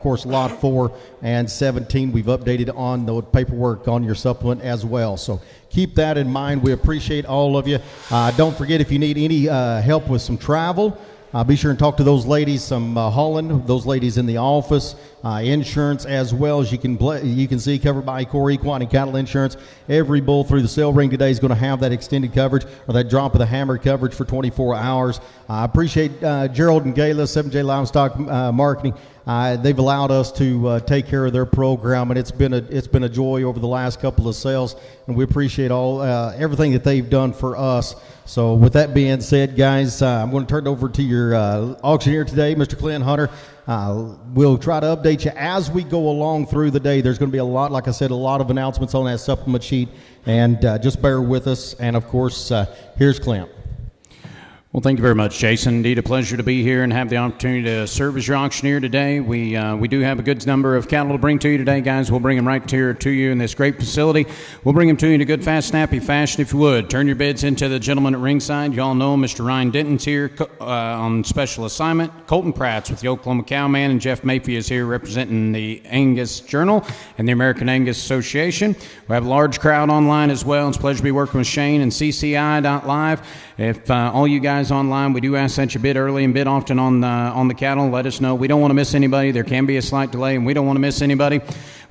Of course, lot 4 and 17, we've updated on the paperwork on your supplement as well. So keep that in mind. We appreciate all of you. Don't forget, if you need any help with some travel, be sure and talk to those ladies, some hauling, those ladies in the office, insurance as well. As you can see, covered by Core Equine and Cattle Insurance. Every bull through the sale ring today is going to have that extended coverage or that drop of the hammer coverage for 24 hours. I appreciate Gerald and Gayla, 7J Livestock Marketing. They've allowed us to take care of their program, and it's been a joy over the last couple of sales, and we appreciate all everything that they've done for us. So with that being said, guys, I'm going to turn it over to your auctioneer today, Mr. Clint Hunter. We'll try to update you as we go along through the day. There's going to be a lot, like I said, a lot of announcements on that supplement sheet, and just bear with us. And of course, here's Clint. Well, thank you very much, Jason. Indeed, a pleasure to be here and have the opportunity to serve as your auctioneer today. We do have a good number of cattle to bring to you today, guys. We'll bring them right here to you in this great facility. We'll bring them to you in a good, fast, snappy fashion, if you would. Turn your bids into the gentleman at ringside. You all know Mr. Ryan Denton's here on special assignment. Colton Pratt's with the Oklahoma Cowman, and Jeff Mapey is here representing the Angus Journal and the American Angus Association. We have a large crowd online as well. It's a pleasure to be working with Shane and CCI.live. If all you guys online, we do ask that you bid early and bid often on the cattle. Let us know. We don't want to miss anybody. There can be a slight delay, and we don't want to miss anybody.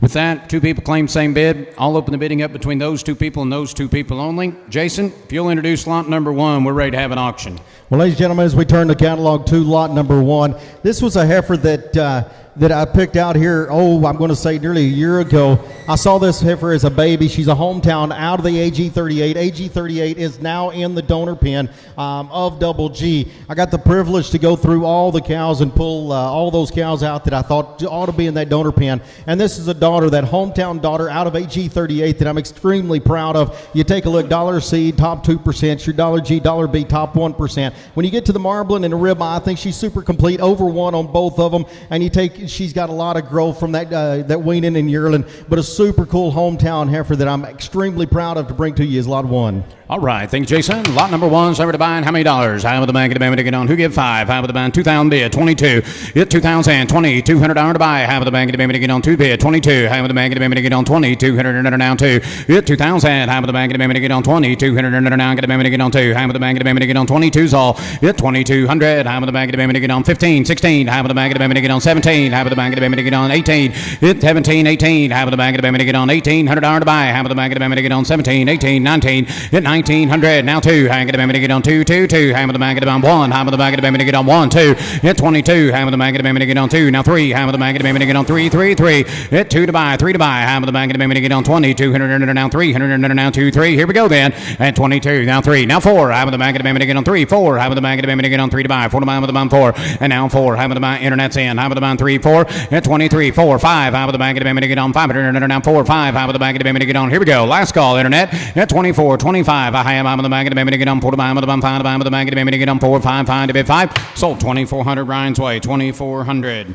With that, two people claim same bid. I'll open the bidding up between those two people and those two people only. Jason, if you'll introduce lot number 1, we're ready to have an auction. Well, ladies and gentlemen, as we turn the catalog to lot number 1, this was a heifer that I picked out here, I'm going to say nearly a year ago. I saw this heifer as a baby. She's a hometown out of the AG38. AG38 is now in the donor pen of Double G. I got the privilege to go through all the cows and pull all those cows out that I thought ought to be in that donor pen. And this is a daughter, that hometown daughter out of AG38 that I'm extremely proud of. You take a look, Dollar C, top 2%, your Dollar G, Dollar B, top 1%. When you get to the marbling and the ribeye, I think she's super complete, over 1 on both of them. And she's got a lot of growth from that weaning and yearling, but a super cool hometown heifer that I'm extremely proud of to bring to you is lot 1. All right, thank you, Jason. Lot number 1, over to buying. How many dollars? High with the bank, to get on. Who give 5? High with the buying. 2,000 bid. 22. Hit 2,000. 20. $200 to buy. High with the bank, to get on. 2 bid. 22. High with the bank, to get on. 20. $200 down 2. Hit 2,000. High with the bank, to get on. 20. $200 down. Get on 2. High with the bank, to get on. 22's all. Hit 2,200. High with the bank, to get on. 15. 16. High with the bank, to get on. 17. High with the bank, to get on. 18. Hit 17. 18. High with the bank, to get on. $1,800 to buy. High with the bank, to get on. 17. 18. 19. Hit 1,900. Now 2, hang it to get on 2, 2, 2, hang with the bank at 1, hang with the bank at get on 1, 2, hit 22, hang with the bank at get on 2, now 3, hang with the bank at get on 3, 3, 3, hit 2 to buy, 3 to buy, hang with the bank at get on 20, 200 now 300 now 2, 3, here we go then, at 22, now 3, now 4, hang with the bank at get on 3, 4, hang with the bank at get on 3 to buy, 4 to buy with the bond 4, and now 4, hang with the bond, internet's in, hang with the bond 3, 4, at 23, 4, 5, hang with the bank at get on 500 now 4, 5, hang with the bank at get on, here we go, last call, internet, at 24, 25, I have with the bank at get on 4 to buy with the bond 5 to buy with the bank at get on 4, 5, 5 to bid 5, sold 2,400 Ryan's way, 2,400.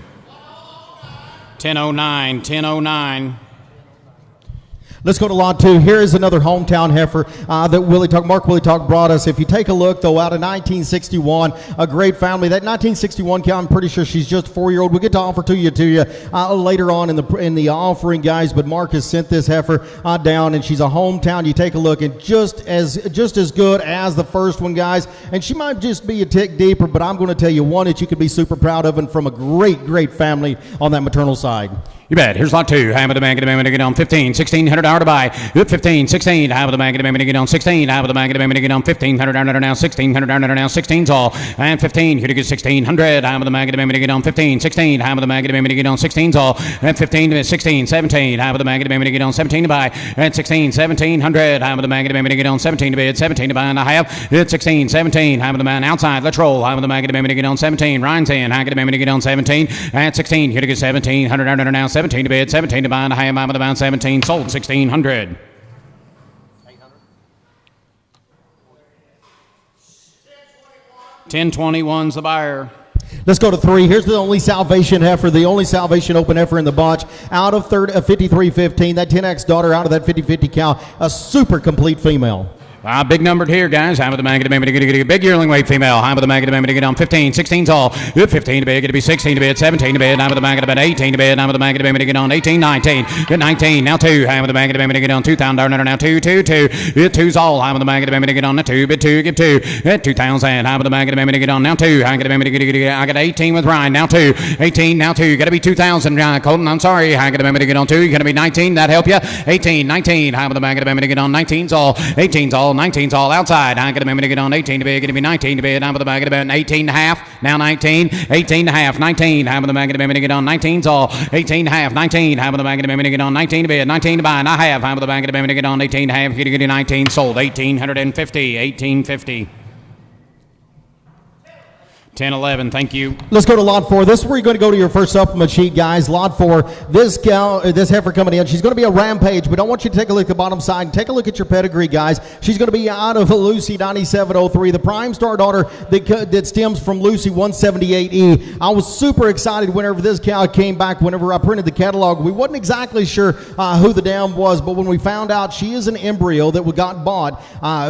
1009, 1009. Let's go to lot 2. Here is another hometown heifer that Mark Willie Talk brought us. If you take a look, though, out of 1961, a great family. That 1961 cow, I'm pretty sure she's just a 4-year-old. We'll get to offer to you later on in the offering, guys. But Mark has sent this heifer down, and she's a hometown. You take a look, and just as good as the first one, guys. And she might just be a tick deeper, but I'm going to tell you one that you could be super proud of, and from a great, great family on that maternal side. You bet. Here's lot 2. High with the bank at get on 15, $1,600 to buy. Hit 15, 16. High with the bank at get on 16. High with the bank at get on $1,500 now 1,600 now 16's all. And 15. Here to get 1,600. High with the bank at get on 15, 16. High with the bank at get on 16's all. And 15 to 16, 17. High with the bank at get on 17 to buy. And 16, 1,700. High with the bank at get on 17 to bid. 17 to buy and a half. Hit 16, 17. High with the man outside. Let's roll. High with the bank at get on 17. Ryan's in. High with the bank at get on 17. And 16. Here to get 1,700 now 17 to bid. 17 to buy and a high amount with the bound 17. Sold 1,600. 1021's the buyer. Let's go to 3. Here's the only Salvation heifer, the only Salvation open heifer in the bunch. Out of 5315, that 10X daughter out of that 50-50 cow, a super complete female. Big numbered here, guys. High with the man, get a big yearling weight female. High with the man, get on 15, 16's all. 15 to bed, get to be 16 to bed, 17 to bed. High with the man, get 18 to bed. High with the man, get on 18, 19. Get 19, now 2. High with the man, get on 2,000. Now 2, 2, 2. 2's all. High with the man, get on 2, bid 2, give 2. Get 2,000. High with the man, get on now 2. I got 18 with Ryan, now 2. 18, now 2. Got to be 2,000. Colton, I'm sorry. High with the man, get on 2. You're going to be 19. That help you? 18, 19. High with the man, get on 19's all. 18's all. 19's all outside. I got to get on 18 to be, going to be 19 to be. I'm with the bag of about 18 and a half. Now 19, 18 and a half, 19. I'm with the bag of get on 19's all. 18 and a half, 19. I'm with the bag of get on 19 to be, 19 to buy. And I have. I'm with the bag of get on 18 and a half. Get 19 sold. 1850. 1850. 10, 11, thank you. Let's go to lot 4. This is where you're going to go to your first supplement sheet, guys. Lot 4. This heifer coming in, she's going to be a rampage, but I want you to take a look at the bottom side. Take a look at your pedigree, guys. She's going to be out of Lucy 9703, the Prime Star daughter that stems from Lucy 178E. I was super excited whenever this cow came back, whenever I printed the catalog. We wasn't exactly sure who the dam was, but when we found out she is an embryo that we got bought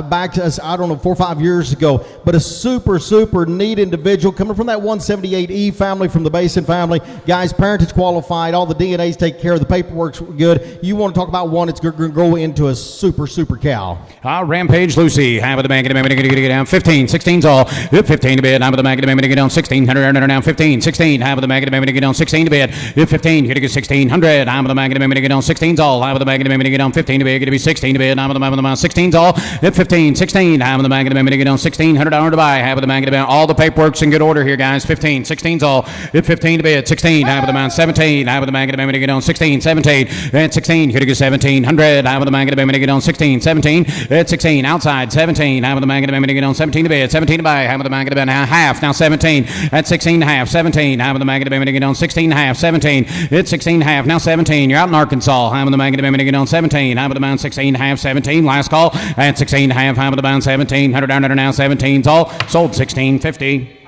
back to us, I don't know, 4 or 5 years ago, but a super, super neat individual. Coming from that 178E family, from the Basin family. Guys, parentage qualified, all the DNA's taken care of, the paperwork's good. You want to talk about one, it's going to grow into a super, super cow. Rampage Lucy, half of the bank, get down 15, 16's all. 15 to bed, half of the bank, get down 1600, down 15, 16, half of the bank, get down 16 to bed. 15, here to get 1600, half of the bank, get down 16's all. Half of the bank, get down 15 to bed, get to be 16 to bed, half of the bank, 16's all. 15, 16, half of the bank, get down $1,600 to buy, half of the bank, get all the paperwork's in good order here, guys. 15, 16's all. 15 to bed, 16, half of the man, 17, half of the man, get on 16, 17, and 16, here to get 1700, half of the man, get on 16, 17, at 16, outside, 17, half of the man, get on 17 to bed, 17 to buy, half of the man, get about half, now 17, at 16 and a half, 17, half of the man, get on 16 and a half, 17, it's 16 and a half, now 17, you're out in Arkansas, half of the man, get on 17, half of the man, 16 and a half, 17, last call, at 16 and a half, half of the man, 1700 down there now, 17's all, sold 1650.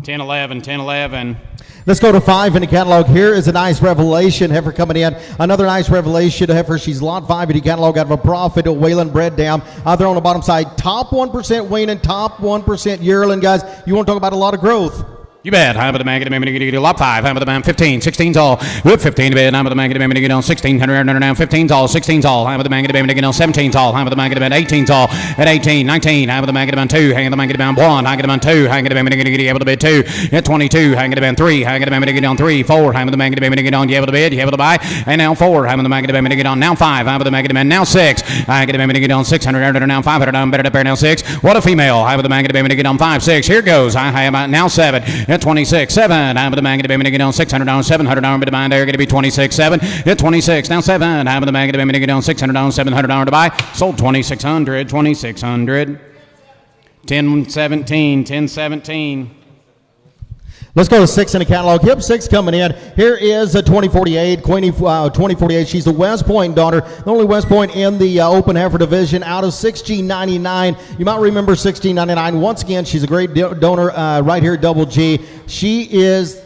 10, 11, 10, 11. Let's go to 5 in the catalog. Here is a nice revelation heifer coming in. Another nice revelation heifer. She's lot 5 in the catalog out of a Profit Wayland bred dam. Out there on the bottom side, top 1% weaning, top 1% yearling, guys. You want to talk about a lot of growth. You bet. Half of the man, get a lot 5. Half of the man, 15, 16's all. With 15 to bed. Half of the man, get on 1600 down 15's all. 16's all. Half of the man, get on 17's all. Half of the man, get 18's all. At 18, 19. Half of the man, get 2. Hang of the man, get 1. Hang of the man, 2. Hang of the man, get able to bed 2. At 22. Hang of the man, 3. Hang of the man, get on 3. 4. Hang of the man, get on. You able to bed. You able to buy. And now 4. Hang of the man, get on now 5. Hang of the man, get now 6. Hang of the man, get on 600 now 500 down. Better up there now 6. What a female. Hang of the man, get on 5, 6. Here goes. I have now 7. At 26. 7. I'm with the man, get on $600, $700 to buy. There, going to be 26, 7. At 26, now 7. I'm with the man, get on $600, $700 to buy. Sold 2,600, 2,600. 10, 17, 10, 17. Let's go to 6 in the catalog. Hip 6 coming in. Here is a 2048, Queenie 2048. She's the West Point daughter, the only West Point in the open heifer division out of 6G99. You might remember 6G99. Once again, she's a great donor right here at Double G. She is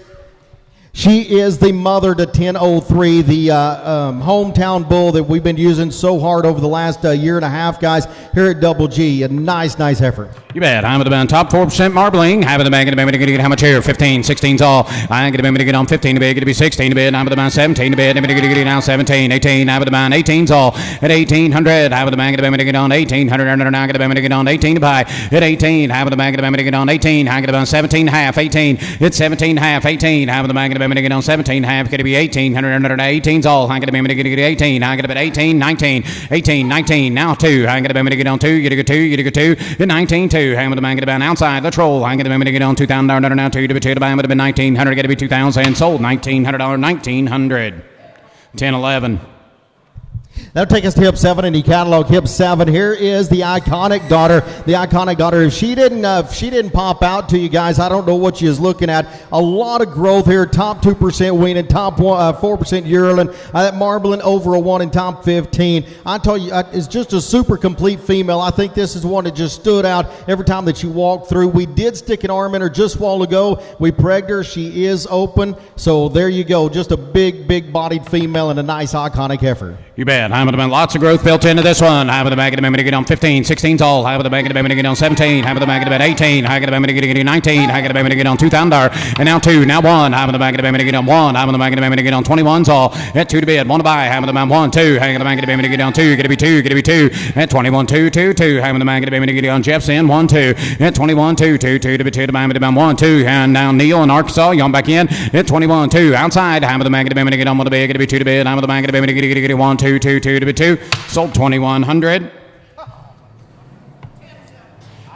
the mother to 1003, the hometown bull that we've been using so hard over the last year and a half, guys, here at Double G. A nice effort. You bet. I'm with the band. Top 4% marbling. Half of the band. Get to get how much here? 15, 16's all. I'm going to get on 15 to bed. Get to be 16 to bed. I'm with the band. 17 to bed. I'm going to get now 17, 18. I'm with the band. 18's all. At 1800. I'm with the band. Get to get on 1800. I'm going to get on 18 to buy. At 18. I'm with the band. Get to get on 18. I'm going to 17 half. 18. It's 17 half. 18. I'm with the band. Get to get on 17 half. Get to be 1800. 18's all. I'm going to get 18. I'm going to be 18, 19, 18, 19. Now 2. I'm going to get on 2. You get 2. You get 2. At 19, 2. Hang with the man, get about outside the troll. I'm going to get on $2,000 now 2 to be 2 to buy. Would have been 1,900. Get to be 2,000 sold. $1,900. 1,900. 10, 11. That'll take us to hip 7 in the catalog. Hip 7. Here is the iconic daughter. The iconic daughter. If she didn't pop out to you guys, I don't know what she is looking at. A lot of growth here. Top 2% weaning, top 4% yearling. That marbling over a 1 in top 15. I tell you, it's just a super complete female. I think this is one that just stood out every time that you walked through. We did stick an arm in her just a while ago. We pregged her. She is open. So there you go. Just a big bodied female and a nice iconic heifer. You bet. High with the man. Lots of growth built into this one. High with the bag of the man to get on 15. 16's all. High with the bag of the man to get on 17. High with the bag of the man 18. High with the man to get on 19. High with the man to get on $2,000. And now 2. Now 1. High with the bag of the man to get on 1. High with the bag of the man to get on 21's all. At 2 to bid. 1 to buy. High with the man 1, 2. High with the bag of the man to get on 2. Get to be 2. Get to be 2. At 21, 2, 2, 2. High with the bag of the man to get on Jeffson 1, 2. At 21, 2, 2, 2 to be 2 to buy with the man 1, 2. And now Neil in Arkansas. You on back in. At 21, 2. Outside. High with the bag of the man to get on 1 to bid. Get to be 2 to bid. High with the bag of the man to get 1, 2, 2, 2 to be 2. Sold 2,100.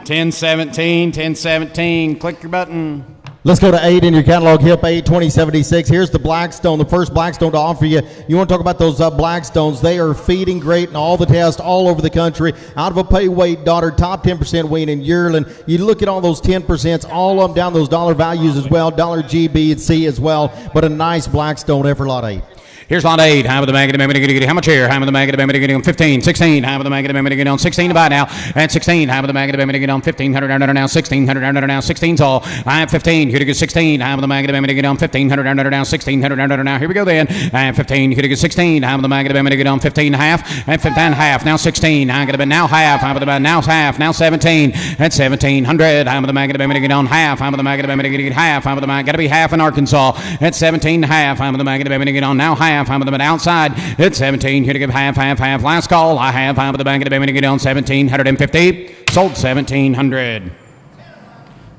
10-17. Click your button. Let's go to 8 in your catalog, hip 8, 2076. Here's the Blackstone, the first Blackstone to offer you. You want to talk about those Blackstones. They are feeding great in all the tests all over the country. Out of a pay weight daughter, top 10% wean in yearling. You look at all those 10%, all of them down those dollar values as well, dollar G, B, and C as well. But a nice Blackstone effort, lot 8. Here's lot 8. High with the bag of the bammy. How much here? High with the bag of the bammy. On 15. 16. High with the bag of the bammy. On 16 to buy now. And 16. High with the bag of the bammy. On 1,500 under now. 1,600 under now. 16's all. I have 15. Here to get 16. High with the bag of the bammy. On 1,500 under now. 1,600 under now. Here we go then. I have 15. Here to get 16. High with the bag of the bammy. On 15 and a half. And 15 and a half. Now 16. High with the now half. High with the bag now half. Now 17. At 1,700. High with the bag of the bammy. On half. High with the bag of the bammy. Half. High with the bag. Got to be half in Arkansas. At 17 and a half. High with the bag of the bammy. On now half. High with the outside. It's 17. Here to give half. Last call. I have with the bank of the baby to get on 1,750. Sold 1,700.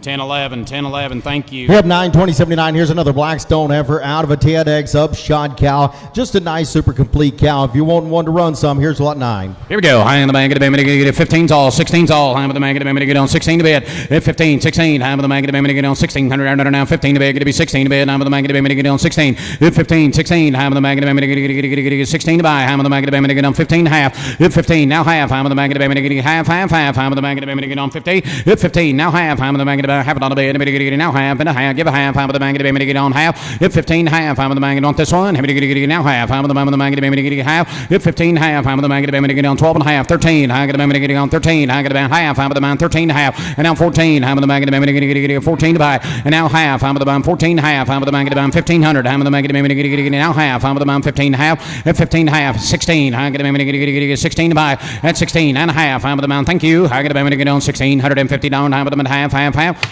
10-11. Thank you. Hip 9, 2079. Here's another Blackstone effort out of a 10X upshot cow. Just a nice, super complete cow. If you want one to run some, here's lot 9. Here we go. High in the bank of the baby to get 15's all. 16's all. High with the bank of the baby to get on 16 to bid. At 15. 16. High with the bank of the baby to get on 1,600 under now. 15 to bid. Get to be 16 to bid. High with the bank of the baby to get on 16. At 15. 16. High with the bank of the baby to get 16 to buy. High with the bank of the baby to get on 15 and a half. At 15. Now half. High with the bank of the baby to get half. High with the bank of the baby to get on 50. At 15. Now half. High with the bank of the baby half it on the bed. Now half and a half, give a half. High with the bank of the baby to get on half. At 15 half. High with the bank on this one. Happy to get now half. High with the bank of the baby to get half. At 15 half. High with the bank of the baby to get on 12 and a half. 13. High with the baby to get on 13. High with the bank half. High with the bank 13 and a half. And now 14. High with the bank of the baby to get 14 to buy. And now half. High with the bank 14 half. High with the bank of the baby 1,500. High with the bank of the baby to get now half. High with the bank 15 half. At 15 half. 16. High with the baby to get 16 to buy. At 16 and a half. High with the bank. Thank you. High with the baby to get on 1,650 down. High with the half.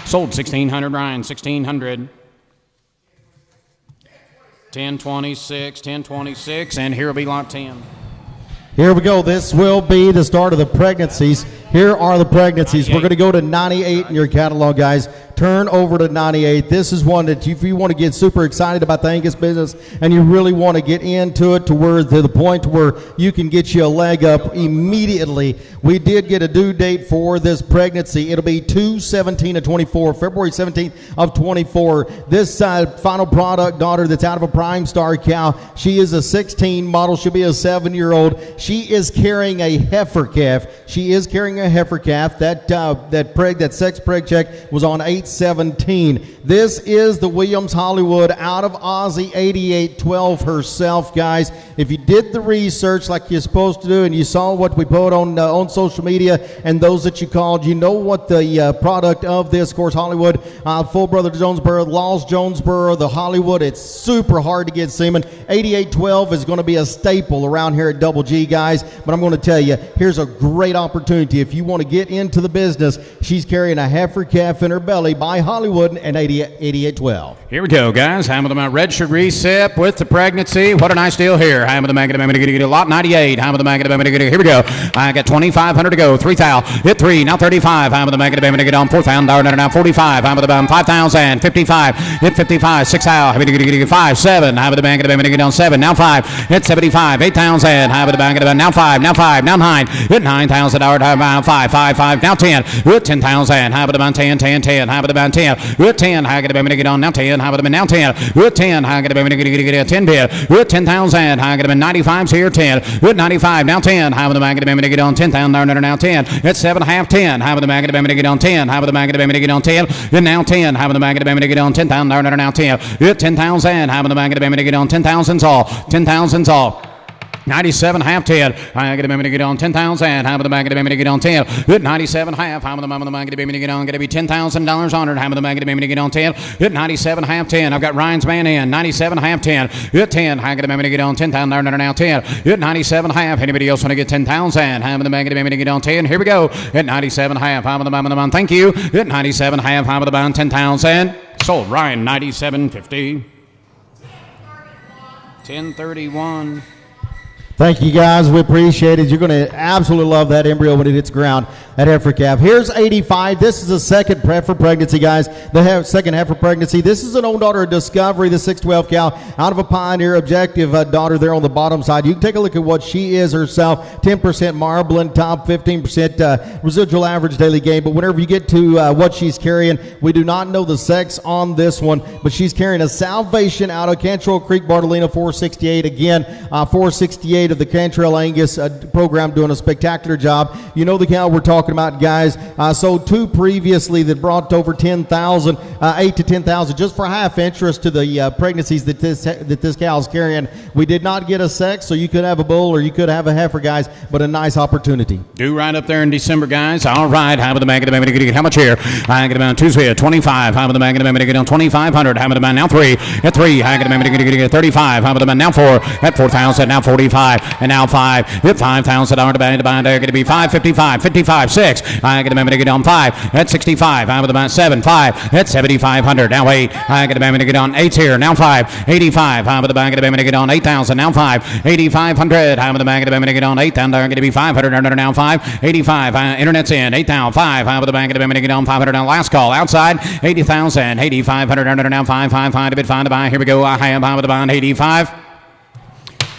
Sold 1,600. Ryan 1,600. 10-26, and here will be lot 10. Here we go. This will be the start of the pregnancies. Here are the pregnancies. 98. We're going to go to 98 in your catalog, guys. Turn over to 98. This is one that if you want to get super excited about the Angus business and you really want to get into it to the point where you can get you a leg up immediately, we did get a due date for this pregnancy. It'll be 2/17/24, February 17th of 24. This final product daughter that's out of a Prime Star cow, she is a 16 model. She'll be a 7-year-old. She is carrying a heifer calf. That sex preg check was on 8/17. This is the Williams Hollywood out of Aussie 8812 herself, guys. If you did the research like you're supposed to do and you saw what we put on social media and those that you called, you know what the product of this, of course, Hollywood, Full Brother Jonesboro, Laws Jonesboro, the Hollywood. It's super hard to get semen. 8812 is going to be a staple around here at Double G, guys. But I'm going to tell you, here's a great opportunity. If you want to get into the business, she's carrying a heifer calf in her belly by Hollywood and 8812. Here we go, guys. High with the registered recip with the pregnancy. What a nice deal here. High with the maggot to get a lot 98. High with the maggot to get here we go. I got 2,500 to go. 3,000. Hit 3. Now 35. High with the maggot to get on $4,000. Now 45. High with the 5,000. 55. Hit 55. 6,000. Happy to get 5. 7. High with the maggot to get on 7. Now 5. Hit 75. 8,000. High with the maggot now 5. Now 5. Now 9. Hit $9,000. High 5. 5. 5. Now 10. Hit 10,000. High with the 10. 10. 10. High with the 10. Hit 10. High with the get on now 10. High with the now 10. Hit 10. High with the get 10 bid. Hit 10,000. High with the 95s here 10. Hit 95. Now 10. High with the maggot to get on 10,000. Now 10. Hit 7 half 10. High with the maggot to get on 10. High with the maggot to get on 10. Hit now 10. High with the maggot to get on 10,000. Now 10. Hit 10,000. High with the maggot to get on 10,000's all. 10,000's all. 97 half 10. I get a minute to get on 10,000. Half of the bag, get a minute to get on 10. Hit 97 half. Half of the bag, get a minute to get on. Going to be $10,000 honored. Half of the bag, get a minute to get on 10. Hit 97 half 10. I've got Ryan's man in. 97 half 10. Hit 10. I get a minute to get on 10,000 now 10. Hit 97 half. Anybody else want to get 10,000? Half of the bag, get a minute to get on 10. Here we go. Hit 97 half. Half of the bag, thank you. Hit 97 half. Half of the bag, 10,000. Sold. Ryan 97.50. 1031. Thank you, guys. We appreciate it. You're going to absolutely love that embryo when it hits ground at heifer calf. Here's 85. This is a second heifer pregnancy, guys. The second heifer pregnancy. This is an own daughter of Discovery, the 612 cow, out of a Pioneer Objective daughter there on the bottom side. You can take a look at what she is herself. 10% marbling, top 15% residual average daily gain. But whenever you get to what she's carrying, we do not know the sex on this one, but she's carrying a Salvation out of Cantrell Creek, Bartolina 468. Again, 468 of the Cantrell Angus program, doing a spectacular job. You know the cow we're talking about, guys. Sold two previously that brought over 10,000, 8 to 10,000, just for half interest to the pregnancies that this cow is carrying. We did not get a sex, so you could have a bull or you could have a heifer, guys, but a nice opportunity. Due right up there in December, guys. All right, half of the bag of the bag, get how much here? I get about Tuesday at 25. Half of the bag of the bag, get on 2,500. Half of the bag now 3 at 3. I get the bag, get 35. Half of the bag now 4 at 4,000. Now 45. And now 5. Hit $5,000 to buy there. Going to be 555, 55, 6. I get a minute to get on 5 at 65. I'm with about 7, 5 at 7,500. Now 8. I get a minute to get on 8 here. Now 5, 85. I'm with the bag of the minute to get on 8,000. Now 5, 8,500. I'm with the bag of the minute to get on 8,000. They're going to be 500. Now 5, 85. Internet's in 8,000. 5. I'm with the bag of the minute to get on 500. Now last call outside 80,000, 8,500. Now 5, 5, 5 to bid, 5 to buy. Here we go. I have with the bond 85.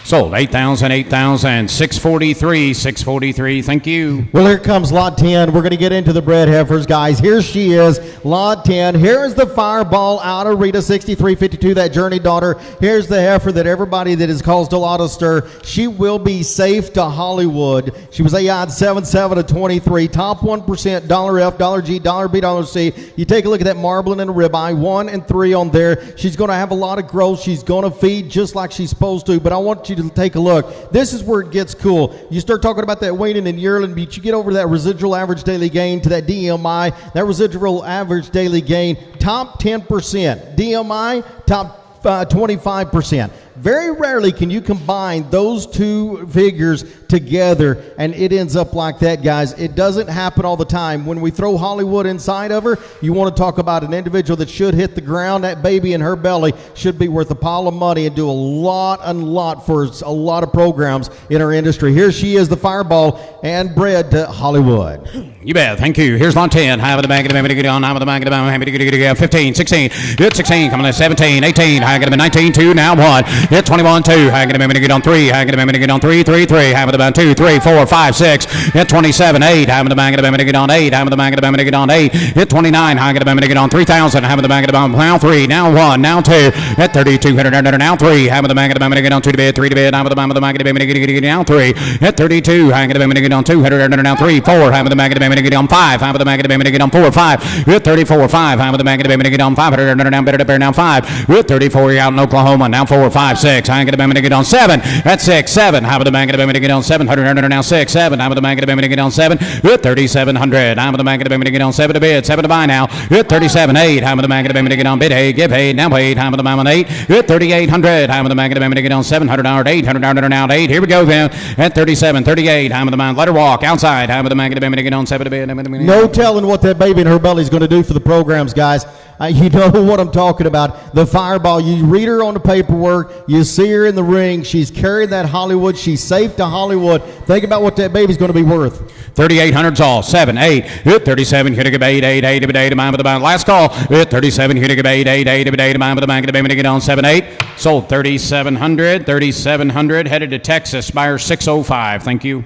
Sold. 8,000, 8,000, 643, 643. Thank you. Well, here comes lot 10. We're going to get into the bred heifers, guys. Here she is, lot 10. Here is the Fireball out of Rita, 6352, that Journey daughter. Here's the heifer that everybody that has caused a lot of stir. She will be safe to Hollywood. She was a 77 to 23, top 1%, dollar F, dollar G, dollar B, dollar C. You take a look at that marbling and ribeye, 1 and 3 on there. She's going to have a lot of growth. She's going to feed just like she's supposed to, but I want you to take a look. This is where it gets cool. You start talking about that weaning and yearling, but you get over that residual average daily gain to that DMI, that residual average daily gain, top 10%. DMI, top 25%. Very rarely can you combine those two figures together and it ends up like that, guys. It doesn't happen all the time. When we throw Hollywood inside of her, you want to talk about an individual that should hit the ground. That baby in her belly should be worth a pile of money and do a lot for a lot of programs in our industry. Here she is, the Fireball, and bred to Hollywood. You bet. Thank you. Here's lot 10. High with the bag of the baby to get on. High with the bag of the baby to get 15, 16. Hit 16. Coming to 17, 18. High got him 19, 2. Now 1. Hit 21, 2. High got him to get on 3. High got him to get on 3, 3, 3. High with the bag 2, 3, 4, 5, 6. Hit 27, 8. High with the bag of the baby to get on 8. High with the bag of the baby to get on 8. Hit 29. High got him to get on 3,000. High with the bag of the baby now 3. Now 1. Now 2. Hit 3,200. Now 3. High with the bag of the baby to get on 2 to bid. 3 to bid. High with the bag of the baby to get now 3. Hit 32. High got the baby to get on 200. Now 3, 4. High with the bag of the baby to get on 5. High with the bag of the baby to get on 4, 5. Hit 34, 5. High with the bag of the baby to get on 500. Now better to bear now 5. Hit 34. You're out in Oklahoma. Now 4, 5, 6. High got the baby to get on 7. That's 6, 7. High with the bag of the baby to get on 700. Now 6, 7. High with the bag of the baby to get on 7. Hit 3,700. High with the bag of the baby to get on 7 to bid. 7 to buy now. Hit 37, 8. High with the bag of the baby to get on bid. Hey, give paid. Now paid. High with the bag on 8. Hit 3,800. High with the bag of the baby to get on 700. 800 now 8. Here we go then. At 37, 38. High with the bag. Let her walk outside. High with the bag of the baby to get on 7 to bid. No telling what that baby in her belly is going to do for the programs, guys. You know what I'm talking about. The Fireball, you read her on the paperwork, you see her in the ring, she's carried that Hollywood, she's safe to Hollywood. Think about what that baby's going to be worth. 3,800's all. 7, 8. Hit 37. Here to get 8, 8, 8 to bid. 8 with the band. Last call. Hit 37. Here to get 8, 8, 8 to bid. 8 with the band. Get the baby to get on 7, 8. Sold 3,700. 3,700. Headed to Texas. Buyer 605. Thank you.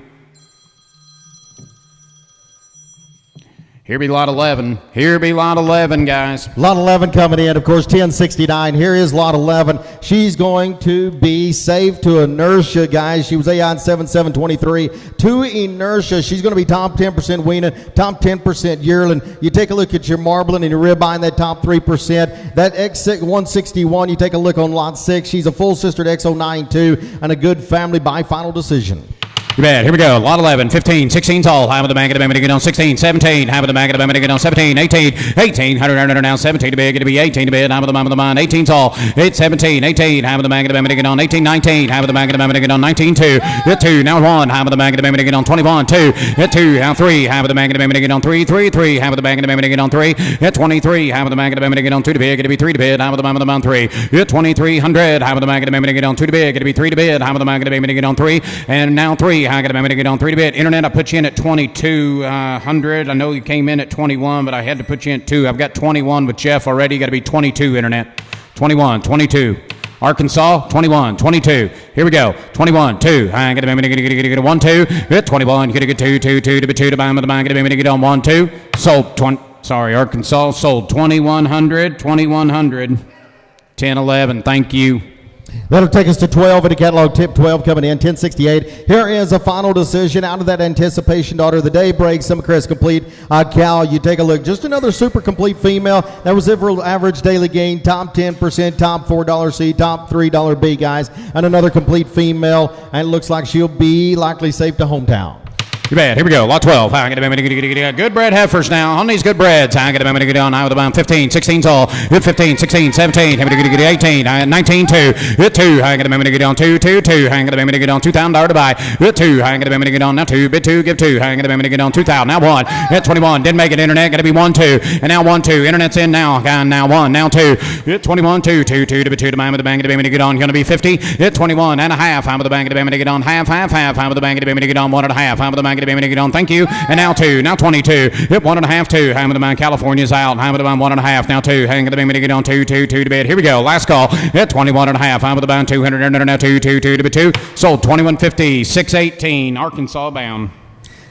Here be lot 11. Here be lot 11, guys. Lot 11 coming in, of course, 1069. Here is lot 11. She's going to be safe to inertia, guys. She was AI in 7723. To inertia, she's going to be top 10% weaning, top 10% yearling. You take a look at your marbling and your ribeye in that top 3%. That X161, you take a look on lot 6. She's a full sister to X092 and a good family by final decision. You bet. Here we go. Lot 11, 15, 16 tall. High with the bank of the bammy to get on 16, 17. High with the bank of the bammy to get on 17, 18, 100 down 17 to big. It'll be 18 to bid. High with the bammy of the mind. 18 tall. 8, 17, 18. High with the bank of the bammy to get on 18, 19. High with the bank of the bammy to get on 19, 2. Hit 2. Now 1. High with the bank of the bammy to get on 21, 2. Hit 2. Now 3. High with the bank of the bammy to get on 3, 3, 3. High with the bank of the bammy to get on 3. Hit 23. High with the bank of the bammy to get on 2 to big. It'll be 3 to bid. High with the bammy of the mind 3. Hit 2300. High with the bank of the bammy to get on 2 to big. It'll be 3 to bid. High with the bank of the bammy to get on 3. And now 3. High with the bammy to get on 3 to bid. Internet, I put you in at 2200. I know you came in at 21, but I had to put you in at 2. I've got 21 with Jeff already. You got to be 22, Internet. 21, 22. Arkansas, 21, 22. Here we go. 21, 2. I got to get a 1, 2. Hit 21. Get a 2, 2, 2 to be 2 to buy with the mind. Get a get on 1, 2. Sold 20. Sorry, Arkansas sold 2100, 2100. 10, 11. Thank you. That'll take us to 12 in the catalog. Tip 12 coming in, 1068. Here is a final decision out of that anticipation daughter of the day break. Some Crest complete. Cal, you take a look. Just another super complete female. That was average daily gain, top 10%, top $4 C, top $3 B, guys. And another complete female. And it looks like she'll be likely safe to hometown. You bet. Here we go. Lot 12. I got a good bred heifers now. On these good breds. I got to get on. I with about 15, 16 tall. Hit 15, 16, 17. Have to get 18. 19, 2. Hit 2. I got to get on 2, 2, 2. I got to get on $2,000 to buy. Hit 2. I got to get on now 2. Bid 2. Give 2. I got to get on 2,000. Now 1. Hit 21. Didn't make it. Internet. Got to be 1, 2. And now 1, 2. Internet's in now. Now 1. Now 2. Hit 21, 2. 2, 2 to be 2 to buy with the bank of the to get on. Going to be 50. Hit 21 and a half. I'm with the bank of the to get on. Half. I'm with the bank of the to get on 1 and a half. I'm with the bank of the to get on. Thank you. And now 2, now 22. Hit 1 and a half, 2. Hang with the man. California's out. Hang with the man. 1 and a half. Now 2. Hang with the man. To get on 2, 2, 2 to bid. Here we go. Last call. Hit 21 and a half. Hang with the man. 200. Now 2, 2, 2 to bid 2. Sold 2150. 618. Arkansas bound.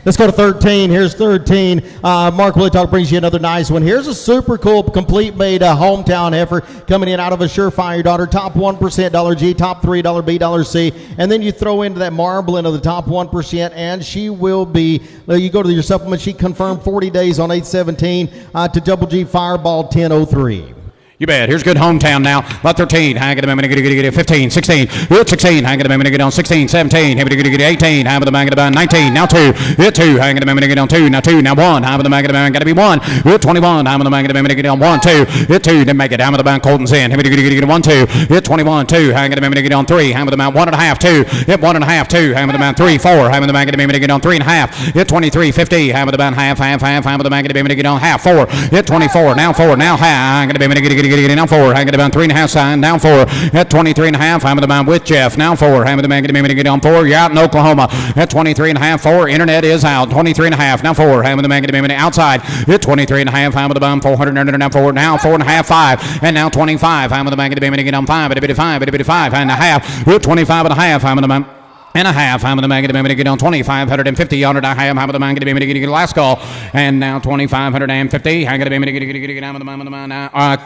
Let's go to 13. Here's 13. Mark Willie Talk brings you another nice one. Here's a super cool, complete made hometown heifer coming in out of a surefire daughter. Top 1% dollar G, top $3 B, dollar C. And then you throw into that marbling of the top 1%, and she will be, you go to your supplement, she confirmed 40 days on 817 to double G Fireball 1003. You bet. Here's good hometown now. Lot 13. Hang it a get 15, 16. Hit 16. Hang it a get on 16, 17. Have to get 18. Hang with the bag of 19. Now 2. Hit 2. Hang it a get on 2. Now 2. Now 1. Hang with the bag of got to be 1. Hit 21. Hang with the bag of get on 1, 2. Hit 2. Didn't make it. Hang with the bag. Colton's in. Have to get 1, 2. Hit 21. 2. Hang it a get on 3. Hang with the mount 1 and a half. 2. Hit 1 and a half. 2. Hang with the mount 3, 4. Hang with the bag of get on 3 and a half. Hit 23. 50. Hang with the bag half. Hang with the bag of get on half. 4. Hit 24. Now 4. Now hang it a get now 4. Hang about 3.5 sign, down 4 at 23.5. I'm with the man with Jeff. Now 4. I'm with the man to get on 4. You're out in Oklahoma at 23.5. 4. Internet is out. 23.5. Now 4. I'm with the man to be outside at 23.5. I'm with the bum 400 now 4. Now 4.5. 5. And now 25. I'm with the man to be get on 5. At a bit of 5. At a bit of 5 and a half. 25 and a half. I'm with the man. And a half. I'm with the man to get on 2,550 on it. I have. I'm with the man to get the last call. And now 2,550. I'm going to get on with the man now.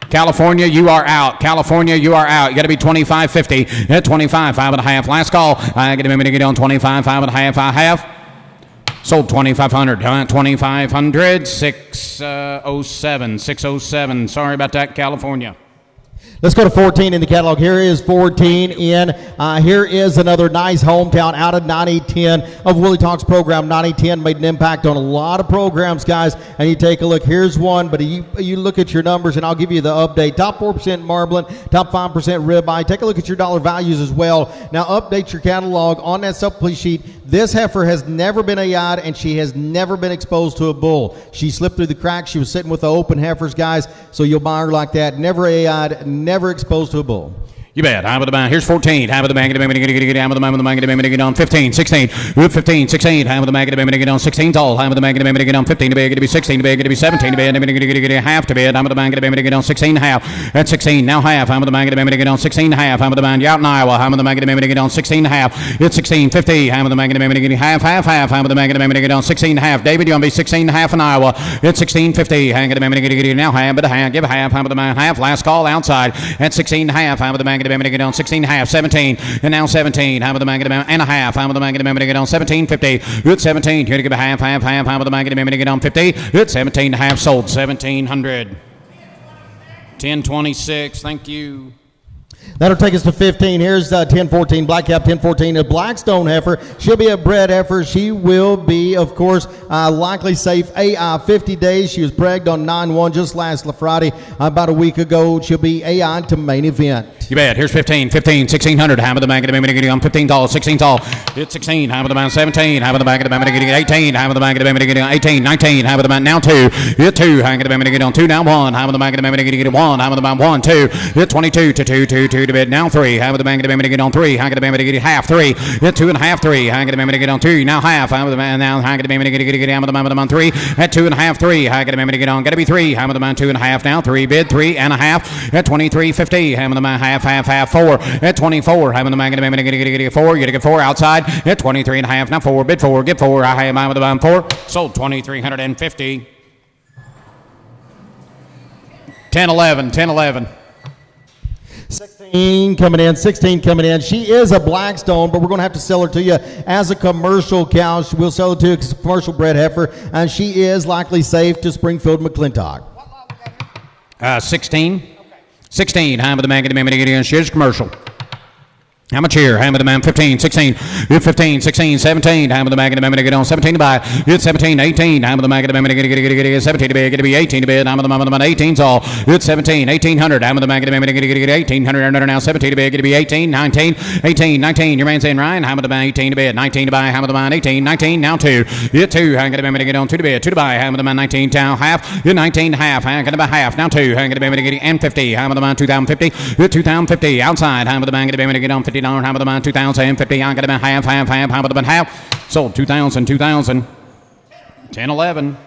California, you are out. California, you are out. You got to be 25.50 at 25, 5 and a half. Last call. I get to get on 25, 5 and a half. I have sold 2,500. 2,500. 607. 607. Sorry about that, California. Let's go to 14 in the catalog. Here is 14 in. Here is another nice hometown out of 9010 of Willie Talk's program. 9010 made an impact on a lot of programs, guys. And you take a look. Here's one, but you look at your numbers, and I'll give you the update. Top 4% marbling, top 5% ribeye. Take a look at your dollar values as well. Now update your catalog on that supply sheet. This heifer has never been AI'd, and she has never been exposed to a bull. She slipped through the cracks. She was sitting with the open heifers, guys. So you'll buy her like that. Never AI'd, never exposed to a bull. You bet. High with the bound. Here's 14. High with the bang. High with the bang. On 15. 16. 15. 16. High with the bang. On 16. All. High with the bang. On 15 to bed. It be 16 to bed. It be 17 to bed. Half to bed. High with the bang. On 16 half. At 16. Now half. High with the bang. On 16 half. High with the bang. You out in Iowa. High with the bang. On 16 half. It's 16. 50. High with the bang. Half. High with the bang. On 16 half. David, you want to be 16 half in Iowa. It's 16. 50. Hang with the bang. Now half. But a half. Give a half. High with the bang. Half. Last call outside. At 16 half. High with the bang. On 16 half, 17, and now 17. High with the bang and a half. High with the bang on 17, 50. It's 17. Here to give a half. High with the bang on 50. It's 17 half sold. 1700. 1026. Thank you. That'll take us to 15. Here's 1014, Black Cap 1014, a Blackstone heifer. She'll be a bred heifer. She will be, of course, likely safe AI 50 days. She was pregged on 9-1 just last Friday, about a week ago. She'll be AI to main event. You bet. Here's 15, 1600. High with the bang on 15 tall, 16 tall. It's 16. High with the bang 17. High with the bang 18. High with the bang 18, 19. High with the bang now 2. It's 2. High with the bang on 2 now 1. High with the bang 1. High with the bang 1, 2. It's 22 to 2 to bed now 3. High with the bang on 3. High with the bang half 3. It's 2 and a half 3. High with the bang on 2 now half. High with the bang now. High with the bang down with the bang 3. At 2 and a half 3. High with the bang on. Got to be 3. High with the bang 2 and a half now 3 bid 3 and a half. At 23.50. High with the bang half 4 at 24. High with the bang 4. You get 4 outside at 23 and a half now 4 bid 4 get 4. I have mine with the bang 4 sold 2350. 1011. 16 coming in, 16 coming in. She is a Blackstone, but we're going to have to sell her to you as a commercial cow. We'll sell her to you as a commercial bred heifer, and she is likely safe to Springfield McClintock. 16. 16. High with the bang. She is commercial. How much here? High with the man 15, 16, 15, 16, 17. High with the bag and get on 17 to buy. It's 17, 18. High with the bag and get 17 to bed. Get to be 18 to bed. High with the man 18's all. It's 17, 1800. High with the bag and get 1800 now 17 to bed. Get to be 18, 19, 18, 19. Your man saying Ryan. High with the bag 18 to bed. 19 to buy. High with the man 18, 19 now 2. It's 2. High with the bag get on 2 to bed. 2 to buy. High with the man 19 down half. You're 19 half. High with the half now 2. High with the bag and 50. High with the man 2050. 2050 outside. High with the bag get on $50. High with the man 2050. I'm going to be half. How about the half? Sold 2000. 1011.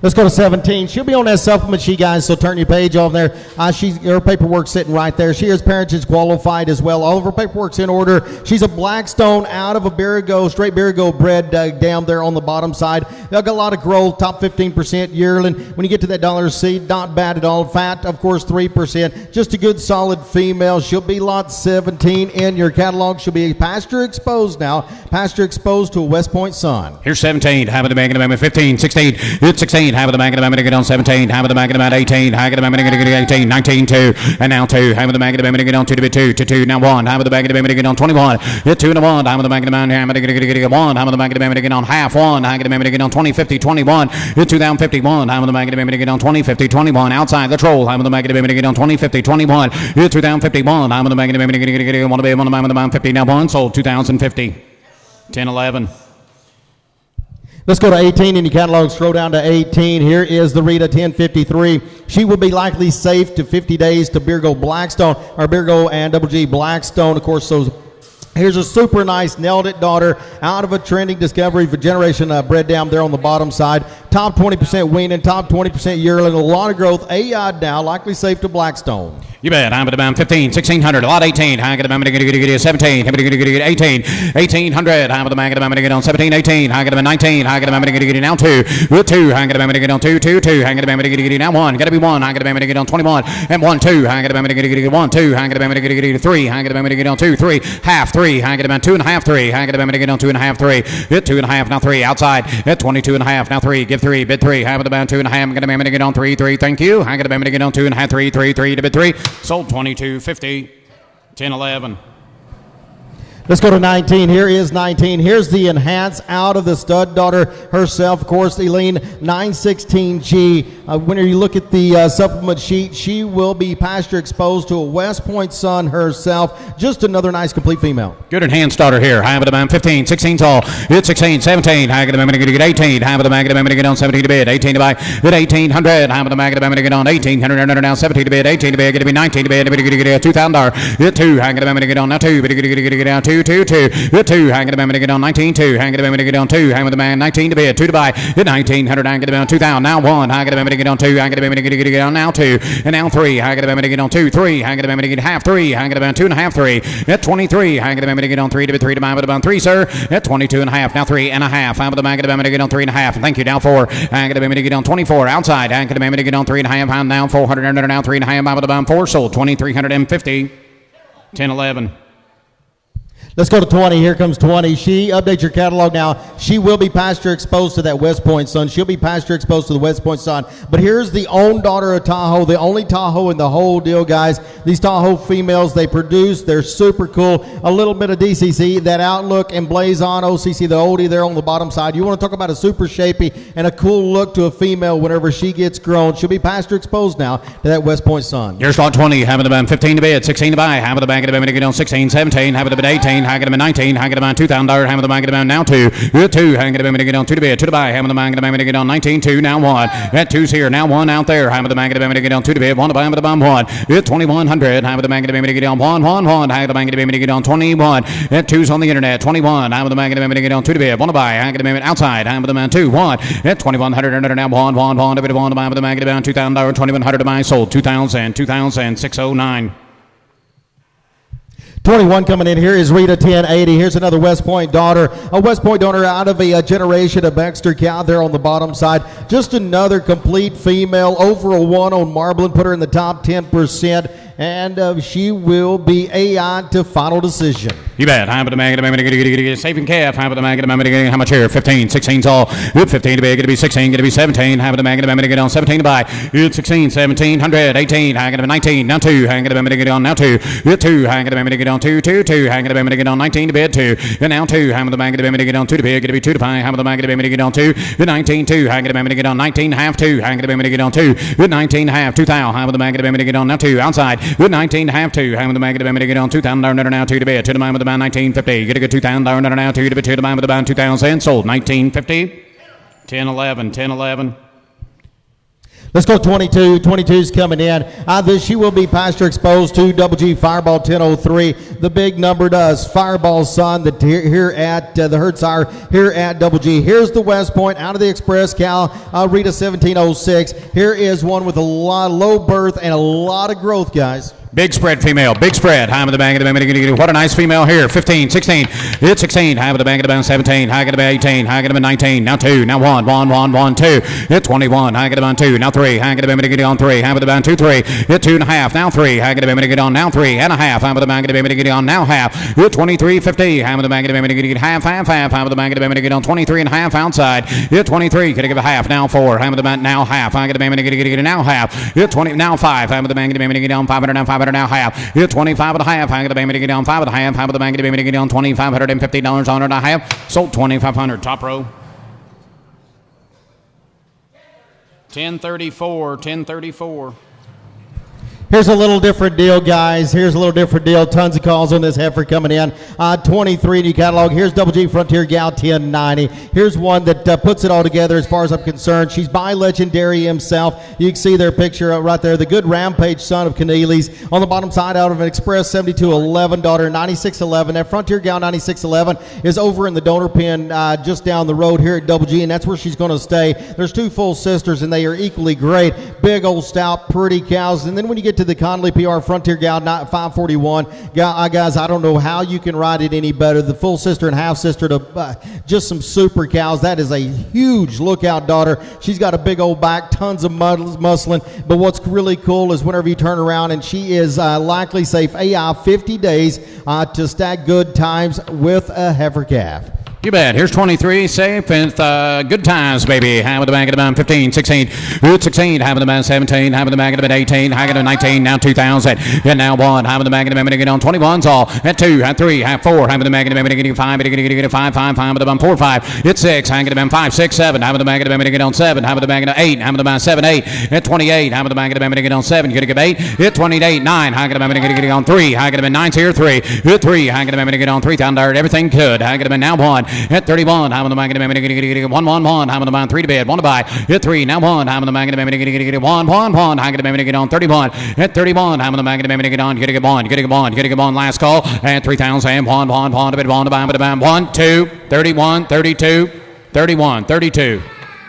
Let's go to 17. She'll be on that supplement sheet, guys, so turn your page over there. Her paperwork's sitting right there. She is parentage qualified as well. All of her paperwork's in order. She's a Blackstone out of a Birigo, straight Birigo bred down there on the bottom side. They've got a lot of growth, top 15% yearling. When you get to that dollar seed, not bad at all. Fat, of course, 3%. Just a good, solid female. She'll be lot 17 in your catalog. She'll be pasture exposed now. Pasture exposed to a West Point sun. Here's 17. High with the bag in the 15, 16. It's 16. High with the bag in the get on 17. High with the bag in the 18. High with the bag in the 18. 19, 2. And now 2. High with the bag in the get on 2 to be 2 to 2. Now 1. High with the bag in the get on 21. Hit 2 and 1. High with the bag in the 1. High with the bag in the get on half 1. High with the bag in the 20, 50, 21. Hit 2051. High with the bag in the get on 20, 50, 21. Outside the troll. High with the bag in the get on 20, 50, 21. Hit 2051. High with the bag in the get on 50. Now 1 sold 2050. 1011. Let's go to 18 in your catalog. Scroll down to 18. Here is the Rita 1053. She will be likely safe to 50 days to Birigo Blackstone, or Birigo and Double G Blackstone. Of course, those. Here's a super nice nailed it daughter out of a trending discovery for generation bred down there on the bottom side. Top 20% weaning, top 20% yearling, a lot of growth. AI now, likely safe to Blackstone. You bet. I'm at about 15, 1600, a lot 18. I'm going to get 17. I'm going to get 18, 1800. I'm going to get on 17, 18. I'm going to get 19. I'm going to get now 2. 2. I'm going to get on 2, 2, 2. I'm going to get now 1. Got to be 1. I'm going to get on 21 and 1, 2. I'm going to get 1, 2. I'm going to get 3. I'm going to get on 2, 3. Half 3. I'm going to get 2 and a half 3. I'm going to get on 2 and a half 3. Hit 2 and a half now 3 outside. Hit 22 and a half now 3. Give 3. Bid 3. I'm about 2 and a half. I'm going to get on 3, 3. Thank you. I'm going to get on 2 and a half 3, 3, 3 to bid 3. Sold 2250. 1011. Let's go to 19. Here is 19. Here's the enhance out of the stud daughter herself, of course, Eileen 916G. When you look at the supplement sheet, she will be pasture exposed to a West Point son herself. Just another nice complete female. Good enhanced daughter here. High of the man 15, 16 tall. It's 16, 17. High of the man to get 18. High of the man to get on 17 to bid. 18 to buy. At 1800. High of the man to get on 1800. Now 17 to bid. 18 to bid. Going to be 19 to bid. Going to get $2,000. Hit 2. High of the man to get on now 2. But going to get down 2. 2, 2, 2, hang it a to get on 19, 2, hang it a to get on 2, hang with the man 19 to bid, 2 to buy, at 1900, hang it about 2000, now 1, hang it a to get on 2, hang it a to get on now 2, and now 3, hang it a to get on 2, 3, hang it a to get half 3, hang it about 2.5, 3, at 23, hang it a to get on 3 to bid, 3 to buy, but about 3, sir, at 22.5, now 3.5, hang with the man to get on 3.5, thank you, now 4, hang it a to get on 24, outside, hang it a to get on 3.5, now 400, now 3.5, buy with about 4, sold, 2,350, 10, 11. Let's go to 20. Here comes 20. She updates your catalog now. She will be pasture exposed to that West Point son. She'll be pasture exposed to the West Point son. But here's the own daughter of Tahoe, the only Tahoe in the whole deal, guys. These Tahoe females, they produce. They're super cool. A little bit of DCC, that Outlook and Blaze on OCC, the oldie there on the bottom side. You want to talk about a super shapy and a cool look to a female whenever she gets grown. She'll be pasture exposed now to that West Point son. Here's slot 20. Having the band 15 to bid, 16 to buy. Having the bank of the band to get on 16, 17. Having the bid 18. Hanging them 19, hanging them $2,000, hanging the bank of the band now 2, 2, hanging the band to get on 2 to bid, 2 to buy, hanging the bank of the band to get on 19, 2, now 1, at 2's here, now 1 out there, hanging the bank of the band to get on 2 to bid, 1 to buy, hanging the band 1, at 2100, hanging the bank of the band to get on 1, 1, 1, hanging the bank of the band to get on 21, at 2's on the internet, 21, hanging the bank of the band to get on 2 to bid, 1 to buy, hanging the band outside, hanging the man 2, 1, at 2100, now 1, 1, 1, to bid 1 to buy, with the bank of the band $2,000, 2100 to buy, sold 2,609. 21 coming in here is Rita 1080. Here's another West Point daughter. A West Point daughter out of a generation of Baxter cow there on the bottom side. Just another complete female. Over a 1 on Marblin. Put her in the top 10%. And she will be AI to final decision. You bet. High with the man, saving calf. High with the man, how much here? 15, 16 tall. 15 to be, going to be 16, going to be 17. High with the man, get on 17 to buy. 16, 1700, 18. High with the 19, now 2. High with the man, get on now 2. 2, high with the man, get on 2, 2, 2. High with the man, get on 19 to bid 2. And now 2. High with the man, get on 2 to bid, going to be 2 to buy. High with the man, get on 2. 19, 2. High with the man, get on 19, half 2. High with the man, get on 2. 19, half 2,000. High with the man, get on now 2. Outside. 19 half 2. Hang with the man, get to get on $2,000 now 2 to bid. To the man with the band 1950. Get a good $2,000 now 2 to bid. To the man with the band 2,000. Sold 1950. 10, 11. 10, 11. Let's go 22. 22's coming in. She will be pasture exposed to Double G Fireball 1003. The big number does. Fireball son here at the herd sire here at Double G. Here's the West Point out of the Express cow. Rita 1706. Here is one with a lot of low birth and a lot of growth, guys. Big spread female, big spread. High with the bang of the band. What a nice female here. 15, 16. It's 16. High with the bang of the band. 17. High with the band 18. High with the band 19. Now 2. Now 1. 1, 1, 1, 2. It's 21. High with the band 2. Now 3. High with the band on 3. High with the band 2, 3. It's 2.5. Now 3. High with the band on now 3 and a half. High with the band on now half. It's 23.50. High with the band half, half, half. High with the band on 23.5 outside. It's 23. Could I give a half? Now 4. High with the band now half. High with the band now half. It's 20. Now 5. High with the band on 500. Now 500. Now half. 25 and a half. Hang with the bank to get down 5 and a half. Hang with the bank to get down $2,550 on it and a half. Sold 2,500. Top row. 1034. 1034. Here's a little different deal, guys. Here's a little different deal. Tons of calls on this heifer coming in. 23 new catalog. Here's Double G Frontier Gal 1090. Here's one that puts it all together as far as I'm concerned. She's by Legendary himself. You can see their picture right there. The good Rampage son of Keneally's. On the bottom side out of an Express 7211, daughter 9611. That Frontier Gal 9611 is over in the donor pen just down the road here at Double G, and that's where she's going to stay. There's 2 full sisters, and they are equally great. Big old stout, pretty cows. And then when you get to the Conley PR Frontier Gal 541, guys, I don't know how you can ride it any better. The full sister and half sister to just some super cows. That is a huge lookout daughter. She's got a big old back, tons of muscling. But what's really cool is whenever you turn around, and she is likely safe AI 50 days to stack good times with a heifer calf. You bet. Here's 23, safe with good times, baby. High with the back of the band, 15, 16. Good 16, high with the band, 17. High with the back of the band, 18. High with the 19, now 2,000. And now 1. High with the back of the band, get on 21's all. At 2, at 3, at 4. High with the back of the band, get 5. Get 5, 5. High with the band, 4, 5. It's 6. High with the band, 5, 6, 7. High with the back of the band, get on 7. High with the back of the 8. High with the band, 7, 8. At 28, high with the back of the band, get on 7. You're going to get 8. At 28, 9. High with the band, get on 3. High with the band, 9's here, 3. At 3, high with the band, get on 3,000. Everything good. High with the band, now 1. At 31. High with the back of the band, 1, 1, 1. High with the band, 3 to bed, 1 to buy. Hit 3, now 1. High with the back of the band, 1, 1, 1. High with the band, get on 31. Hit 31. High with the back of the band, get on. Get a 1. Last call. At 3,000. 1, 1, 1 to bed, 1 to buy. 1, 2, 31, 32, 31, 32,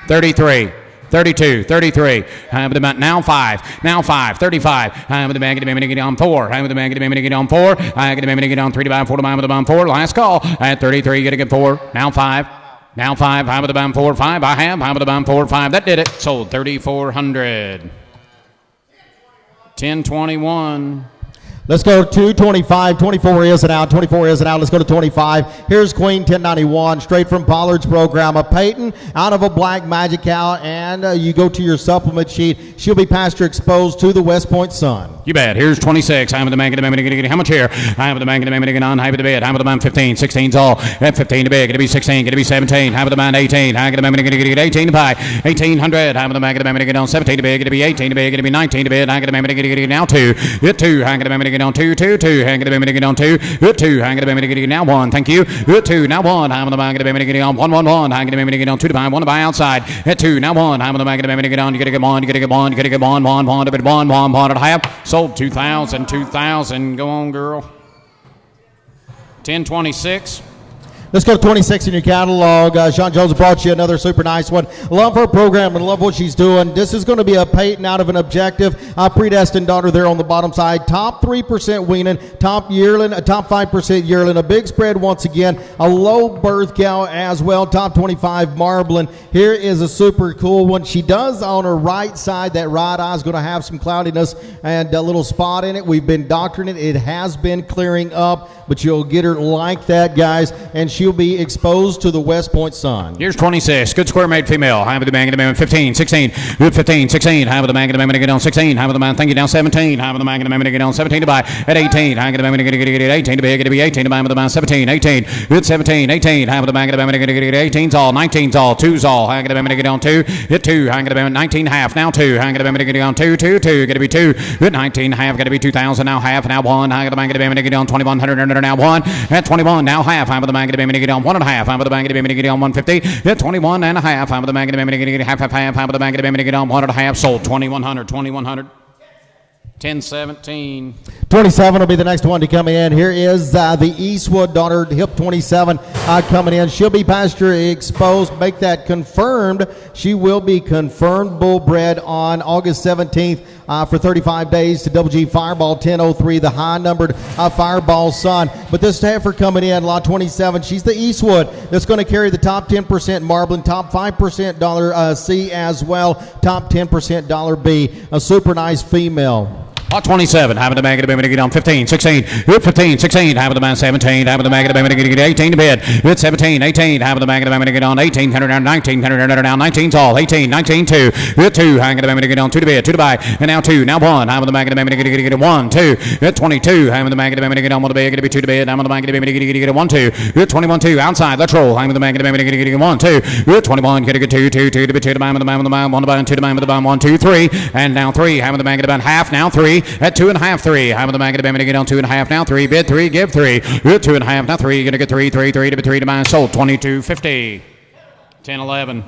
33. 32, 33. High with the band, now 5. Now 5, 35. High with the band, get on 4. High with the band, get on 4. High with the band, get on 3 to buy, 4 to buy with the band, 4. Last call. At 33, get a good 4. Now 5. Now 5. High with the band, 4, 5. I have. High with the band, 4, 5. That did it. Sold 3,400. 1021. Let's go to 25. 24 is it out. 24 is it out. Let's go to 25. Here's Queen 1091, straight from Pollard's program. A Peyton out of a black magic cow, and you go to your supplement sheet. She'll be pasture exposed to the West Point sun. You bet. Here's 26. I'm with the man. How much here? I'm with the man. On. High with the bed. I'm with the man. 15. 16's all. At 15 to big. It'll be 16. It'll be 17. High with the man. 18. I'm with the man. 18 to buy. 1800. I'm with the man. On 17 to big. It'll be 18 to big. It'll be 19 to bid. I'm with the man. Now 2. Hit 2. I'm with the man. On 2, 2, 2. Hang it a on 2. Good 2. Hang it a now 1. Thank you. Good 2. Now 1. I'm on the back of the on 1, 1, 1. Hang it a on 2 to buy. 1 to buy outside. At 2. Now 1. I'm on the back of the on. You get a good one. You get a good one. You get a good one. 1, 1, 1, 1, 1 and a half. Sold 2,000. 2,000. Go on, girl. 1026. Let's go to 26 in your catalog. Sean Jones brought you another super nice one. Love her program and love what she's doing. This is going to be a Peyton out of an objective. Predestined daughter there on the bottom side. Top 3% weaning, top yearling, top 5% yearling. A big spread once again. A low birth cow as well. Top 25 marbling. Here is a super cool one. She does on her right side. That right eye is going to have some cloudiness and a little spot in it. We've been doctoring it. It has been clearing up, but you'll get her like that, guys. And she'll be exposed to the West Point sun. Here's 26. Good square made female. High with the bang of the man. 15, 16. Good 15, 16. High with the bang of the man. Get on 16. High with the man. Thank you. Down 17. High with the bang of the man. Get on 17 to buy. At 18. High with the man. Get 18 to be. Get 18 to buy with the man. 17, 18. Good 17, 18. High with the bang of the man. Get 18's all. 19's all. 2's all. High with the man. Get on 2. Hit 2. High with the man. 19 half. Now 2. High with the man. Get on 2, 2, 2. Got to be 2. Good 19 half. Got to be 2,000. Now half. Now 1. High with the man. Get on 2,100. Now 1. At 21. Now half. High with the man. Get on 1 and a half. High with the bang of the man. Get on 150. At 21 and a half. High with the bang of the man. Get half. High with the bang of the man. Get on 1 and a half. Sold 2,100. 2,100. 1017. 27 will be the next one to come in. Here is the Eastwood daughter, hip 27, coming in. She'll be pasture exposed. Make that confirmed. She will be confirmed bull bred on August 17th for 35 days to Double G Fireball 1003, the high-numbered Fireball son. But this heifer coming in, lot 27, she's the Eastwood that's going to carry the top 10% marbling, top 5% dollar C as well, top 10% dollar B. A super nice female. Lot 27, having the bag of the baby get on 15, 16, good 15, 16, having the man 17, having the bag of the baby get 18 to bed, good 17, 18, having the bag of the baby get on 18, 100 19, 100 down, 19's all, 18, 19, 2, good 2, having the baby get on 2 to bed, 2 to buy, and now 2, now 1, having the bag of the baby get 1, 2, good 22, having the bag of the baby get on 1 to bed, get 2 to bed, having the bag of the baby get 1, 2, good 21, 2, outside, let's roll, having the bag of the baby get 1, 2, good 21, get a good 2, 2, 2 to be 2 to buy, with the man, 1 to buy, 2 to buy, with the 1, 2, 3, and now 3, having the bag of the half, now 3, at 2 and a half. 3. High with the bag of the baby to get on 2 and a half. Now 3. Bid 3. Give 3. Good 2 and a half. Now 3. You're going to get 3. 3. 3 to be 3 to buy. Sold 22.50. 10-11.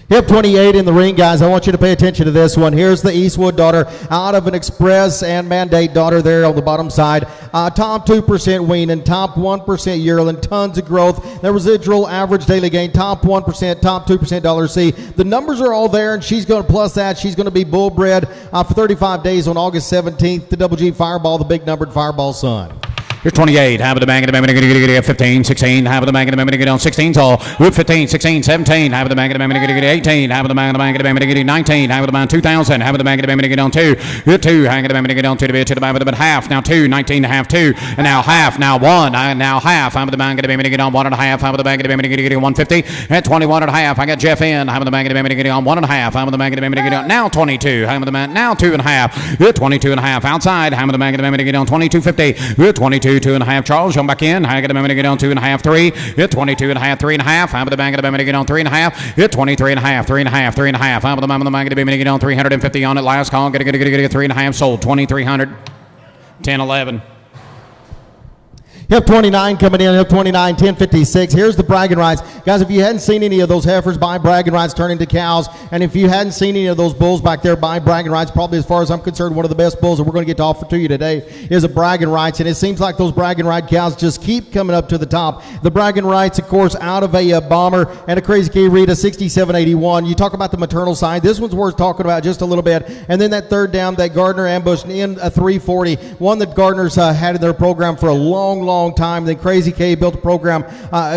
Hip 28 in the ring, guys. I want you to pay attention to this one. Here's the Eastwood daughter out of an express and mandate daughter there on the bottom side. Top 2% weaning, top 1% yearling, tons of growth. The residual average daily gain, top 1%, top 2% dollar C. The numbers are all there, and she's going to plus that. She's going to be bull bred for 35 days on August 17th. The Double G Fireball, the big numbered Fireball son. Here's 28, half of the bank of the bank, 15, 16, half of the bank of the bank, on 16's all, with 15, 16, 17, half of the bank of the bank, 18, half of the bank of the bank, 19, half of the bank, 2,000, half of the bank of the bank, on 2, 2, half of the bank, on 2 to the bank of the half, now 2, 19 and a half, 2, and now half, now 1, now half, half of the bank of the bank, on 1 and a half, half of the bank of the bank, 150, at 21 and a half, I got Jeff in, half of the bank of the bank, on 1 and a half, half of the bank of the bank, on now 22, half of the bank, now 2 and a half, 22 and a half, outside, half of the bank of the bank, on 22.50, 22, 2 and a half, Charles, jump back in. I got a get on 2 and a half, 3. Hit 22 and a half, 3 and a half. Half of the bank of the get on 3 and a half. Hit 23 and a half, 3 and a half, 3 and a half. Half of the bank of the get on 350 on it. Last call. Get 3 and a half. Sold 2,300. 10, 11. Hip 29 coming in, hip 29, 1056. Here's the bragging rights. Guys, if you hadn't seen any of those heifers, buy bragging rights, turn into cows. And if you hadn't seen any of those bulls back there, buy bragging rights. Probably, as far as I'm concerned, one of the best bulls that we're going to get to offer to you today is a bragging rights. And it seems like those bragging right cows just keep coming up to the top. The bragging rights, of course, out of a bomber and a Crazy K Rita 6781. You talk about the maternal side. This one's worth talking about just a little bit. And then that third down, that Gardner ambush in a 340. One that Gardner's had in their program for a long time. Then Crazy K built a program,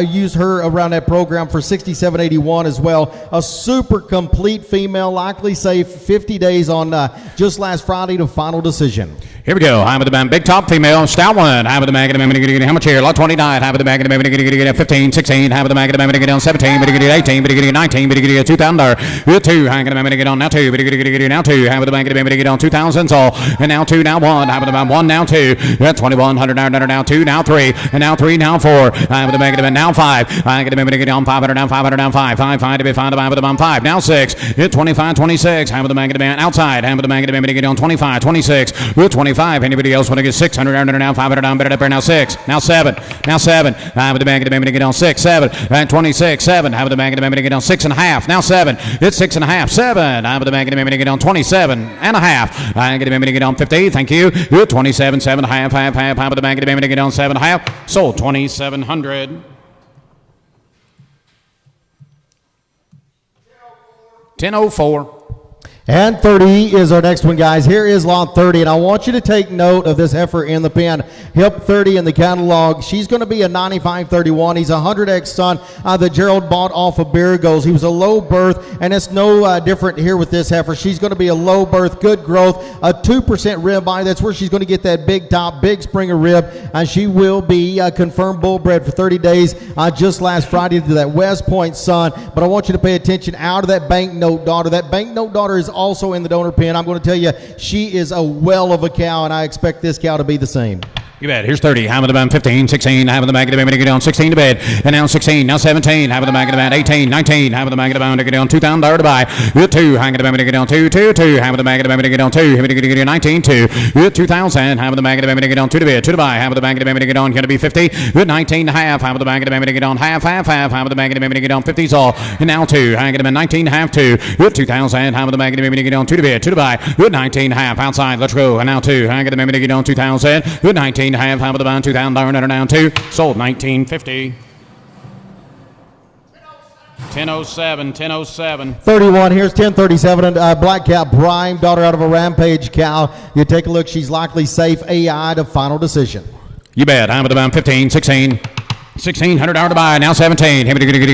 used her around that program for 6781 as well. A super complete female, likely safe, 50 days on just last Friday to final decision. Here we go. Half of the band, big top female, stout one. Half of the bag of the band, how much here? Lot 29. Half of the bag of the band, 15, 16. Half of the bag of the band, 17. 18, 19, 2,000. 2. Half of the band, on now 2. Now 2. Half of the bag of the band, on 2,000. All and now 2, now 1. Half of the band, 1, now 2. 2,100 now 2, now 3, and now 3, now 4. Half of the bag of the band, now 5. Half of the band, on 500 now 500 now 5. 5 to be 5 of the band, 5. Now 6. 25, 26. Half of the bag of the band outside. Half of the bag of the band, on 25, 26. 25. Anybody else want to get 600 under now? 500 down, better up there now 6. Now 7. Now 7. With the bank of the bank get on 6, 7, and 26, 7. Have the bank of the bank get on 6 and a half. Now 7. It's 6 and a half, 7. With the bank of the bank get on 27 and a half. I get the bank get on 50. Thank you. 27, 7 and a half, half. Have the bank of the bank get on 7 and a half. Sold 2,700. 10:04. And 30 is our next one, guys. Here is lot 30, and I want you to take note of this heifer in the pen. Hip 30 in the catalog. She's going to be a 95-31. He's a 100X son that Gerald bought off of Birgos. He was a low birth, and it's no different here with this heifer. She's going to be a low birth, good growth, a 2% rib body. That's where she's going to get that big top, big Springer rib, and she will be confirmed bull bred for 30 days just last Friday to that West Point son. But I want you to pay attention out of that banknote daughter. That banknote daughter is also in the donor pen. I'm going to tell you, she is a well of a cow, and I expect this cow to be the same. You bet. Here's 30. Half of the band, 15, 16. Half of the bag of the band to get on 16 to bed. And now 16. Now 17. Half of the bag of the band, 18, 19. Half of the bag of the band to get on $2,000 to buy. 2. Half of the band to get on 2, 2, 2. Half of the bag of the band to get on 2. Half of the get on 19, 2. 2,000. Half of the bag of the band to get on 2 to bed. 2 to buy. Half of the bag of the band to get on. Going to be 50. 19 and a half. Half of the bag of the band to get on half. Half of the bag of the band to get on 50's all. And now 2. Half of the band 19 half 2. 2,000. Half of the bag of the band to get on 2 to bed. 2 to buy. 19 half outside. Let's go. And now 2. Half of the band to get on 2,000. 19 half. Half of the band $2,000 down 2. Sold 1950. 10:07. 10:07. 31. Here's 1037. And Black Cat Prime, daughter out of a Rampage cow. You take a look. She's likely safe. AI to final decision. You bet. I'm at the bound 15, 16. $1,600 to buy. Now 17.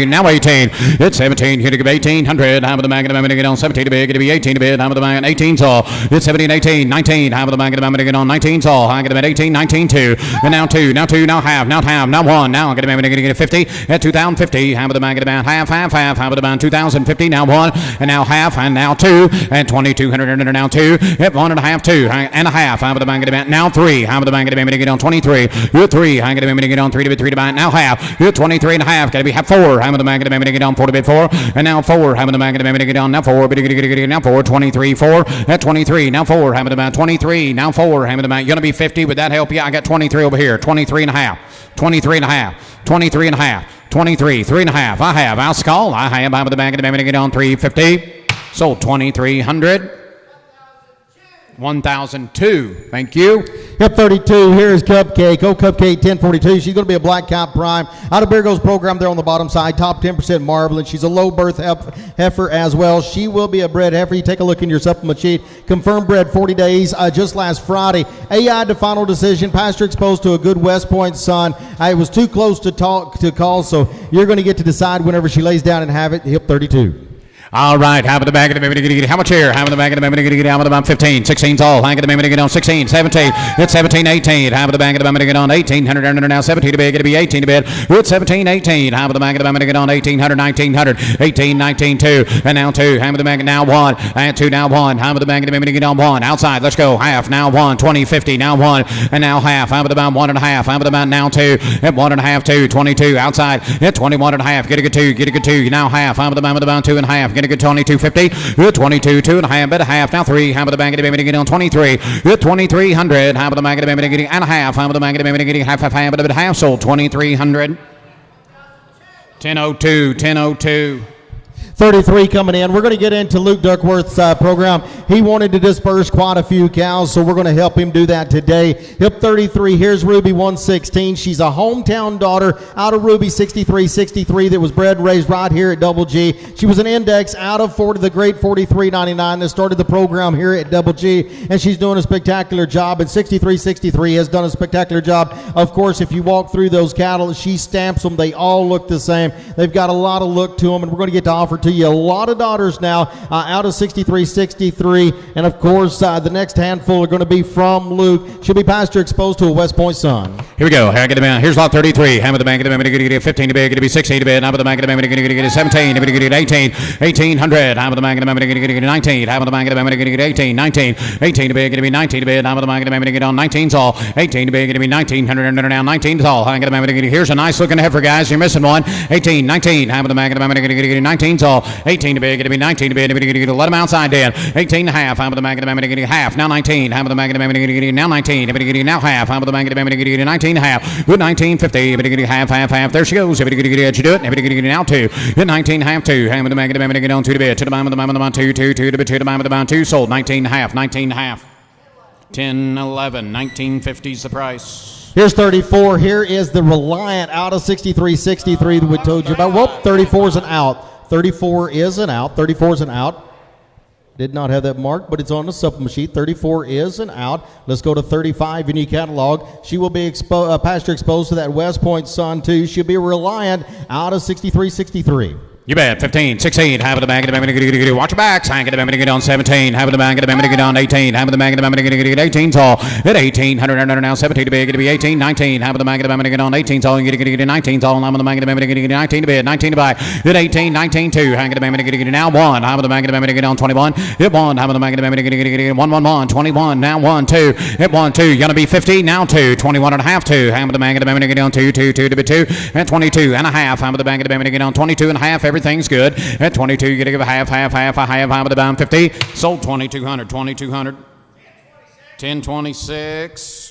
Now 18. It's 17. Here to give 1,800. Half of the bag of the get on 17 to bid. Going to be 18 to bid. Half of the bag 18 all. It's 17, 18, 19. Half of the bag of the get on 19 all. I'm going to bet 18, 19, 2. And now 2. Now 2. Now half. Now half. Now 1. Now I'm going to get 50 at 2,050. Half of the bag of the half. Half of the band 2,050. Now 1. And now half. And now 2. And 2,200. Now 2. At 1 and a half. 2. And a half. Half of the bag of the now 3. Half of the bag of the get on 23. 3. I'm going to get on 3 to bid. 3 to buy. Now half. 23 and a half. Got to be half 4. Having the bag of the to get on 4 to bid 4. And now 4. Having the bag of the to get on now 4. Now 4. 23. 4. At 23. Now 4. Having the bag 23. Now 4. Having the bag. You're going to be 50. Would that help you? I got 23 over here. 23 and a half. 23 and a half. 23 and a half. 23. 3 and a half. I have. I'll call. I have. Having the bag of the to get on 350. Sold 2,300. 1,002. Thank you. Hip 32, here's Cupcake. Oh, Cupcake 1042. She's going to be a Black Cap Prime. Out of Beargo's program there on the bottom side. Top 10% marble, and she's a low birth heifer as well. She will be a bred heifer. You take a look in your supplement sheet. Confirmed bred 40 days just last Friday. AI to final decision. Pasture exposed to a good West Point son. It was too close to call, so you're going to get to decide whenever she lays down and have it. Hip 32. All right, half of the bag of the baby, how much here? Half of the bag of the baby, half of the bag 15, 16's all, half of the baby, get on 16, 17, it's 17, 18, half of the bag of the baby, get on 1800, under now 17 to bed, get to be 18 to bed, it's 17, 18, half of the bag of the baby, get on 1800, 1900, 18, 19, 2, and now 2, half of the bag, now 1, and 2, now 1, half of the bag of the baby, get on 1, outside, let's go, half, now 1, 20, 50, now 1, and now half of the bag, 1 and a half, half of the bag, now 2, at 1 and a half, 2, 22, outside, at 21 and a half, get a good 2, now half of the bag, 2 and a half, get a good 22, 50, 22, 2 and a half, bet a half, now 3, half of the bag of the baby, get on 23, 2300, half of the bag of the baby, getting and a half, half of the bag of the baby, getting half, but a half, sold 2300, 1002, 1002. 33 coming in. We're going to get into Luke Duckworth's program. He wanted to disperse quite a few cows, so we're going to help him do that today. Hip 33, here's Ruby 116. She's a hometown daughter out of Ruby 6363 that was bred and raised right here at Double G. She was an index out of the great 43.99 that started the program here at Double G, and she's doing a spectacular job. And 6363 has done a spectacular job. Of course, if you walk through those cattle, she stamps them. They all look the same. They've got a lot of look to them, and we're going to get to offer to you a lot of daughters now out of 6363, and of course the next handful are going to be from Luke. She'll be pasture exposed to a West Point son. Here we go. Here's lot 33. Ham of the bank of the baby, going to get 15 to bed, going to be 16 to bed. Half of the bank of the baby, going to get 17, going to get 18, 1800. Half of the bank of the baby, going to get 19. Half of the bank of the baby, going to get 18, 19, 18 to bed, going to be 19 to bed. Half of the bank of the baby, going to get on 19's all, 18 to bed, going to be 1900, and now 19's all. Here's a nice looking heifer, guys. You're missing one. 18, 19. Half of the bank of the baby, going to get 19's all, 18 to bed, going to be 19 to bed, going to get let them outside, Dan. 18 and a half. Half of the bank of the baby, going to get half. Now 19. Half of the bank of the baby, going to get now 19. Going to get now half. Half of the bank of the baby, going to get 19 and a half. Good 19, 50. Going to get half. There she goes. Going to get you do it. Going to get now 2. Good 19 half 2. Half of the bank of the baby, going to get on 2 to bed. To the bottom of the bottom, 2 to the bed, to the bottom of the bottom, 2. Sold 19 and a half. 19 and a half. 10, 11, 1950 is the price. Here's 34. Here is the Reliant out of 6363 that we told you about. Well, 34 is an out. 34 is an out. 34 is an out. Did not have that marked, but it's on the supplement sheet. 34 is an out. Let's go to 35 in your catalog. She will be pasture exposed to that West Point son, too. She'll be Reliant out of 6363. You bet. 15, 16. Half of the bag of the baby. Watch your backs. Hang of the baby to get on 17. Half of the bag of the baby to get on 18. Half of the bag of the baby to get 18. All at 18. 100 now 17 to be. Going to be 18. 19. Half of the bag of the baby to get on 18. All you get 19. All. Half of the bag of the baby to get 19 to bed. 19 to buy. At 18. 19 2. Hang of the baby to get now 1. Half of the bag of the baby to get on 21. Hit 1. Half of the bag of the baby to get 1 1 1. 21. Now 1 2. Hit 1 2. Gonna be 50. Now 2. 21 and a half 2. Half of the bag of the baby to get on 2 2 2 to be 2. And 22 and a half. Half of the bag of the baby to get on 22 and a half. Everything's good. At 22, you got to give a half of the bound 50. Sold 2200, 2200. 1026.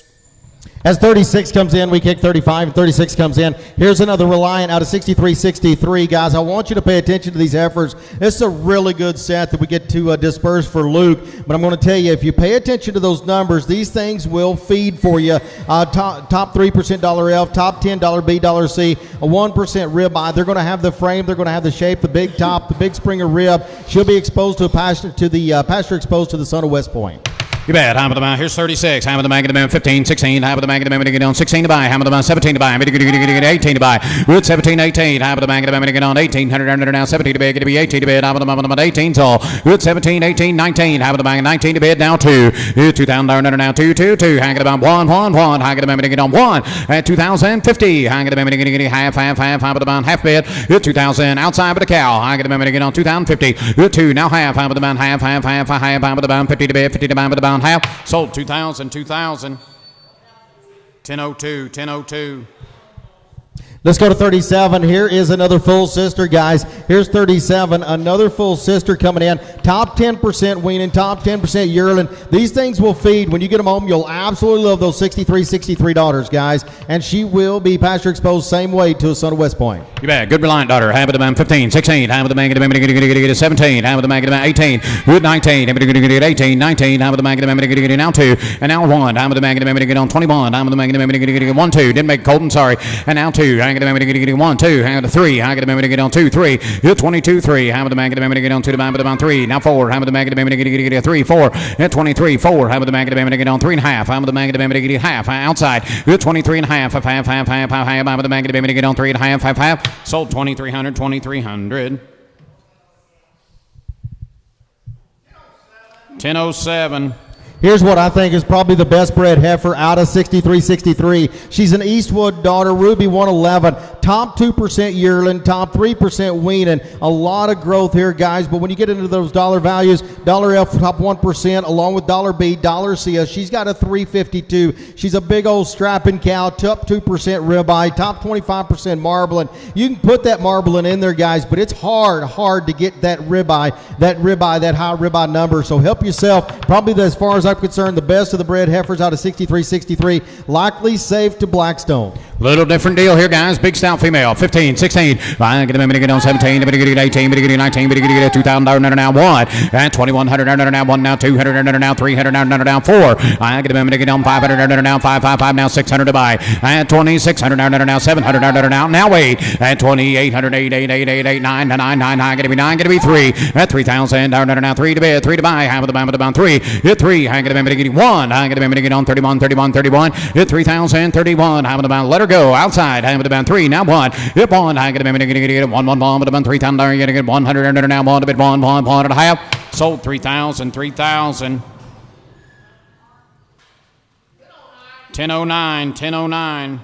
As 36 comes in, we kick 35, and 36 comes in. Here's another Reliant out of 6363. Guys, I want you to pay attention to these heifers. This is a really good set that we get to disperse for Luke. But I'm going to tell you, if you pay attention to those numbers, these things will feed for you. Top 3% dollar F, top 10 dollar B, dollar C, a 1% ribeye. They're going to have the frame. They're going to have the shape, the big top, the big Springer rib. She'll be exposed to pasture exposed to the son of West Point. You bet. Half of the bound. Here's 36. Half of the bag of the bound 15, 16. Half of the bag of the bound to get on 16 to buy. Half of the bound 17 to buy. I'm going to get 18 to buy. With 17, 18. Half of the bag of the bound to get on 1800 now 17 to bed. Going to be 18 to bed. Half of the bound 18 all. With 17, 18, 19. Half of the bag 19 to bed. Now 2. $2,000 now 2 2 2. Hang it about 1 1 1. Hang it about to get on 1 at 2,050. Hang it about to get half of the bound half bed. 2,000 outside with the cow. Hang it about to get on 2,050. 2 now half of the bound half of the bound 50 to bed 50 to bound with the bound half. Sold 2,000, 2,000. 1002, 1002. Let's go to 37. Here is another full sister, guys. Here's 37, another full sister coming in. Top 10% weaning, top 10% yearling. These things will feed. When you get them home, you'll absolutely love those 63 daughters, guys. And she will be pasture exposed same way to a son of West Point. You bet. Good Reliant daughter. Half of the man 15, 16. Half of the man 17. Half of the man 18. Good 19. 18, 19. Half of the man now 2. And now 1. Half of the man on 21. Half of the man 1, 2. Didn't make Colton, sorry. And now 2. 1, 2, hang on to 3, hang on to get on 2, 3, 22, 3, hang on to get on 2 to the 3, now 4, hang on to get 3, 4, 23, 4, hang on to get on 3 and a half, hang on to get half, outside, 23 and a half, half, hang on to get on 3 and a half, sold 2,300, 2,300. 1007. Here's what I think is probably the best bred heifer out of 63. She's an Eastwood daughter, Ruby 111, top 2% yearling, top 3% weaning. A lot of growth here, guys, but when you get into those dollar values, dollar F top 1%, along with dollar B, dollar C, she's got a 352. She's a big old strapping cow, top 2% ribeye, top 25% marbling. You can put that marbling in there, guys, but it's hard to get that high ribeye number. So help yourself. Probably as far as I'm concerned, the best of the bred heifers out of 63, likely safe to Blackstone. Little different deal here, guys. Big stout female, 15, 16. I get a get on 17, get 18, get 19, get $2,000 now 1, and 2,100 now 1, now 200 now 300 now 4. I get a get on 500 now 555 now 600 to buy, and 2,600 now 700 now 8, and 2,800 8 9 I get to be 9, get to be 3, at 3,000 now 3 to bid, 3 to buy. Half of the bound 3, hit 3. I get a get 1. I get a get on 31, hit 3,031. Half of the bound. Let her go outside. Half of the bound 3 now 1. Hit 1. I get a get 1 but about 3,000. You get 100 now 1 to bid 1 and a half. Sold 3,000. 1009.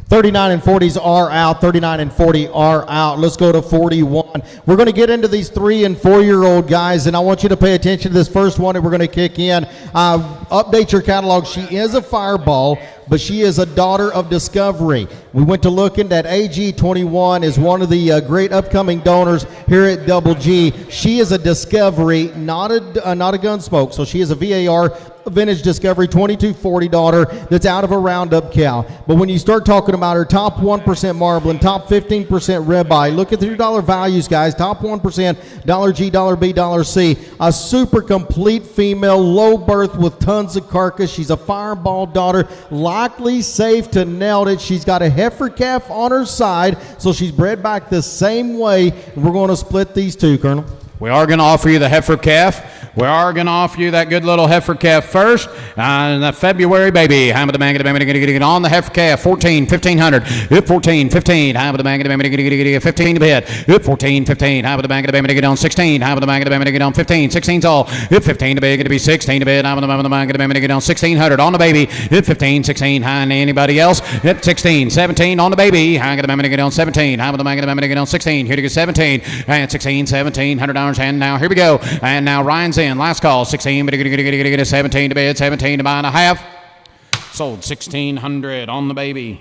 39 and 40s are out. 39 and 40 are out. Let's go to 41. We're going to get into these 3 and 4-year-old guys, and I want you to pay attention to this first one that we're going to kick in. Update your catalog. She is a fireball, but she is a daughter of Discovery. We went to looking at AG21 is one of the great upcoming donors here at Double G. She is a Discovery, not a Gunsmoke. So she is a VAR, vintage Discovery 2240 daughter that's out of a roundup cow. But when you start talking about her top 1% marbling, top 15% ribeye, look at your dollar values, guys. Top 1%, dollar G, dollar B, dollar C. A super complete female, low birth with tons of carcass. She's a fireball daughter, likely safe to nail it. She's got a heifer calf on her side, so she's bred back the same way. We're going to split these two, Colonel. We are going to offer you the heifer calf. We are going to offer you that good little heifer calf first. The February baby. How about the man get on the heifer calf? 1,500. Hit 15. How about the man get 15 to bid? Hit 15. How about the man get on 16? How about the man get on 15? 16's all. Hit 15 to bid. Get to be 16 to bid. How about the man get on 1,600 on the baby? Hit 15, 16. High and anybody else? Hit 16, 17 on the baby. How about the man get on 17? How about the man get on 16? Here to get 17 and 16, $1,700. And now here we go. And now Ryan's in. Last call. 16, but get a 17 to bid. 17 to buy and a half. Sold 1,600 on the baby.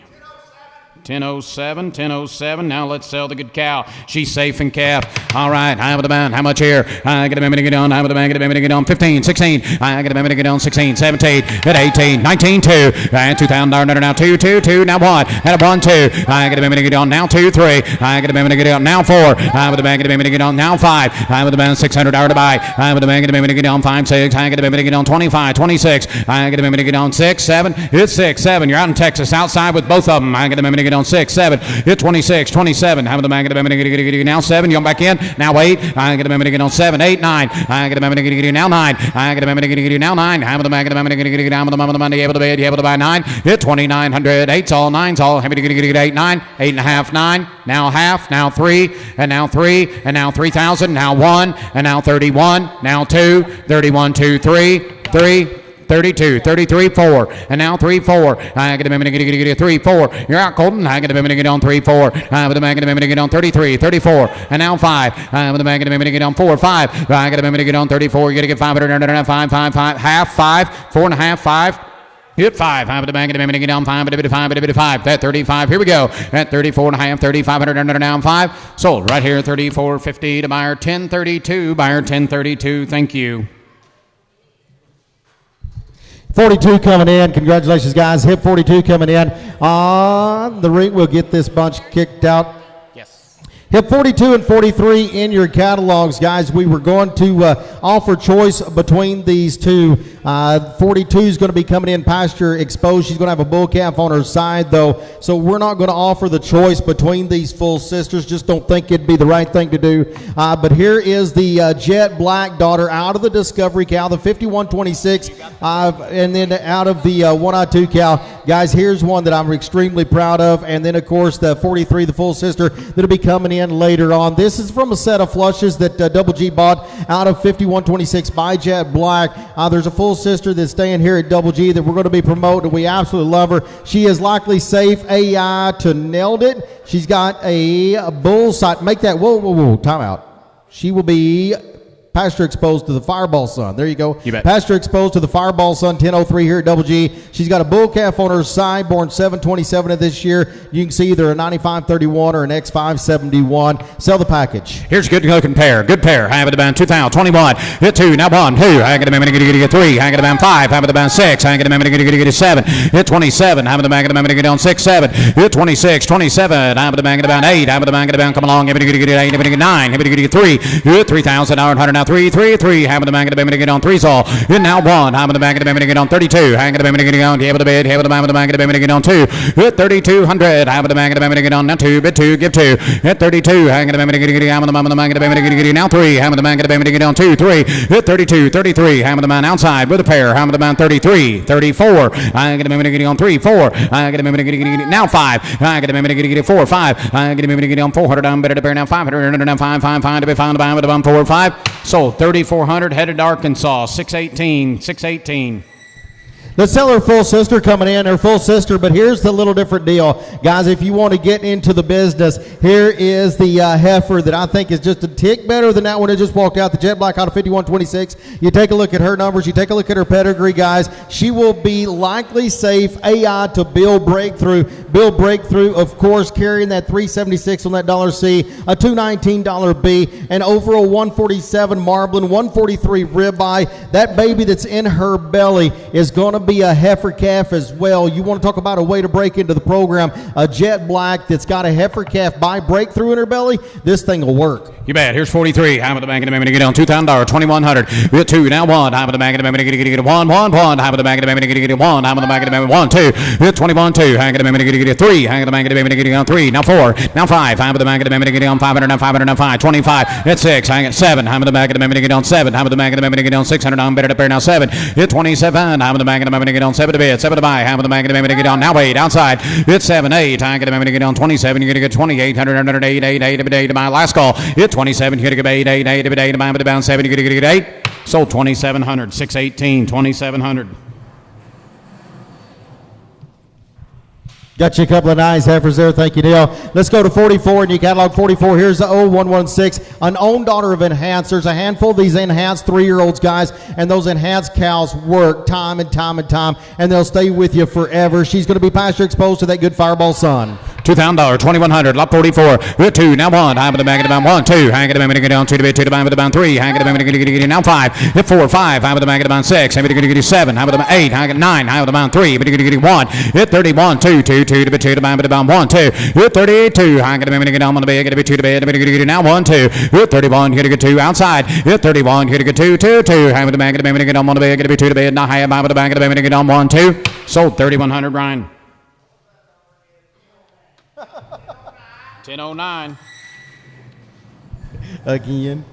1007. Now let's sell the good cow. She's safe and calf. All right. High with the bound. How much here? I get a get on. High with the bound. Get on 15, 16. I get a get on 16, 17, at 18, 19, 2. And $2,000 now 2. Now 1. And a 1, 2. I get a get on now 2, 3. I get a get on now 4. I with the bound. Get on now 5. I with the bound $600 to buy. I with the bound. Get on 5, 6. I get a get on 25, 26. I get a get on 6, 7. It's 6, 7. You're out in Texas. Outside with both of them. I get a get on 6, 7. Hit 26, 27. How about the man get a now 7? You're back in. Now 8. I get a get on 7, 8, 9. I get a get now 9. I get a get now 9. How about the man get a down with the money able to bid, able to buy 9. Hit 2,900. 8's all, 9's all. How about you get 8, 9, 8 and a half, 9. Now half, now 3, and now 3, and now 3,000. Now 1, and now 31. Now 2, 31, 2, 3. 32, 33, 4, and now 3, 4. I get a 3, 4. You're out, Colton. I get a get on 3, 4. I with the man get on 33, 34, and now 5. I with the man get on 4, 5. I get a get on 34. You got to get 500, 5, half, 5, 4 and a half, 5. Hit 5. High with the bank, get down 5, bit of 5, bit of 5. At 35, here we go. At 34 and a half, 3,500 under down 5. Sold right here, 34.50 to buyer 1032. Buyer 1032. Thank you. 42 coming in. Congratulations, guys. Hit 42 coming in. The ring will get this bunch kicked out. Hit 42 and 43 in your catalogs, guys. We were going to offer choice between these two. 42 is going to be coming in pasture exposed. She's going to have a bull calf on her side, though, so we're not going to offer the choice between these full sisters. Just don't think it'd be the right thing to do. But here is the jet black daughter out of the Discovery cow, the 5126, and then out of the 102 cow. Guys, here's one that I'm extremely proud of, and then, of course, the 43, the full sister, that'll be coming in later on. This is from a set of flushes that Double G bought out of 5126 by Jet Black. There's a full sister that's staying here at Double G that we're going to be promoting. We absolutely love her. She is likely safe AI to nailed it. She's got a bull side. Make that, whoa, time out. She will be pasture exposed to the Fireball Sun. There you go. You bet. Pasture exposed to the Fireball Sun, 1003 here at Double G. She's got a bull calf on her side, born 7/27 of this year. You can see either a 9531 or an X571. Sell the package. Here's a good looking pair. Good pair. High with the band 2021. Hit 2. Now 1, 2. High with the band 3. High with the band 5. High with the band 6. High with the band 7. Hit 27. High with the band on 6, 7. Hit 26, 27. High with the band 8. High with the band come along. Hit 8. Hit 9. Hit 3. Hit 3,900 now. 3, 3, 3. High with the band get on 3's all. Hit now 1. High with the band get on 32. High with the band get on. Hit with the bed. Hit with the band get on 2. Hit 3,200. High with the band get on now 2. Bid 2. Give 2. Hit 32. High with the band get on. High with the band get now 3. High with the band get on 2, 3. Hit 32, 33. High with the band outside with a pair. High with the band 33, 34. High with the band get on 3, 4. High with the band get now 5. High with the band get 4, 5. High with the band get on 400. Down better to pair now 500. Down 5, 5, 5 to be found with the band 4, 5. Sold 3,400. Headed to Arkansas 618, 618. Let's sell her full sister coming in, her full sister, but here's the little different deal. Guys, if you want to get into the business, here is the heifer that I think is just a tick better than that one that just walked out, the Jet Black out of 5126. You take a look at her numbers, you take a look at her pedigree, guys. She will be likely safe AI to Bill Breakthrough. Bill Breakthrough, of course, carrying that 376 on that $C, a $219 B, and over a 147 marbling, 143 ribeye. That baby that's in her belly is going to be a heifer calf as well. You want to talk about a way to break into the program, a Jet Black that's got a heifer calf by Breakthrough in her belly, this thing will work. You bet. Here's 43. High with the bank and the get on $2,000, 2,100. Hit 2. Now 1. High with the bank and the get 1, 1, 1. High with the bank and the get 1. High with the bank and the 1, 2. Hit 21, 2. High with the bank and get 3. High with the bank and the get on 3. Now 4. Now 5. High with the bank and the get on 500. Now 500. Now 5. 25. Hit 6. High at 7. High with the bank and the get on 7. High with the bank and the get on 600. Now better to pair now 7. Hit 27. High with the bank and the get on 7 to bid. 7 to buy. High with the bank and the get on now 8. Outside. Hit 7, 8. High with the bank and get on 27. You're going to get 2800. 8, 8, 8, 8 to buy. Last call. Hit 27. You're going to get 8, 8, 8, 8, 8 to buy with the bound 7. You're going to get 8. Sold 2,700. 618. 2,700. Got you a couple of nice heifers there. Thank you, Neil. Let's go to 44 in your catalog. 44. Here's the 0116, an own daughter of Enhanced. There's a handful of these Enhanced 3-year-olds, guys, and those Enhanced cows work time and time and time, and they'll stay with you forever. She's going to be pasture exposed to that good Fireball Sun. $2,000, 2,100, lot 44. Hit 2, now 1. High with the bank at the bound 1, 2. Hang at the bank to get down 2 to bid 2 to buy with the bound 3. Hang at the bank to get now 5. Hit 4, 5. High with the bank at the bound 6. High with the get 7. High with the bound 8. High at 9. High with the bound 3. But you get 1. Hit 31, 2, 2, 2 to bid 2 to buy with the bound 1, 2. Hit 32. High at the bank to get down on the bed. Get a bid 2 to bid. Get now 1, 2. Hit 31. Hit a good 2 outside. Hit 31. Hit a good 2, 2, 2. High with the bank at the bank to get on the bed. Get a bid 2 to bid. Now high with the bank at the bank to get on 1, 2. Sold 3,100, Brian. 10:09. Again.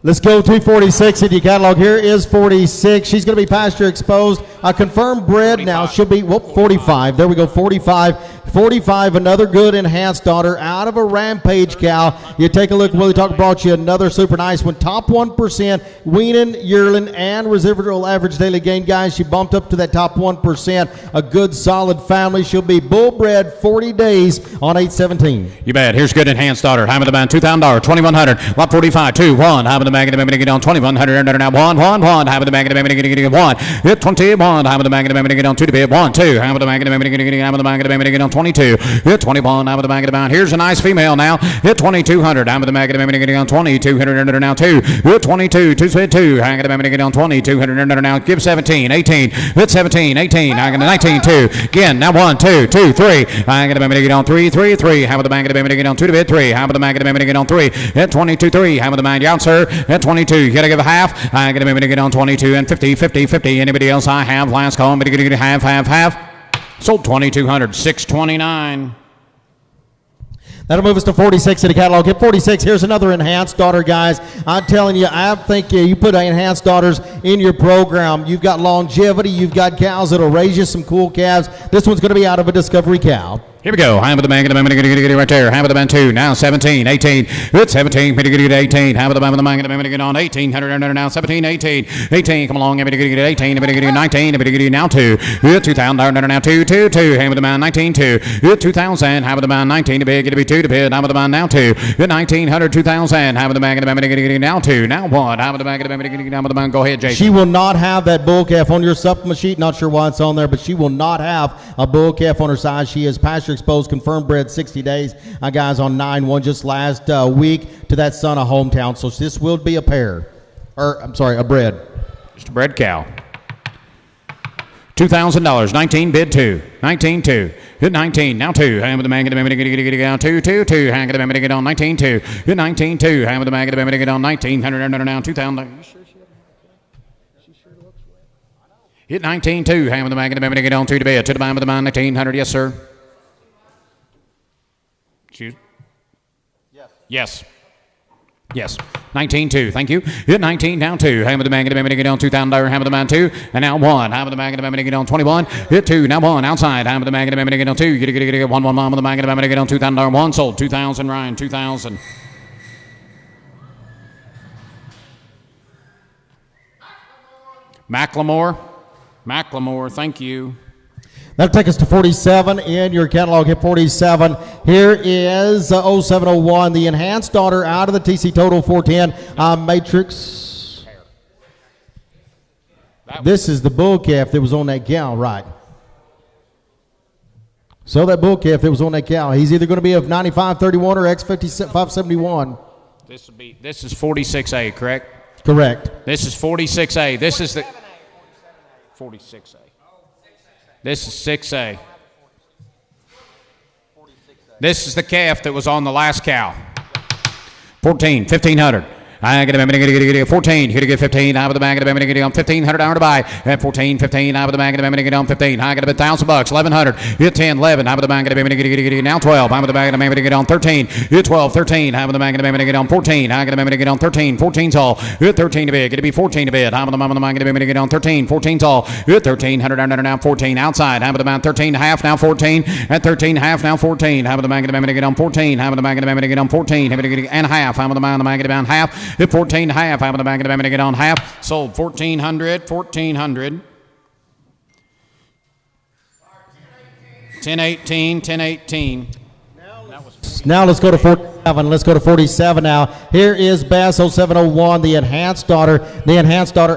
Let's go 246 in your catalog. Here is 46. She's going to be pasture exposed. A confirmed bred 45. Now. She'll be 45. There we go, 45. 45, another good Enhanced daughter out of a Rampage cow. You take a look. Willie Talk brought you another super nice one. Top 1%, weaning, yearling, and residual average daily gain. Guys, she bumped up to that top 1%. A good, solid family. She'll be bull bred 40 days on 8/17. You bet. Here's good Enhanced daughter. High with the band, $2,000, 2,100. Lot 45, 2, 1. High with the bag of the get on 2,100. Now 1, 1, 1. High with the bag of the get 1. Hit 21. 1, high with the back of the band, get on 2 to bid, 1, 2, high with the back of the band, high with the back of the band, get on 22, hit 21, high with the back of the band. Here's a nice female now, hit 2200, high with the back of the band, getting on 2200 now 2, hit 22, 2 split 2, high with the band, get on 2200 now, give 17, 18, hit 17, 18, high with the 19, 2, again, now 1, 2, 2, 3, high with the band, get on 3, 3, 3, high with the back of the band, get on 2 to bid, 3, high with the back of the band, get on 3, hit 22, 3, high with the band, you out, sir, hit 22, you gotta give a half, high with the band, get on 22, and 50, 50, 50, anybody else I have, last call, but get half, sold 2200, 629. That'll move us to 46 in the catalog. Hit 46. Here's another enhanced daughter, guys. I'm telling you, I think you put enhanced daughters in your program. You've got longevity. You've got cows that'll raise you some cool calves. This one's going to be out of a Discovery cow. Here we go. High with the band, get it right there. High with the band 2. Now 17, 18. It's 17. Get it 18. High with the band, get on 1800 now 17, 18. 18. Come along. Get it 18. Get it 19. Get it now 2. Hit 2000 now 2. High with the band 19 2. Hit 2000. High with the band 19 to bid. Get it 2 to bid. High with the band now 2. Hit 1900 2000. High with the band, get it now 2. Now 1. High with the band, get it down with the band. Go ahead, Jason. She will not have that bull calf on your supplement sheet. Not sure why it's on there, but she will not have a bull calf on her side. She is pasture exposed, confirmed bred 60 days, guys, on 9-1 just last week to that son of Hometown. So this will be a pair, or I'm sorry, a bred. Just a bred cow. $2,000, 19 bid 2, 19 2, hit 19, now 2, hang with the man, get down 2, 2, 2, hang with the man, get on 19 2, hit 19 2, hang with the man, get on 1900 now 2,000. Hit 19 2, hang with the man, get on 2 to bid, to the man with the man 1900, yes sir. Excuse? Yes. Yes. 19-2. Thank you. Hit 19 down 2. Hang with the man, get down $2,000. Hang with the man 2. And now 1. Hang with the man, get down 21. Hit 2. Now 1. Outside. Hang with the man, get down 2. Get 1 mom with the man, get down $2,000. 1 sold. 2,000 Ryan. 2,000. Macklemore. Thank you. That'll take us to 47 in your catalog. Hit 47. Here is 0701, the enhanced daughter out of the TC Total 410 Matrix. This is the bull calf that was on that cow, right? So that bull calf that was on that cow, he's either going to be of 9531 or X571. This is 46A, correct? Correct. This is 46A. This is the 46A. This is 6A. This is the calf that was on the last cow. 1500. I get a 14. You get 15. I with the bag of the get on $1,500 to buy. At 14, 15. I with the bag of the get on 15. I get $1,000. 1,100. Hit 10, 11. I with the bag of the get now 12. I with the bag of the get on 13. Hit 12, 13. I with the bag of the get on 14. I get a get on 13. 14's all. Hit 13 to bid. Get to be 14 to bid. I with the bag of the get on 13. 14's all. Hit 1,300 now 14 outside. I with the bag 13 and a half now 14. At 13 and a half now 14. I with the bag of the get on 14. I with the bag of the get on 14. And a half. I with the bag of the get on half. Hit 14 and a half. I'm in the back of the get on half. Sold 1,400. 1018. Now let's go to 47. Let's go to 47 now. Here is Bass 0701, the enhanced daughter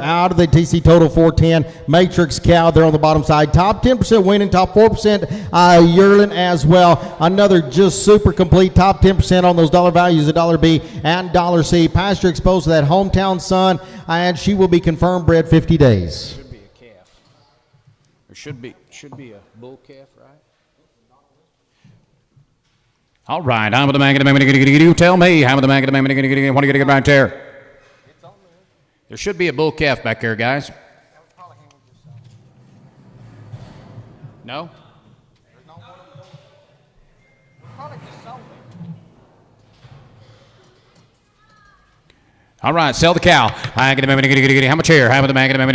out of the TC Total 410 Matrix cow there on the bottom side. Top 10% winning, top 4% yearling as well. Another just super complete top 10% on those dollar values of dollar B and dollar C. Pasture exposed to that Hometown son, and she will be confirmed bred 50 days. Should be a calf. Or should be a bull calf, right? All right, I'm with the man. You tell me. I'm with the man. What are you going to get right there? There should be a bull calf back there, guys. No? All right, sell the cow. I get a how much here? How about the man? Tell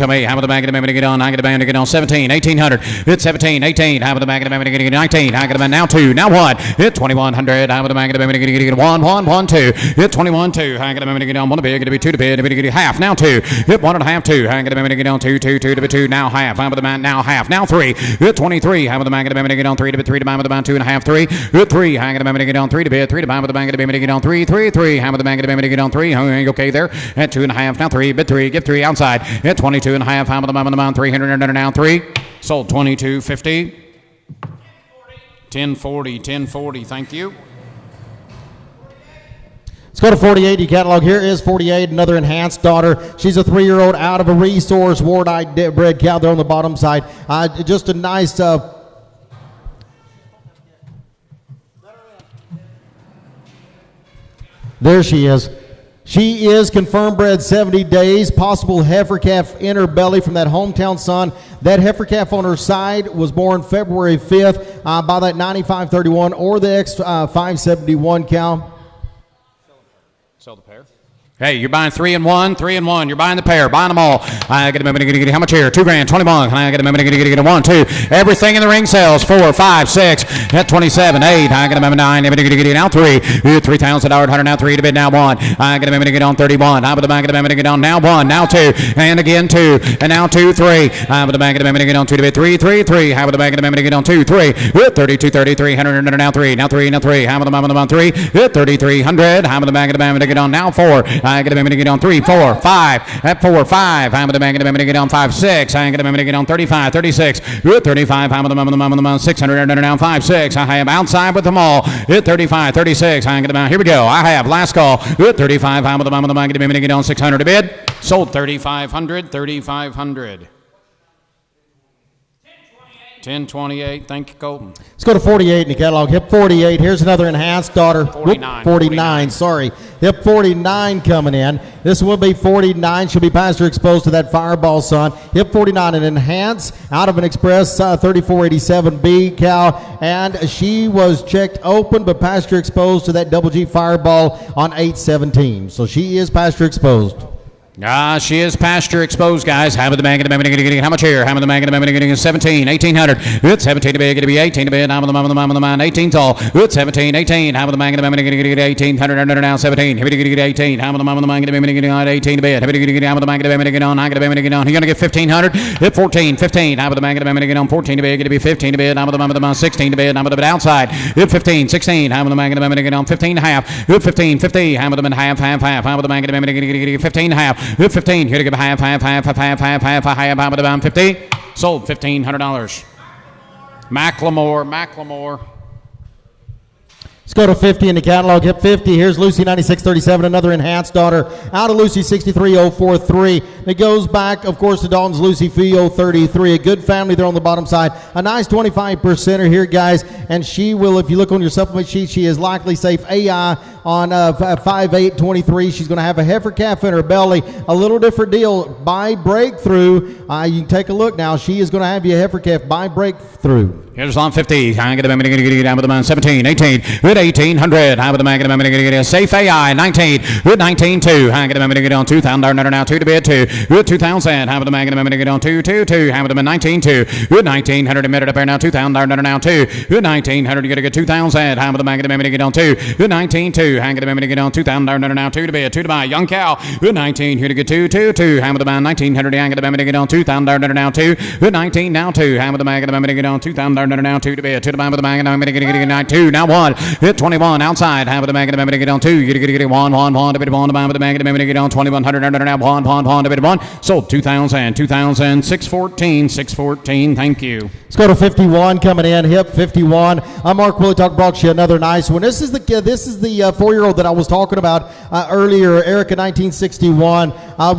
me. How about the man? Get on. I get a man. Get on 17, 1800. Hit 17, 18. How about the man? Get 19. I get a man now 2. Now 1. Hit 2100. How about the man? Get 1, 1, 1, 2. Hit 21, 2. I get a man. Get on 1 to bid. Get to be 2 to bid. Get half. Now 2. Hit 1 and a half. 2. I get a man. Get on 2, 2, 2 to be 2. Now half. How about the man? Now half. Now 3. Hit 23. How about the man? Get on 3 to bid. 3 to buy with the man. 2 and a half. 3. Hit 3. I get a man. Get on 3 to bid. 3 to buy with the man. Get on 3, 3, 3. How about the man? Get on 300. Okay there at 2.5. Now 3. Bid 3. Give 3 outside at 22.5. How about the amount? 300 now 3. Sold 22.50. 1040. Thank you. Let's go to 48. Your catalog here is 48, another enhanced daughter. She's a 3-year-old out of a resource wart-eyed bred cow there on the bottom side. Just a nice... There she is. She is confirmed bred 70 days, possible heifer calf in her belly from that hometown son. That heifer calf on her side was born February 5th by that 9531 or the X571 cow. Sell the pair. Hey, you're buying 3 and 1, 3 and 1. You're buying the pair, buying them all. I get how much here? $2,000, 21. I get a 1, 2. Everything in the ring sells 4, 5, 6. At 27, 8. I get a 9. Now 3. $3,000. Now 3 to bid. Now 1. I get on 31. I'm with the bank of the get on now 1. Now 2. And again 2. And now 2, 3. I'm with the bank of the get on 2 to bid. 3, 3, 3. I'm with the bank of the get on 2, 3. 32, 300. Now 3. Now 3. Now 3. I'm with the 3. 3,300. I'm with the bank of the get on now 4. I get a get on 3, 4, 5. At 4, 5. I'm with the bank of the get on 5, 6. I get a get on 35, 36. 35. I'm with the 600 now 5, 6. I have outside with them all. 35, 36. I get here we go. I have last call. 35. I'm with the bank of the get on 600 to bid. Sold 3,500. 3,500. 1028. Thank you, Colton. Let's go to 48 in the catalog. Hip 48. Here's another enhanced daughter. 49. 49. Sorry. Hip 49 coming in. This will be 49. She'll be pasture exposed to that Fireball son. Hip 49 an enhanced out of an Express 3487B cow. And she was checked open but pasture exposed to that Double G Fireball on 817. So she is pasture exposed. She is pasture exposed, guys. How about the bank of the how much here? How about the bank of the 17, 1800. It's 17 to be, going to be 18 to bid. I'm on the man, 18 tall. It's 17, 18. How about the bank of the 1800 now 17. Here we get 18. How about the man, 18 to bid. Here we get the bank of the on. I got a bid on. You're going to get 1500. Hit 14, 15. How about the bank of the on 14 to bid. Going to be 15 to bid. I'm on the 16 to bid. I'm on the bid outside. Hit 15, 16. How about the bank of the on 15 and a half. Hit 15, 50. How about the half. How about the bank of the 15 and a half. 15. Here to give a half, about about 50. Sold $1,500. Macklemore. Let's go to 50 in the catalog. Hip 50. Here's Lucy 9637, another enhanced daughter out of Lucy 63043. It goes back, of course, to Dalton's Lucy Fio 33. A good family there on the bottom side. A nice 25%er here, guys. And she will, if you look on your supplement sheet, she is likely safe AI on 5/8/23. She's going to have a heifer calf in her belly. A little different deal. By breakthrough, you can take a look now. She is going to have you a heifer calf by breakthrough. Here's on 50. I'm going to get down with the man 17, 18, with 1800. I'm with the man going to get a safe AI 19, with 19 2. I'm going to get on 2,000 now 2 to bid 2, with 2,000. I'm with the man going to get on 2 2 2. I'm with the 19 2, with 1900 a minute up there now 2,000 now 2, with 1900 you're going to get 2,000. I'm with the man going to get on 2, with 19 2. I'm going to get on 2,000 now 2 to bid 2 to buy young cow, with 19 here to get 2 2 2. I'm with the man 1900. I'm going to get on 2,000 now 2, with 19 now 2. I'm with the man going to get on 2,000 now 2 to bid 2 to buy with the man and I'm going to get 2 now 1 hit 21 outside. Have with the man and I'm going to get on 2. You're going to get 1 to bid 1 to buy with the man and I'm going to get on 2,100 now 1 to bid 1. Sold 2,000 614. Thank you. Let's go to 51 coming in. Hip 51. Mark Willie Talk brought you another nice one. This is the 4-year-old that I was talking about earlier. Erica 1961.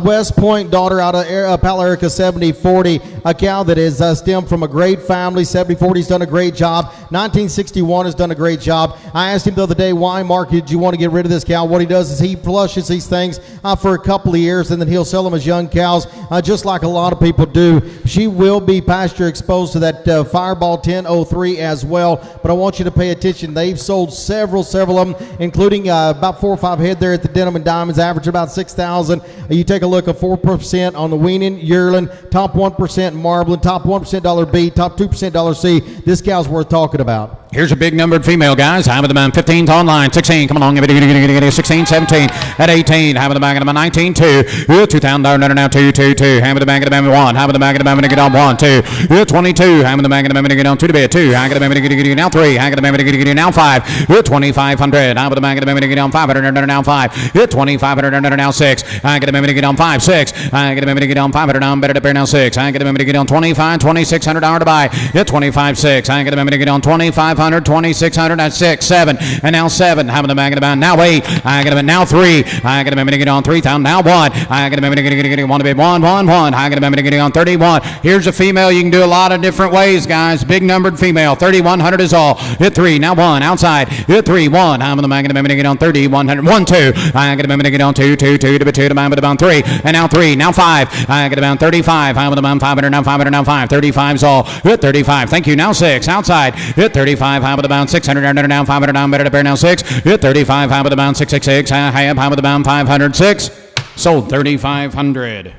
West Point daughter out of Pal Erica 7040. A cow that is stemmed from a great family. 7040's done a great job. 1961 has done a great job. I asked him the other day, why, Mark, did you want to get rid of this cow? What he does is he flushes these things for a couple of years and then he'll sell them as young cows, just like a lot of people do. She will be pasture exposed to that Fireball 1003 as well, but I want you to pay attention. They've sold several of them, including about 4 or 5 head there at the Denim and Diamonds, average about 6,000. You take a look at 4% on the weaning, yearling, top 1% marbling, top 1% dollar B, top 2% dollar C. This cow's worth talking about. Here's a big numbered female, guys. High with the man. 15's online. 16. Come along. 16, 17. At 18. High with the back of the man. 19, 2. $2,000 now. 2, 2, 2. High with the back of the man. 1. High with the back of the man. Get on 1, 2. 22. High with the back of the man. Get on 2 to bed. 2. High with the man. Get now 3. High with the man. Get now 5. 2,500. High with the back of the man. Get on 500 now 5. 2,500 now 6. High with the man. Get on 5, 6. High with the man. Get on 500 now. Better to bear now 6. High with the man. Get on 25, $2,600 to buy. 25, 6. High with the man. Get on 25. 2,600 at 6, 7, and now 7. Having the back of the bound. Now 8. I got a now 3. I got a minute to get on 3,000. Now 1. I got a minute to get on 1, 1, 1. I got a minute to get on 31. Here's a female. You can do a lot of different ways, guys. Big numbered female. 3,100 is all. Hit 3. Now 1 outside. Hit 3, 1. I'm the man. Got a minute to get on 3,100. 1, 2. I got a minute to get on 2, 2, 2 to 2 to man with about 3. And now 3. Now 5. I got about 35. I'm the man 500 now 500 now 5. 35's all. Hit 35. Thank you. Now 6 outside. Hit 35. I'm the bound 600 down 500 down better to bear now 6. Hit 35. High with the bound 666. High up. High with the bound 506. Sold 3,500.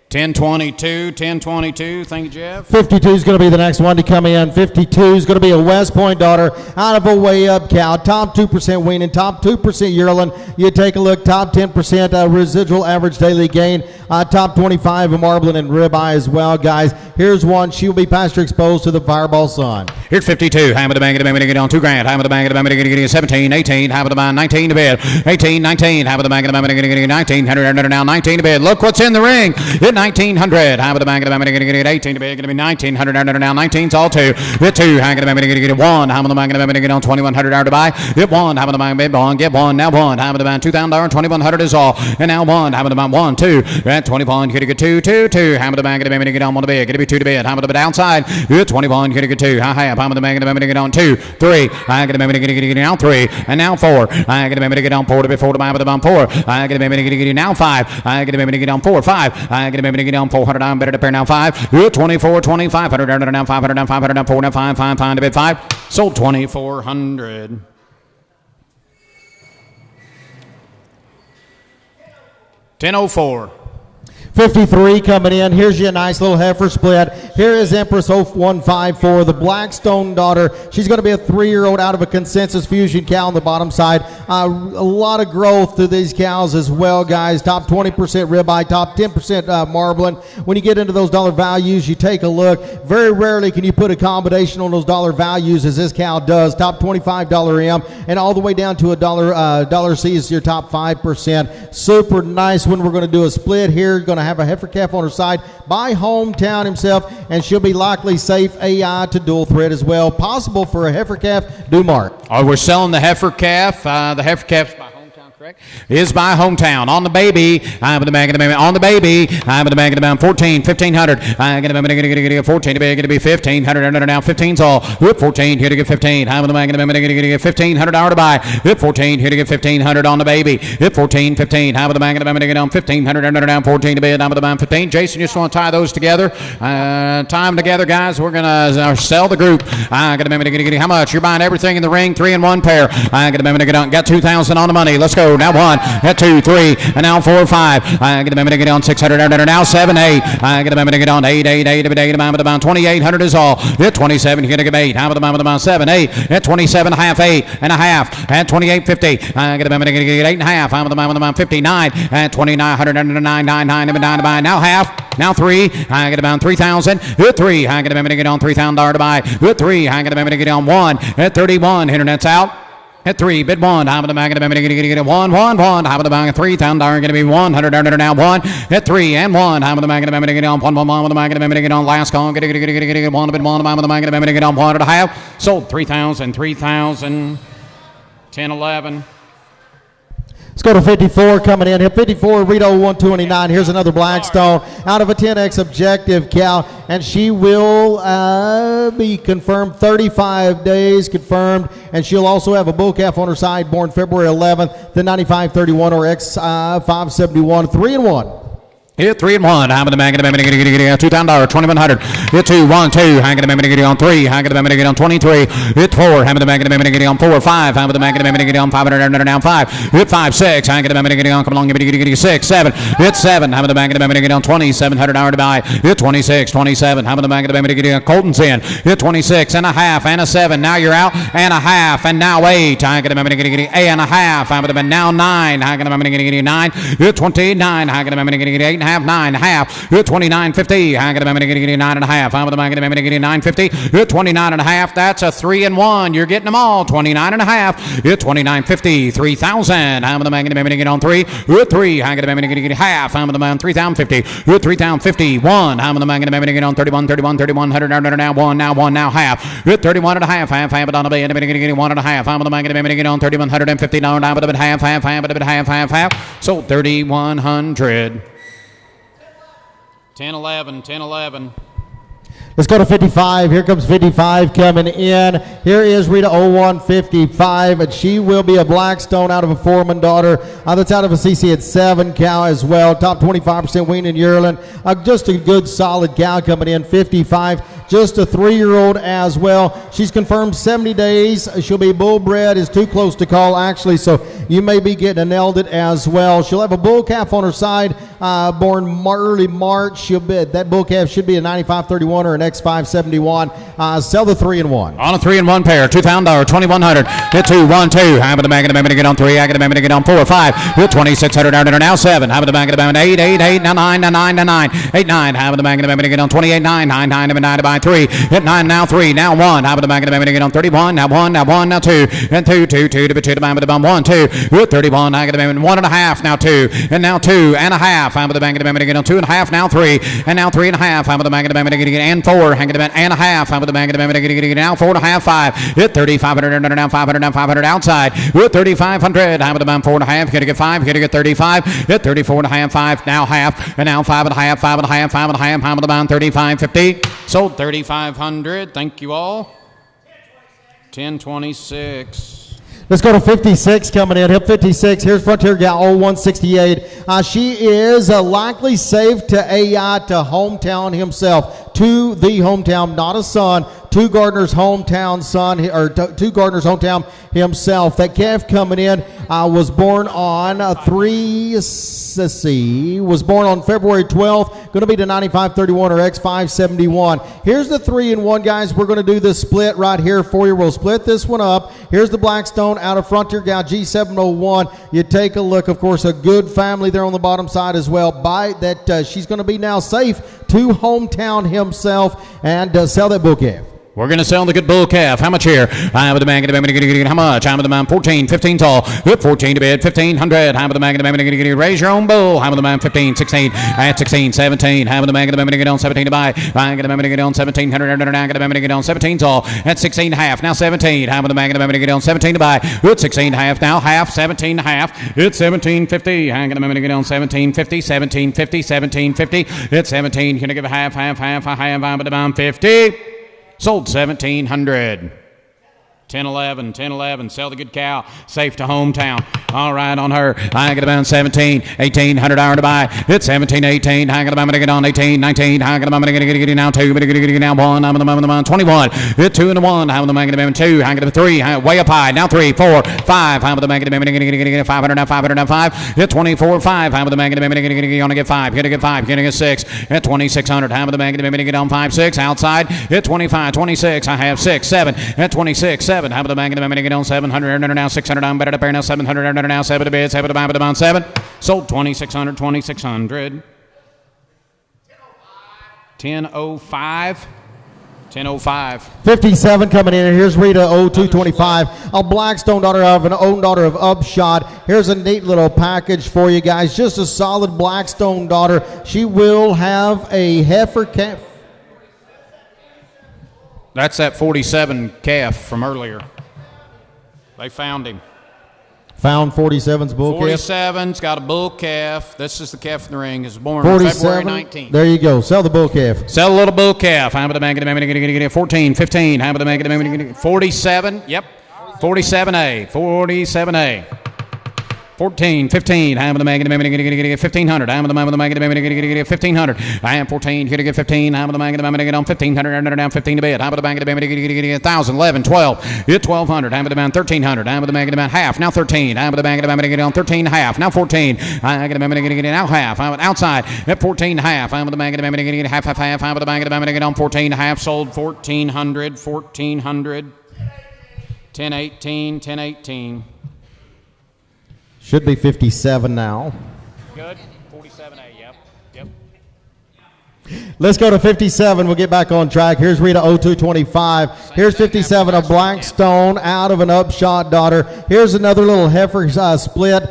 $10.22. Thank you, Jeff. 52 is going to be the next one to come in. 52 is going to be a West Point daughter out of a way up cow. Top 2% weaning, top 2% yearling. You take a look, top 10% residual average daily gain. Top 25 of marbling and ribeye as well, guys. Here's one. She will be pasture exposed to the fireball sun. Here's 52. High with the bank of the bank, get on $2,000. High with the bank of the bank, get 17, 18. High with the bank, 19 to bed. 18, 19. High with the bank of the bank, get 1900 now 19 to bed. Look what's in the ring. Hit 1900. High with the bank of the bank, get 18 to bed. Going to be 1900 now 19's all 2. Hit 2. High with the bank, get 1. High with the bank of the bank, get on 2100 to buy. Hit 1. High with the bank, get 1. Now 1. High with the bank, $2,000. 2100 is all. And now 1. High with the bank, 1, 2. At 21. Get 2, 2, 2. High with the bank of the bank, get on 1 to bed. Get to be 2 to bed. High with the downside. Hit 21. Get 2. High up. High with the bank of the bank, get on 2, 3. I get a minute to get now 3. And now 4. I get a minute to get on 4 to be 4 to buy with the bomb 4. I get a minute to get now 5. I get a minute to get on 4, 5. I get a minute to get on 400. I'm better to pair now 5. 24, 2,500 now 500 now 500 now 4 now 5, 5, 5 to bid 5. Sold 2,400. $10.04. 53 coming in. Here's your nice little heifer split. Here is Empress 0154, the Blackstone daughter. She's going to be a 3-year-old out of a consensus fusion cow on the bottom side. A lot of growth to these cows as well, guys. Top 20% ribeye, top 10% marbling. When you get into those dollar values, you take a look. Very rarely can you put a combination on those dollar values as this cow does. Top $25 M and all the way down to $1 C is your top 5%. Super nice one. We're going to do a split here. Going to have a heifer calf on her side by Hometown himself, and she'll be likely safe AI to dual thread as well. Possible for a heifer calf. Do Mark. Oh, we're selling the heifer calf. The heifer calf's by Hometown, correct? Is by Hometown. On the baby. I'm with the bag of the baby. On the baby. I'm with the bag of the baby. 14, 1,500. I'm going to get 14. Going to be 1,500 now. 15's all. 14. Here to get 15. I'm with the bag of the baby. Going to get $1,500 to buy. 14. Here to get 1,500 on the baby. 14, 15. I'm with the bag of the baby. Get on 1,500 now. 14 to bed. I'm with the bag 15. Jason, you just want to tie those together. Tie them together, guys. We're going to sell the group. I'm going to get how much? You're buying everything in the ring. 3 in 1 pair. I'm going to get on. Got 2,000 on the money. Let's go. Now 1. At 2, 3. And now 4, 5. I'm going to get on 600. Now 7, 8. I'm going to get on 8, 8, 8. I'm with the bound 2,800 is all. At 27. You're going to get 8. I'm with the bound 7, 8. At 27, half 8 and a half. At 28.50. I'm going to get 8 and a half. I'm with the bound 59. At 2900. 999 to buy. Now half. Now 3. I get about 3,000. At 3. I get to get on $3,000 to buy. At 3. I get to get on 1. At 31. Internet's out. At 3, bid 1. I'm going to get a 1, 1, 1. I'm going to buy $3,000. Going to be 100 now 1. At 3 and 1. I'm going to get on 1, 1, 1. I'm going to get on last call. Get 1, bid 1. I'm going to get on 1 and a half. Sold 3,000, 3,000, 10, 11. Let's go to 54 coming in. 54, Rito 129. Here's another Blackstone out of a 10X objective cow, and she will be confirmed 35 days confirmed, and she'll also have a bull calf on her side born February 11th, the 9531 or X571, 3 and 1. Hit 3 and 1. Hang with the man. Get a minute. Get $2,000. 2,100. Hit 2. 1, 2. Hang with the man. Get on 3. Hang with the man. Get on 23. Hit 4. Hang with the man. Get a minute. Get on 4. 5. Hang with the man. Get a minute. Get on 500. Down 5. Hit 5. 6. Hang with the man. Get on. Come along. Get 6. 7. Hit 7. Hang with the man. Get a minute. Get on 20. $700 to buy. Hit 26. 27. Hang with the man. Get a minute. Get on. Colton's in. Hit 26 and a half and a 7. Now you're out and a half and now 8. Hang with the man. Get 8 and a half. Hang with the man. Now 9. Hang with the man. Get 9. Hit 29. Hang with the man. Get 8 and a half. 9 and a half. Hit 29.50. Hang with the man. Get 9 and a half. Hang with the man. Get 9.50. Hit 29 and a half. That's a 3 and 1. You're getting them all. 29 and a half. Hit 29.50. 3,000. Hang with the man. Get on 3. Hit 3. Hang with the man. Get half. Hang with the man. 3,050. Hit 3,050. 1. Hang with the man. Get on 31. 100 now 1. Now half. Hit 31 and a half. Half with on the bay. Get 1 and a half. Hang with the man. Get on 3,150. Now with a bit half. Sold 3,100. 10-11. Let's go to 55. Here comes 55 coming in. Here is Rita 0155, and she will be a Blackstone out of a Foreman daughter. That's out of a CC at 7 cow as well. Top 25% wean in yearling. Just a good solid cow coming in. 55. Just a 3-year-old as well. She's confirmed 70 days. She'll be bull bred. Is too close to call actually, so you may be getting a nailed it as well. She'll have a bull calf on her side, born early March. That bull calf should be a 9531 or an X571. Sell the 3 and 1. On a 3 and 1 pair, $2,000, 2,100. Hit 2, 1, 2. Hang with the man. Get on 3. Hang with the man. Get on 4, 5. Hit 2,600 down now 7. Hang with the man. Get 8, now 9, now 9, now 9. 8, 9. Hang with the man. Get on 28, 9, 9, 9, 9 to buy 3. Hit 9, now 3, now 1. Hang with the man. Get on 31, now 1, now 1, now 2. And 2 to be 2 to man with the bum 1, 2. Hit 31. Hang with the man. 1 and a half, now 2. And now 2 and a half. Hang with the man. Get on 2 and a half, now 3. And now 3 and a half. Hang with the man. Get and 4. Hang with the man. And a half. Hang with the man. Get now 4 and a half, 5. Hit 3,500 now 500 now 500 outside. Hit 3,500. Hang with the man. 4 and a half. Get 5. Get 35. Hit 34 and a half, 5. Now half. And now 5 and a half. 5 and a half. 5 and a half. Hang with the man. 35.50. Sold 3,500. Thank you all. 10:26. Let's go to 56 coming in. Hip 56. Here's Frontier Gal 0168. She is likely safe to AI to hometown himself. To the hometown, not a son. To Gardner's hometown son, or to Gardner's hometown himself. That calf coming in was born on was born on February 12th. Going to be the 9531 or X571. Here's the 3 and 1, guys. We're going to do this split right here for you. We'll split this one up. Here's the Blackstone out of Frontier Gal G701. You take a look. Of course, a good family there on the bottom side as well. Buy that. She's going to be now safe to hometown himself and sell that bull calf. We're going to sell the good bull calf. How much here? High with the man. How much? High with the man. 14, 15 tall. Hit 14 to bid. 1,500. High with the man. Raise your own bull. High with the man. 15, 16. At 16, 17. High with the man. Get on 17 to buy. High with the man. Get on 1,700. Get on 17 tall. At 16 half. Now 17. High with the man. Get on 17 to buy. Hit 16 half. Now half. 17 half. Hit 17.50. High with the man. Get on 17.50. 17.50. 17.50. Hit 17. You're going to give a half. High with the man. 50. Sold 1,700. 10-11. Sell the good cow. Safe to hometown. All right on her. I get about 17, 1800 hour to buy. It's 17, 18. I got about to get on 18, 19. I got about to get now 2. But get now 1. I'm on the 21. Hit 2 and a 1. I'm on the man. 2. I got a 3. Way up high. Now 3, 4, 5. I'm on the man. Get 500 now 500 now 5. Hit 24, 5. I'm on the man. Going to get 5. Going to get 5. Going to get 6. Hit 2,600. I'm on the man. Get on 5, 6. Outside. Hit 25, 26. I have 6, 7. Hit 26, 7. How about the bank? Get on 700 now 600. I'm better to pair now 700 now 7 to bid 7 to buy but about 7. Sold 2,600. 10:05. 10:05. 57 coming in, and here's Rita 0225, a Blackstone daughter of an own daughter of Upshot. Here's a neat little package for you guys. Just a solid Blackstone daughter. She will have a heifer calf. That's that 47 calf from earlier. They found him. Found 47's bull calf. 47's got a bull calf. This is the calf in the ring. Is born February 19th. There you go. Sell the bull calf. Sell a little bull calf. How about the man? Get 14, 15. How about the man? Get 47. Yep. 47A. 47A. 14, 15, I'm with the magnet, I'm going to get 1,500, I'm with the magnet, I'm going to get 1,500, I am 14, going to get 15, I'm with the magnet, I'm going to get on 1,500, down 15 to bed, I'm with the magnet, I'm going to get 1,000, 11, 12, hit 1,200, I'm with the man 1,300, I'm with the magnet, about half, now 13, I'm with the magnet, I'm going to get on 13 and a half, now 14, I'm going to get out half, I'm outside at 14 and a half, I'm with the magnet, I'm going to get half, I'm with the magnet, I'm going to get on 14 and a half, sold 1,400, 10, 18. Should be 57 now. Good. 47A, yep. Let's go to 57. We'll get back on track. Here's Rita 0225. Here's 57, a Blackstone out of an upshot daughter. Here's another little heifer split.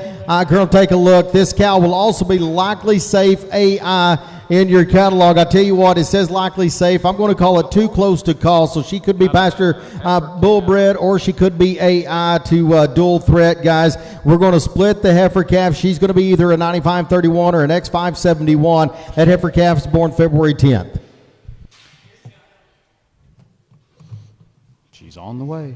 Girl, take a look. This cow will also be likely safe AI in your catalog. I tell you what, it says likely safe. I'm going to call it too close to call. So she could be pasture bullbred, or she could be AI to dual threat, guys. We're going to split the heifer calf. She's going to be either a 9531 or an X571. That heifer calf is born February 10th. She's on the way.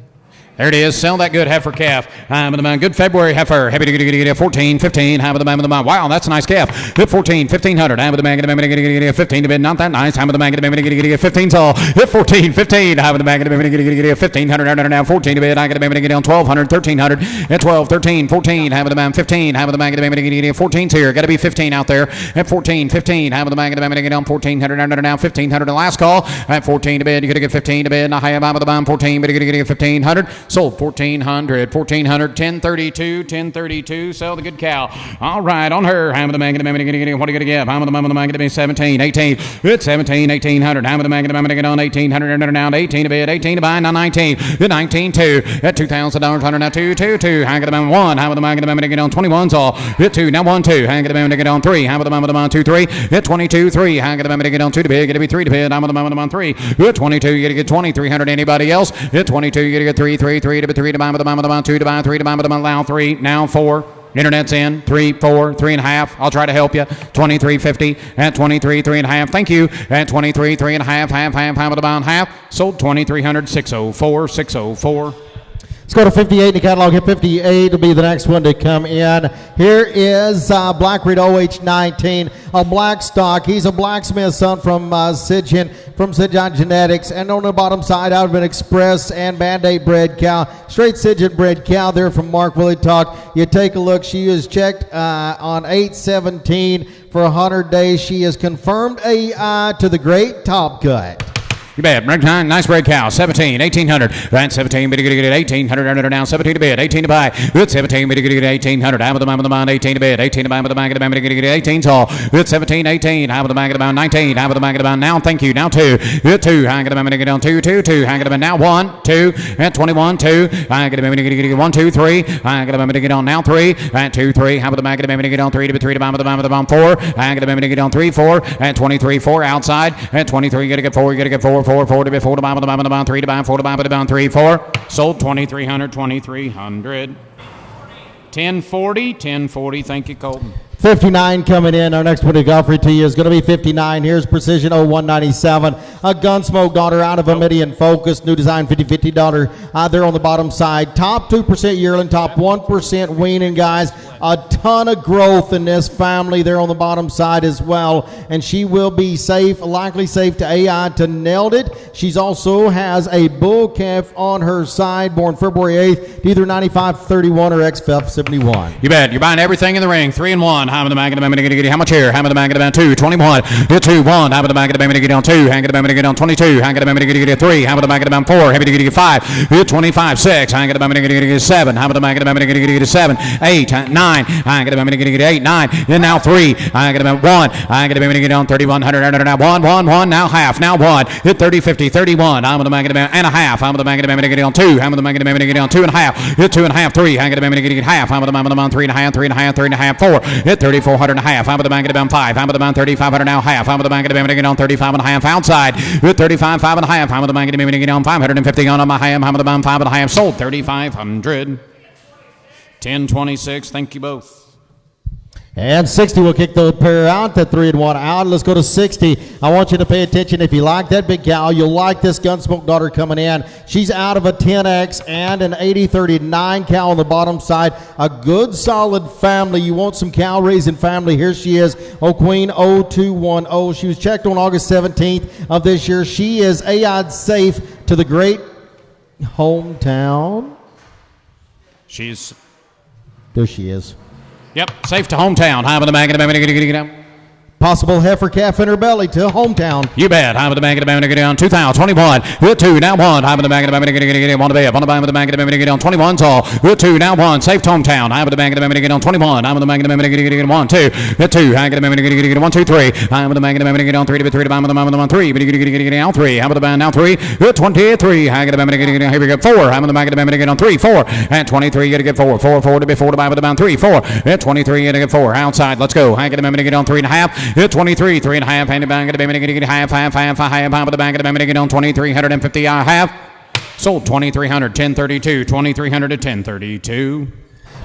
There it is. Sell that good heifer calf. Good February heifer. Happy to get 14, 15. Wow, that's a nice calf. Hit 14, 1,500. I'm with the magnet. I'm going to get 15 to bid. Not that nice. I'm with the magnet. I'm going to get 15 tall. Hit 14, 15. I'm with the magnet. I'm going to get 1,500. Now 14 to bid. I'm going to get on 1,200, 1,300. At 12, 13, 14. I'm with the magnet. 15. I'm with the magnet. I'm going to get 14's here. Got to be 15 out there. At 14, 15. I'm with the magnet. I'm going to get on 1,400. Now 1,500. The last call. At 14 to bid. You're going to get 15 to bid. Now I'm with the magnet. 14, but you're going to get 1,500. Sold 1,400, 1032. Sell the good cow. All right, on her. I'm with the magnet. I'm going to get. What are you going to give? I'm with the magnet. 17, 18. It's 17, 1,800. I'm with the magnet. I'm going to get on 1,800. Now 18 to bid. 18 to buy. Now 19. 19 2. At $2,000. 100. Now 2. I'm going to 1. I'm with the magnet. I'm going to get on 21's all. Hit 2. Now 1 2. I'm going to get on 3. I'm with the 2 3. Hit 22 3. I'm going to get on 2 to bid. Going to be 3 to bid. I'm with the 3. Hit 22. You got to get 2,300. Anybody else? Hit 22. You got to get 3 to bid. 3 to buy with the 2 to buy, 3 to buy with the allow 3, now 4. Internet's in 3, 4, 3.5. I'll try to help you. 23.50 at 23, 3.5. Thank you at 23, 3.5. Half with about half. Sold 2,300, 604. Let's go to 58 in the catalog. Hit 58 will be the next one to come in. Here is Black Reed OH19, a black stock. He's a blacksmith son from Sidjan Genetics, and on the bottom side out of an Express and Band-Aid bred cow, straight Sidjan bred cow there from Mark Willie Talk. You take a look. She is checked on 8/17 for 100 days. She is confirmed AI to the great top cut. You bet. Nice red cow. 17, 1,800. That's 17, but you're going to get 1,800 now. 17 to bid. 18 to buy. It's 17, but you're going to get 1,800. I'm with the mind. 18 to bid. 18 to buy with the bank of the bank. You're going to get 18 tall. It's 17, 18. I'm with the bank of the bound. 19. I'm with the bank of the bound. Now, thank you. Now 2. Hit 2. I'm going to get on 2. I'm going to now 1, 2, and 21, 2. I'm going to get 1, 2, 3. I'm going to get on now 3, and 2, 3. I'm with the bank of the bank. Get on 3 to 3 to buy with the bound 4. I'm going to get on 3, 4, and 23, 4 outside. And 23, you got to get 4. You got to get 4 to be 4 to buy with the bound 3 to buy 4 to buy with the bound 3, 4. Sold 2,300. 1040. Thank you, Colton. 59 coming in. Our next one to offer to you is going to be 59. Here's Precision 0197, a Gunsmoke daughter out of a Midian Focus, new design 50/50 daughter there on the bottom side. Top 2% yearling, top 1% weaning, guys. A ton of growth in this family there on the bottom side as well, and she will be safe, likely safe to AI to nailed it. She's also has a bull calf on her side, born February 8th, either 9531 or XF71. You bet. You're buying everything in the ring. 3 and 1. Ham of the magnet. I'm going to get how much here? Ham of the magnet about 2. 21. Hit 2, 1. Ham of the magnet. I'm going to get on 2. Hang it. I'm going to get on 22. Hang it. I'm going to get 3. Ham of the magnet about 4. Happy to get 5. Hit 25. 6. Hang it. I'm going to get 7. Ham of the magnet. I'm going to get 7. 8. 9. Hang it. I'm going to get 8. 9. Then now 3. Hang it about 1. Hang it. I'm going to get on 3,100. Now 1. Now half. Now 1. Hit 30, 50, 31. Ham of the magnet and a half. Ham of the magnet. I'm going to get on 2. Ham of the magnet. I'm going to get on 2.5. Hit 2.5. 3. Hang it. I'm going to get half. Ham of the magnet. 3.5. 3.5. 4. Hit 3,400 and a half. I'm with the bank at about 5. I'm with the bound 3,500 now half. I'm with the bank at get on 35 and a half outside. With 35, 5 and a half. I'm with the bank at get on 550 on my ham. I'm with the bound 5 and a half. Sold 3,500. 1026. Thank you both. And 60 will kick the pair out, that 3 and 1 out. Let's go to 60. I want you to pay attention. If you like that big cow, you'll like this Gunsmoke daughter coming in. She's out of a 10X and an 80-39 cow on the bottom side. A good solid family. You want some cow raising family. Here she is, Queen 0210. She was checked on August 17th of this year. She is AI'd safe to the great hometown. There she is. Yep, safe to hometown. High with the bag. Possible heifer calf in her belly to hometown. You bet. High with the bag of the bag on 2021. Hit 2, now 1. High with the bag of the bag on the bed. On the bag with the bag of the bag on 21 tall. Hit 2, now 1. Safe to hometown. High with the bag of the bag on 21. High with the bag of the bag 1, 2. Hit 2. High with the bag 1, 2, 3. High with the bag of the bag on 3 to 3 to bottom of the bottom of the 1, 3. But you get out 3. High with the bag now 3. Hit 23. High with the bag here we go 4. High with the bag of the bag on 3, 4. And 23. You got to get 4. 4 to be 4 to buy with the bound 3, 4. Hit 23. You got to get 4. Outside. Let's go. High with the bag on 3.5. Hit 23. 3.5, and the bank of the bank half, of the bank of the bank on 2,350 half. Sold 2,300, 1032, 2,300 to 1032.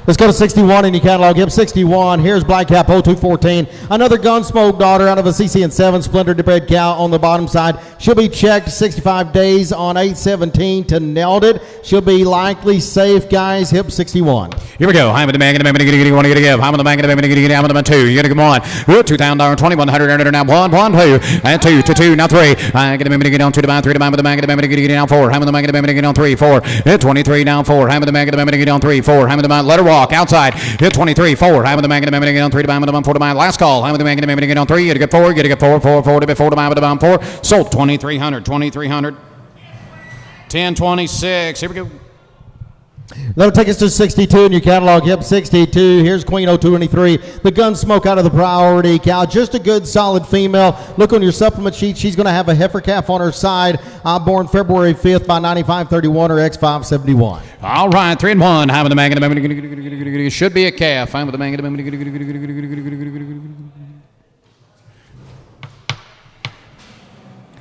Let's go to 61 in your catalog. Yep, 61. Here's Black Cap 0214. Another Gunsmoke daughter out of a CCN7 splintered bred cow on the bottom side. She'll be checked 65 days on 8/17 to nailed it. She'll be likely safe, guys. Hip 61. Here we go. High with the bank of the bank. You want to give. High with the bank of the bank. High with the 2. You got to come on. $2,000, 2,100 now 1, 1, 2, and 2 to 2 now 3. I get the bank get on 2 to buy 3 to buy with the bank of the bank get down 4. High with the bank of the bank get on 3, 4. 23 down 4. High with the bank of the bank get on 3, 4. High with the bank. Let her walk outside. Hit 23, 4. High with the bank of the bank get on 3 to buy with the 4 to buy. Last call. High with the bank of the bank get on 3. You got to get 4. You got to get 4, 4, 4 to be 4 to buy with the bound 4. Sold 2,300, 2,300. 1026. Here we go. That'll take us to 62 in your catalog. Yep, 62. Here's Queen 0223. The Gunsmoke out of the priority cow. Just a good, solid female. Look on your supplement sheet. She's going to have a heifer calf on her side. Born February 5th by 9531 or X571. All right, 3 and 1. High with the bag of the should be a calf. High with the bag of the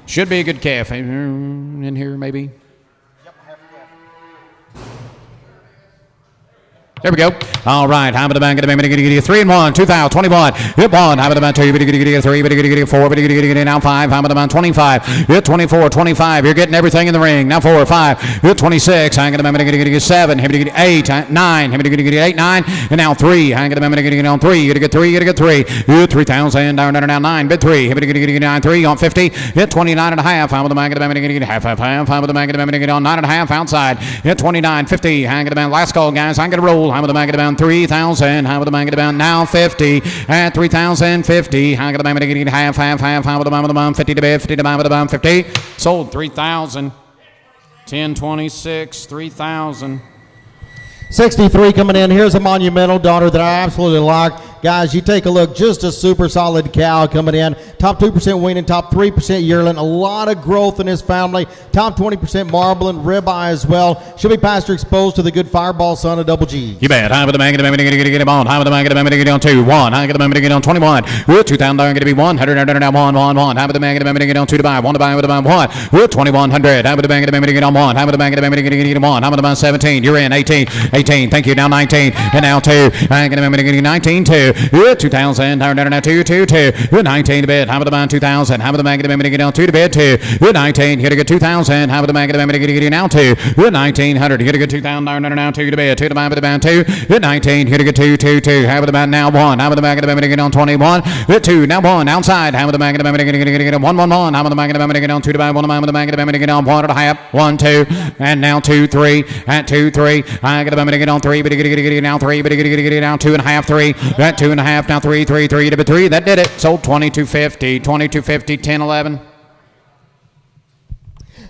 should be a good calf in here, maybe. There we go. All right. High with the bank of the bank. 3 and 1. 2021. Hit 1. High with the bank 2. 3. 4. Now 5. High with the bank 25. Hit 24. 25. You're getting everything in the ring. Now 4. 5. Hit 26. High with the bank 7. 8. 9. 8. 9. And now 3. High with the bank on 3. You got to get 3. You got to get 3. Hit 3,000. Now 9. Bid 3. Hit 9. 3 on 50. Hit 29 and a half. High with the bank of the bank. Half. High with the bank of the bank on 9 and a half outside. Hit 29. 50. High with the bank. Last call, guys. I'm going to roll. High with the bank of the bound 3,000. High with the bank of the bound now 50 at 3,050. High with the bank of the half. High with the bound 50 to bid 50 to buy with the bound 50. Sold 3,000. 1026. 3,000. 63 coming in. Here's a monumental daughter that I absolutely like. Guys, you take a look, just a super solid cow coming in. Top 2% weaning, top 3% yearling. A lot of growth in this family. Top 20% marbling, ribeye as well. She'll be pasture exposed to the good Fireball son of Double G. You bet. High with the bank of the bank, get him on. High with the bank of the bank, get on 2. 1. High with the bank, get on 21. 2,000, going to be 100. 1. High with the bank of the bank, get on 2 to buy. 1 to buy with the bank 1. 2,100. High with the bank of the bank, get on 1. High with the bank of the bank, get on 1. High with the bank 17. You're in 18. 18. Thank you. Now 19. And now 2. High with the bank, getting 19. 2. 2,000. Now 2. 19 to bid. High with the bank 2,000. High with the bank of the bank, get on 2 to bid 2. 19. Here to get 2,000. High with the bank of the bank, get now 2. 1,900. Here to get 2,000. Now 2 to bid 2 to buy with the bank 2. 19. Here to get 2. High with the bank now 1. High with the bank of the bank, get on 21. 2. Now 1 outside. High with the bank of the bank, get on 1. High with the bank of the bank, get on 2 to buy 1. High with the bank of the bank, get on 1 and a half. 1, 2, and now 2, 3, and 2, 3. I get the bank, get on 3, but get now 3, but get now 2.5, 3. That 2.5 now 3, 3, 3 to 3. That did it. Sold 2250, 2250, 1011.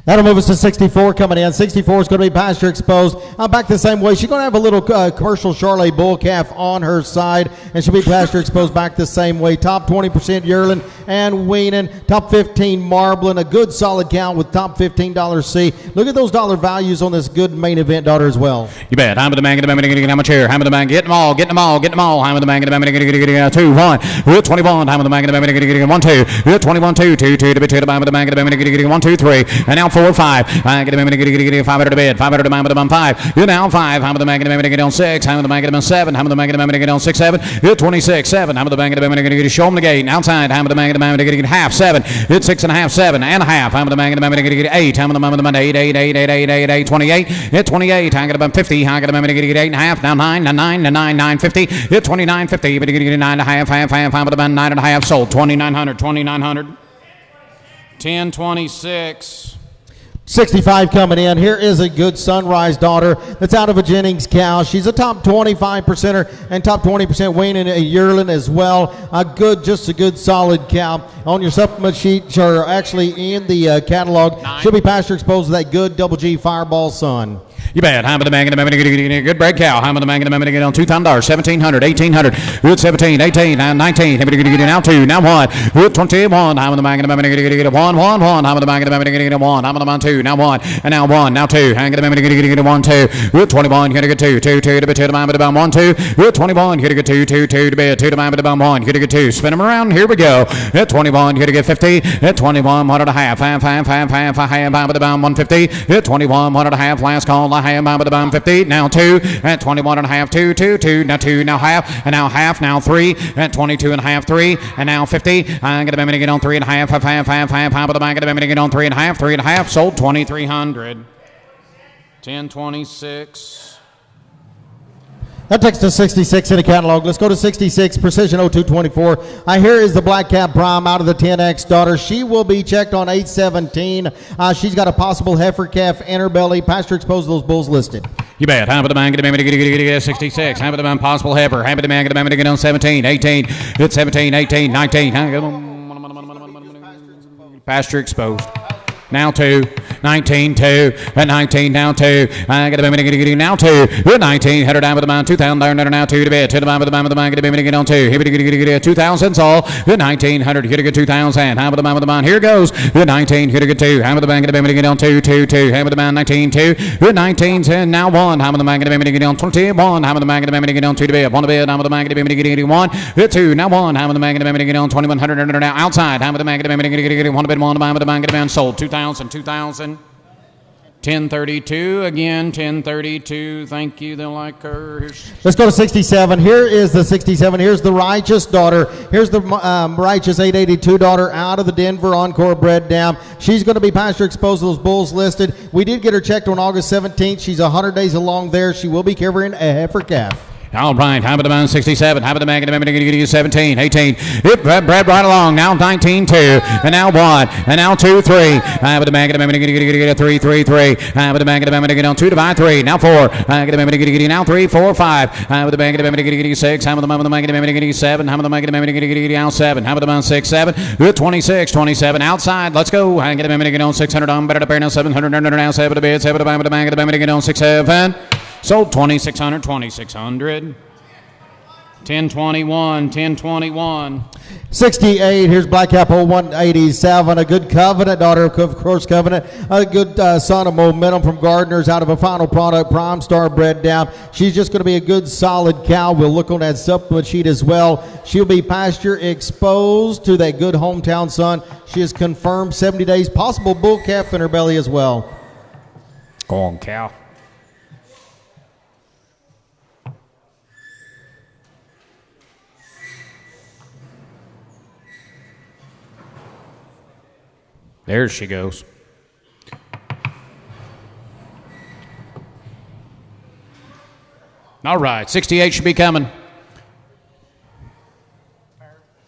That'll move us to 64 coming in. 64 is going to be pasture exposed. Back the same way. She's going to have a little commercial Charolais bull calf on her side, and she'll be pasture exposed back the same way. Top 20% yearling and weaning. Top 15 marbling. A good solid count with top $15 C. Look at those dollar values on this good main event daughter as well. You bet. I'm with the bank, get how much here? I'm with the bank, get them all, get them all, get them all. I'm with the bank, get 2, 1. 21. I'm with the bank, get 1, 2. 21, 2, 2, 2 to be 2 to buy with the bank, get 1, 2, 3. And now 4, 5. I get a minute, get 500 to bid. 500 to the bum 5. You're now 5. I'm the bank of the minute, get on 6. I'm the bank of the 7. I'm the bank of the minute, get on 6, 7. You're 26, 7. I'm the bank of the minute, get show them the gate. Outside, I'm the bank of the minute, get half 7. It's 6.5, 7 and a half. I'm the bank of the minute, get 8. I'm the bank of the minute, 8, 28. It's 28. I got about 50. I got a minute, get 8.5. Now 9, 950. It's 29.50. But you get 9.5, half. I'm the bank 9.5. Sold 2,900. 1026. 65 coming in. Here is a good Sunrise daughter that's out of a Jennings cow. She's a top 25%er and top 20% weaning a yearling as well. Just a good solid cow. On your supplement sheet, are actually in the catalog. She'll be pasture exposed to that good Double G Fireball Sun. You bet. I'm the bank of the minute, get a good bread cow. I'm the bank of the minute, get on $2,000, 1,700, 1,800. Good 17, 18, 19. I'm going to get now 2, now 1. Good 21. I'm the bank of the minute, get a 1, 1, 1. I'm the bank of the minute, get a 1. I'm the man 2, now 1, and now 1, now 2. I'm the minute, get a 1, 2. Good 21. You're going to get 2, 2 to bid, 2 to the man, 1, 2. Good 21. You're going to get 2, 2 to bid, 2 to the man, 1. You're going to get 2. Spin them around. Here we go. At 21. You're going to get 50. At 21. 1 and a half. Half. I'm the bound 150. At 21. 1 and a half. Last call. I am the bound 50. Now 2. At 21 and a half. 2. Now 2. Now half. And now half. Now 3. At 22 and a half. 3. And now 50. I'm going to get on 3 and a half. Half. I'm the bank. I'm going to get on 3 and a half. 3 and a half. Sold 2,300. 1026. That takes to 66 in the catalog. Let's go to 66, Precision 0224. Here is the Black Cap Prime out of the 10X daughter. She will be checked on 817. She's got a possible heifer calf in her belly. Pasture exposed to those bulls listed. You bet. Half of the man, get 66. Half of the man, possible heifer. Half of the man, get on 17, 18. It's 17, 18, 19. Pasture exposed. Now 2, 19, 2, and 19, now 2. I got a minute, get now 2. 19, header down with the man, 2,000 there, now 2 to bed. To the man with the man with the man, get a minute, get on 2. Here we get 2,000 all. 1900, here to get 2,000. How with the man with the man, here goes. 19, here to get 2. How with the man, get a minute, get on 2, 2, 2. How with the man, 19, 2. 19, 10, now 1. How with the man, get a minute, get on 21. How with the man, get a minute, get on 2 to bed. 1 to bed. How with the man, get a minute, get 1. 2, now 1. How with the man, get a minute, get on 2,100 now outside. How with the man, get a minute, get 1 to bed. 1 to man with the man, get a man sold 2,000, 2,000. 1032 again, 1032. Thank you. They'll like her. Let's go to 67. Here is the 67. Here's the Righteous daughter. Here's the Righteous 882 daughter out of the Denver Encore bred dam. She's going to be pasture exposed to those bulls listed. We did get her checked on August 17th. She's 100 days along there. She will be carrying a heifer calf. All right, half of the man 67, half of the man, get a 17, 18. It bred right along. Now 19, 2, and now 1, and now 2, 3. Half of the man, get a 3, 3, 3. Half of the man, get on 2 to 3. Now 4. Get a now 3, 4, 5. Half of the man, get a 6. Half of the man, get a 7. Half of the man, get a now 7. Half of the man 6, 7. 26, 27 outside. Let's go. Get on 600 on better to pair now 700 now 7 to bid 7 to the man, get on 6, 7. Sold 2,600, 2,600. 1021, 1021. 68, here's Black Apple 187, a good Covenant daughter, of course, Covenant, a good son of Momentum from Gardner's out of a final product, Prime Star bred down. She's just going to be a good solid cow. We'll look on that supplement sheet as well. She'll be pasture exposed to that good hometown son. She is confirmed 70 days, possible bull calf in her belly as well. Go on, cow. There she goes. All right, 68 should be coming.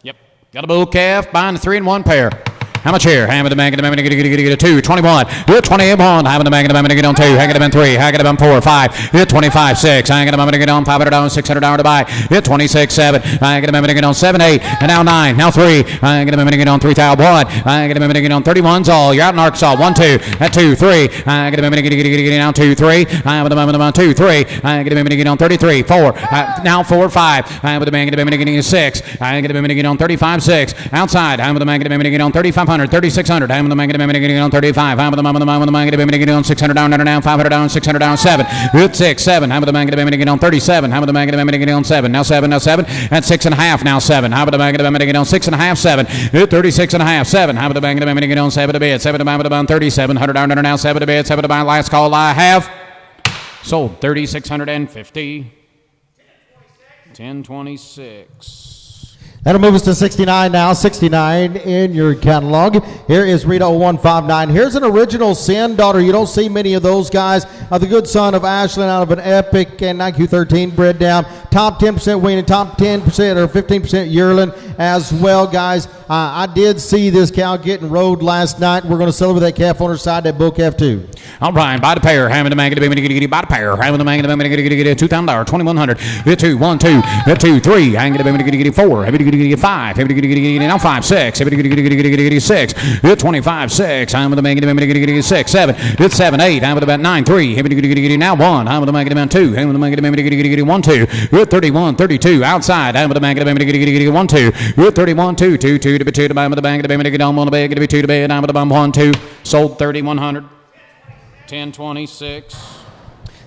Yep, got a bull calf, buying a 3 and 1 pair. How much here? Ham of the man, get a 2, 21. Good 21. Ham of the man, get on 2. Hang it on 3. Hang it on 4, 5. Hit 25, 6. Hang it on get on $500, $600 to buy. Hit 26, 7. Hang it on get on 7, 8. And now 9. Now 3. Hang it on get on 3,000. 1. Hang it on get on 31's all. You're out in Arkansas. 1, 2. At 2, 3. Hang it on get on 2, 3. Hang it on 2, 3. Hang it on get on 33, 4. Now 4, 5. Hang it on get on 6. Hang it on get on 35, 6. Outside. Hang it on get on 35. 3,500, 3,600. Ham of the man, getting on 35. Ham of the man, getting on 600 down, 500 down, 600 down, 7. Good 6, 7. Ham of the man, getting on 37. Ham of the man, getting on 7. Now 7, At 6.5. Now 7. Ham of the man, getting on 6.5, 7. Good 36.5, 7. Ham of the man, getting on 7 to bid. 7 to buy, 3,700 down, now 7 to bid. 7 to buy. Last call I have. Sold 3,650. 1026. That'll move us to 69 now. 69 in your catalog. Here is Rita 0159. Here's an original Sin daughter. You don't see many of those guys. The good son of Ashlyn out of an Epic and IQ13 bred down. Top 10% weaning, top 10% or 15% yearling as well, guys. I did see this cow getting rode last night. We're going to celebrate that calf on her side, that bull calf too. All right, by the pair. Ham of the man, by the pair. Ham of the man, $2,000, $2,100. 2, 1, 2, 2, 3. Ham of the man, 4. 5. Now 5, 6. 6. 25, 6. Ham of the man, 6, 7. It's 7, 8. Ham of the man, 9, 3. Now 1. Ham of the man, 2. Ham of the man, 1, 2. 31, 32. Outside. Ham of the man, 1, 2. 31, 2, 2, 2 to be 2 to buy with the bank, to be 2 to bed, on the bed, to be 2 to bed, down with the bum 1, 2. Sold 3,100. 1026.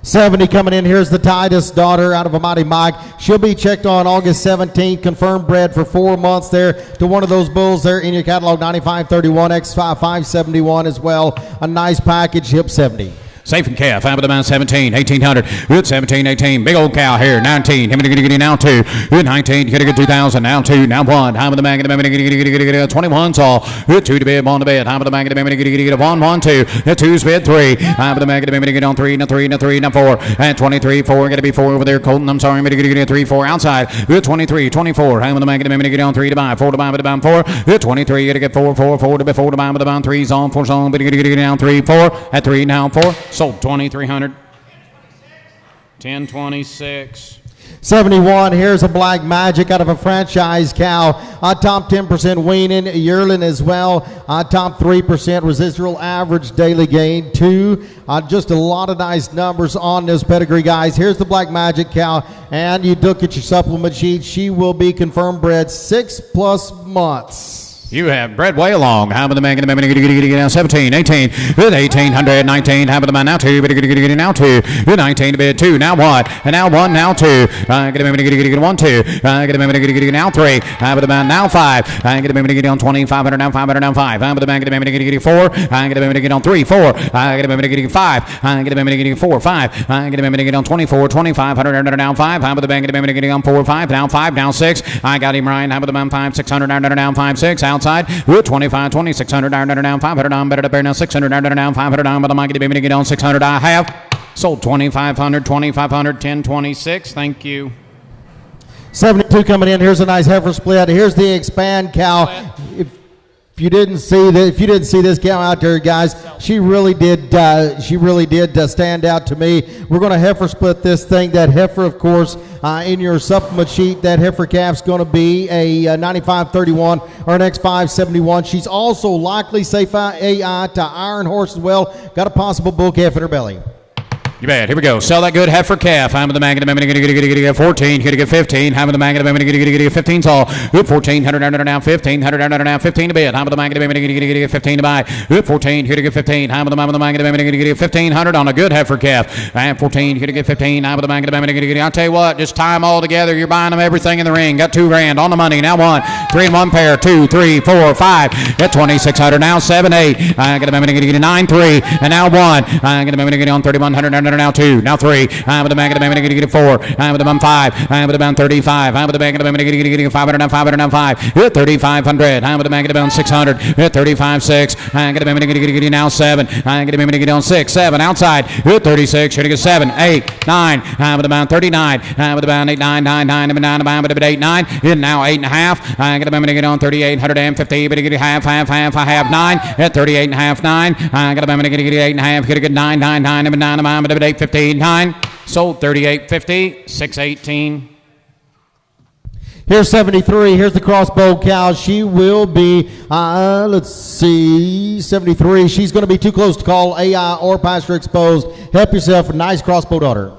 70 coming in. Here's the Titus daughter out of a Mighty Mike. She'll be checked on August 17th. Confirmed bred for 4 months there to one of those bulls there in your catalog. 9531 X5 571 as well. A nice package. Hip 70. Safe and calf. Ham of the man 17, 1,800. Good 17, 18. Big old cow here. 19. Him to now 2. Good 19. Get a good 2,000. Now 2. Now 1. Ham of the man. 21's all. Good 2 to bed. 1 to bed. Ham of the man. 1, 1, 2. 2's bed 3. Ham of the man. Get on 3. Now 3. Now 3. Now 4. And 23. 4. Got to be 4 over there. Colton. I'm sorry. I'm going to get 3. 4 outside. Good 23. 24. Ham of the man. Get on 3 to buy. 4 to buy with the bound 4. Good 23. Got to get 4. 4. 4 to be 4 to buy with the bound 3's on. 4's on. But get down 3. 4. At 3. Now 4. Sold 2,300. 1026. 71. Here's a Black Magic out of a franchise cow. Top 10% weaning, yearling as well. Top 3% residual average daily gain. 2. Just a lot of nice numbers on this pedigree, guys. Here's the Black Magic cow, and you look at your supplement sheet. She will be confirmed bred 6+ months. You have bred way along. How about the man? Get 17, 18. Good 1,800, 19. How about the man now 2? Get now 2. Good 19 to bid 2. Now what? And now 1. Now 2. Get 1, 2. Get now 3. How about the man now 5? Get on 20. 500 now 500 now 5. How about the man? Get 4. Get on 3. 4. Get 5. Get 4. 5. Get on 24. 2,500 now 5. How about the man? Get on 4. 5 now 5 now 6. I got him right. How about the man 5? 600 now 5 6. Outside. 25, 2,600 down, 500 down, better to bear now 600 down, 500 down, but I might get on 600. I have sold 2,500, 1026. Thank you. 72 coming in. Here's a nice heifer split. Here's the Expand cow. If you didn't see this cow out there, guys, she really did stand out to me. We're going to heifer split this thing. That heifer, of course, in your supplement sheet, that heifer calf's going to be a 9531 or an X571. She's also likely safe AI to Iron Horse as well. Got a possible bull calf in her belly. You bet. Here we go. Sell that good heifer calf. Ham of the man. Get 14. Get 15. Ham of the man. Get 15's all. Good 1,400 down, 1,500 down, 15 to bid. Ham of the man. Get 15 to buy. Good 14. Get 15. Ham of the man. Get 1,500 on a good heifer calf. And 14. Get 15. Ham of the man. Get. I'll tell you what. Just tie them all together. You're buying them everything in the ring. Got $2,000 on the money. Now 1, 3 in 1 pair. 2, 3, 4, 5. Get 2,600 now 7, 8. I get 9, 3. And now 1. I get on 3,100. Now 2, now 3. I'm with the bank of the bank get 4. I'm with the bum 5. I'm with the bum 35. I'm with the bank of the bank get 500 now 500 now 5. 3,500. I'm with the bank of the bum 600. 35 6. I'm gonna get now 7. I'm gonna get on 6 7 outside. 36. Should get 7 8 9. I'm with the bum 39. I'm with the bum 8 9 9 9 9. I'm with the 8 9. Now 8.5. I'm gonna get on 3,850. But get half. I have 9 at 38.5 9. I'm gonna get 8.5. Get a good 9 9 9 9. I'm with 815 9. Sold 38.50 618. Here's 73. Here's the crossbow cow. She will be, let's see, 73. She's going to be too close to call AI or pasture exposed. Help yourself. A nice crossbow daughter.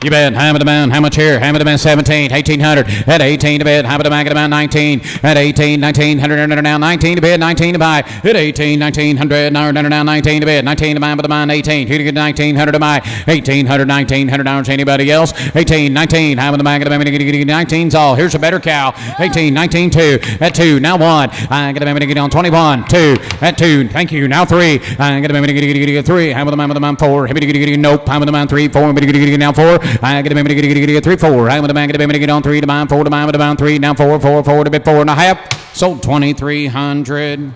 You bet. Hammer the man. How much here? Hammer the man 17. 1800. At 18 to bid. Hammer the man. Get about 19. At 18. 1900. Now 19 to bid. 19 to buy. At 18. 1900. Now 19 to bid. 19 to buy. But the man 18. Who to get 1900 to buy? 1800. 1900 dollars. Anybody else? 18. 19. Hammer the man. Get about 19's all. Here's a better cow. 18. 19 2. At 2. Now 1. I get about on 21. 2. At 2. Thank you. Now 3. I get about 3. Hammer the man 4. Nope. Hammer the man 3. 4. Now 4. I get a minute to get 3 4. I'm the man get a minute to get on 3 to mine 4 to mine to mine 3 now 4 to bid 4.5. Sold 2,300.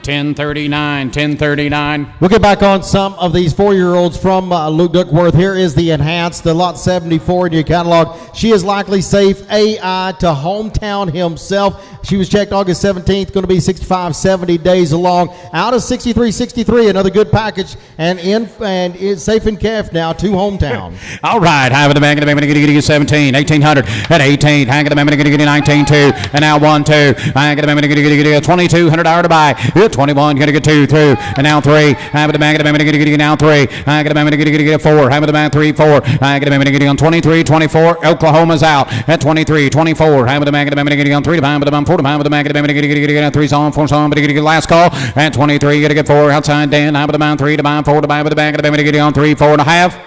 1039. We'll get back on some of these 4-year-olds from Luke Duckworth. Here is the enhanced, the lot 74 in your catalog. She is likely safe AI to hometown himself. She was checked August 17th, going to be 65, 70 days along. Out of 63, another good package, and is safe in calf now to hometown. All right, high with the man, going to get 17, 1800 at 18. Hang at the man, going to get 19 2, and now 1 2. Hang at the man, going to get $2,200 to buy. 21, going to get 2 through, and now 3. High with the man, going to get now 3. Hang at the man, going to get 4. High with the man 3 4. Hang at the man, going to get on 23 24. Oklahoma's out at 23 24. High with the man, going to get on 3 to buy, but the man 4 to buy, but the man, going to get 3's on 4's on, but going to get last call at 23. Going to get 4 outside. Dan, high with the man 3 to buy, 4 to buy, but the man, going to get on 3 4.5.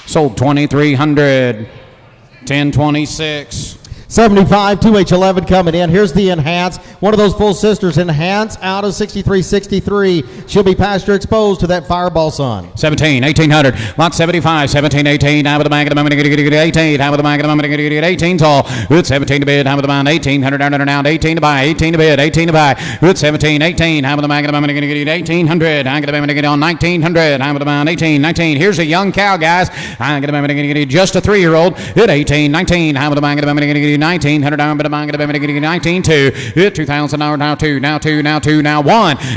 Sold 2,300. 1026. 75, 2H11 coming in. Here's the enhance. One of those full sisters, enhance out of 63. She'll be pasture exposed to that Fireball Sun. 17, 1800. Lot 75, 17, 18. Out of the bank, I'm going to get 18. Out of the bank, I'm going to get 18's all. Good 17 to bid. Out of the bank, 1800. Down 18 to buy. 18 to bid. 18 to buy. Good 17, 18. Out of the bank, I'm going to get 1800. I'm going to get on 1900. Out of the bank, 18, 19. Here's a young cow, guys. I'm going to get just a 3-year-old. At 18, 19. Out of the bank, I'm going to get 1900 down, but I'm going to get 19 2. Hit 2,000 now 2, now 1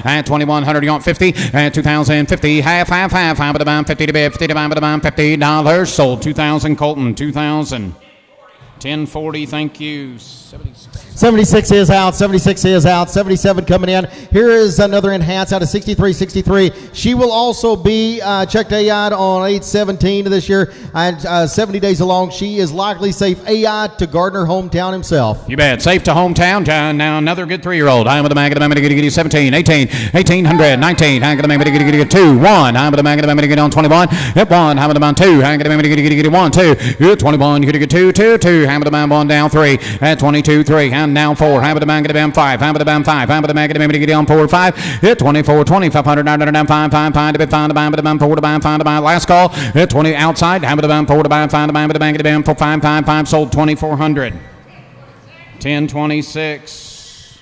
at 2,100. You want 50 at 2,050. Half. But the bomb 50 to bid, 50 to buy, but the bomb $50. Sold 2,000. Colton 2,000. 1040. Thank you. 76 is out. 77 coming in. Here is another enhance out of 63. She will also be checked AI on 8/17 of this year and 70 days along. She is likely safe AI to Gardner hometown himself. You bet. Safe to hometown. Now another good 3-year-old. I'm with the man. I'm going to get 17, 18, 1800, 19. I'm going to get 2, 1. I'm with the man. I'm going to get on 21. Hit 1. I'm with the man 2. I'm going to get 1, 2. Hit 21. You're going to get 2, 2. I'm with the man 1 down 3 at 22, 3. And now 4. I'm with the man. Going to be 5. I'm with the man 5. I'm with the man. Going to get on 4, 5. Hit 24, 2,500. 5 to be found to buy. But the man 4 to buy. 5 to buy. Last call. Hit 20 outside. I'm with the man 4 to buy. 5 to buy. But the man. Going to be 5. Sold 2,400. 1026.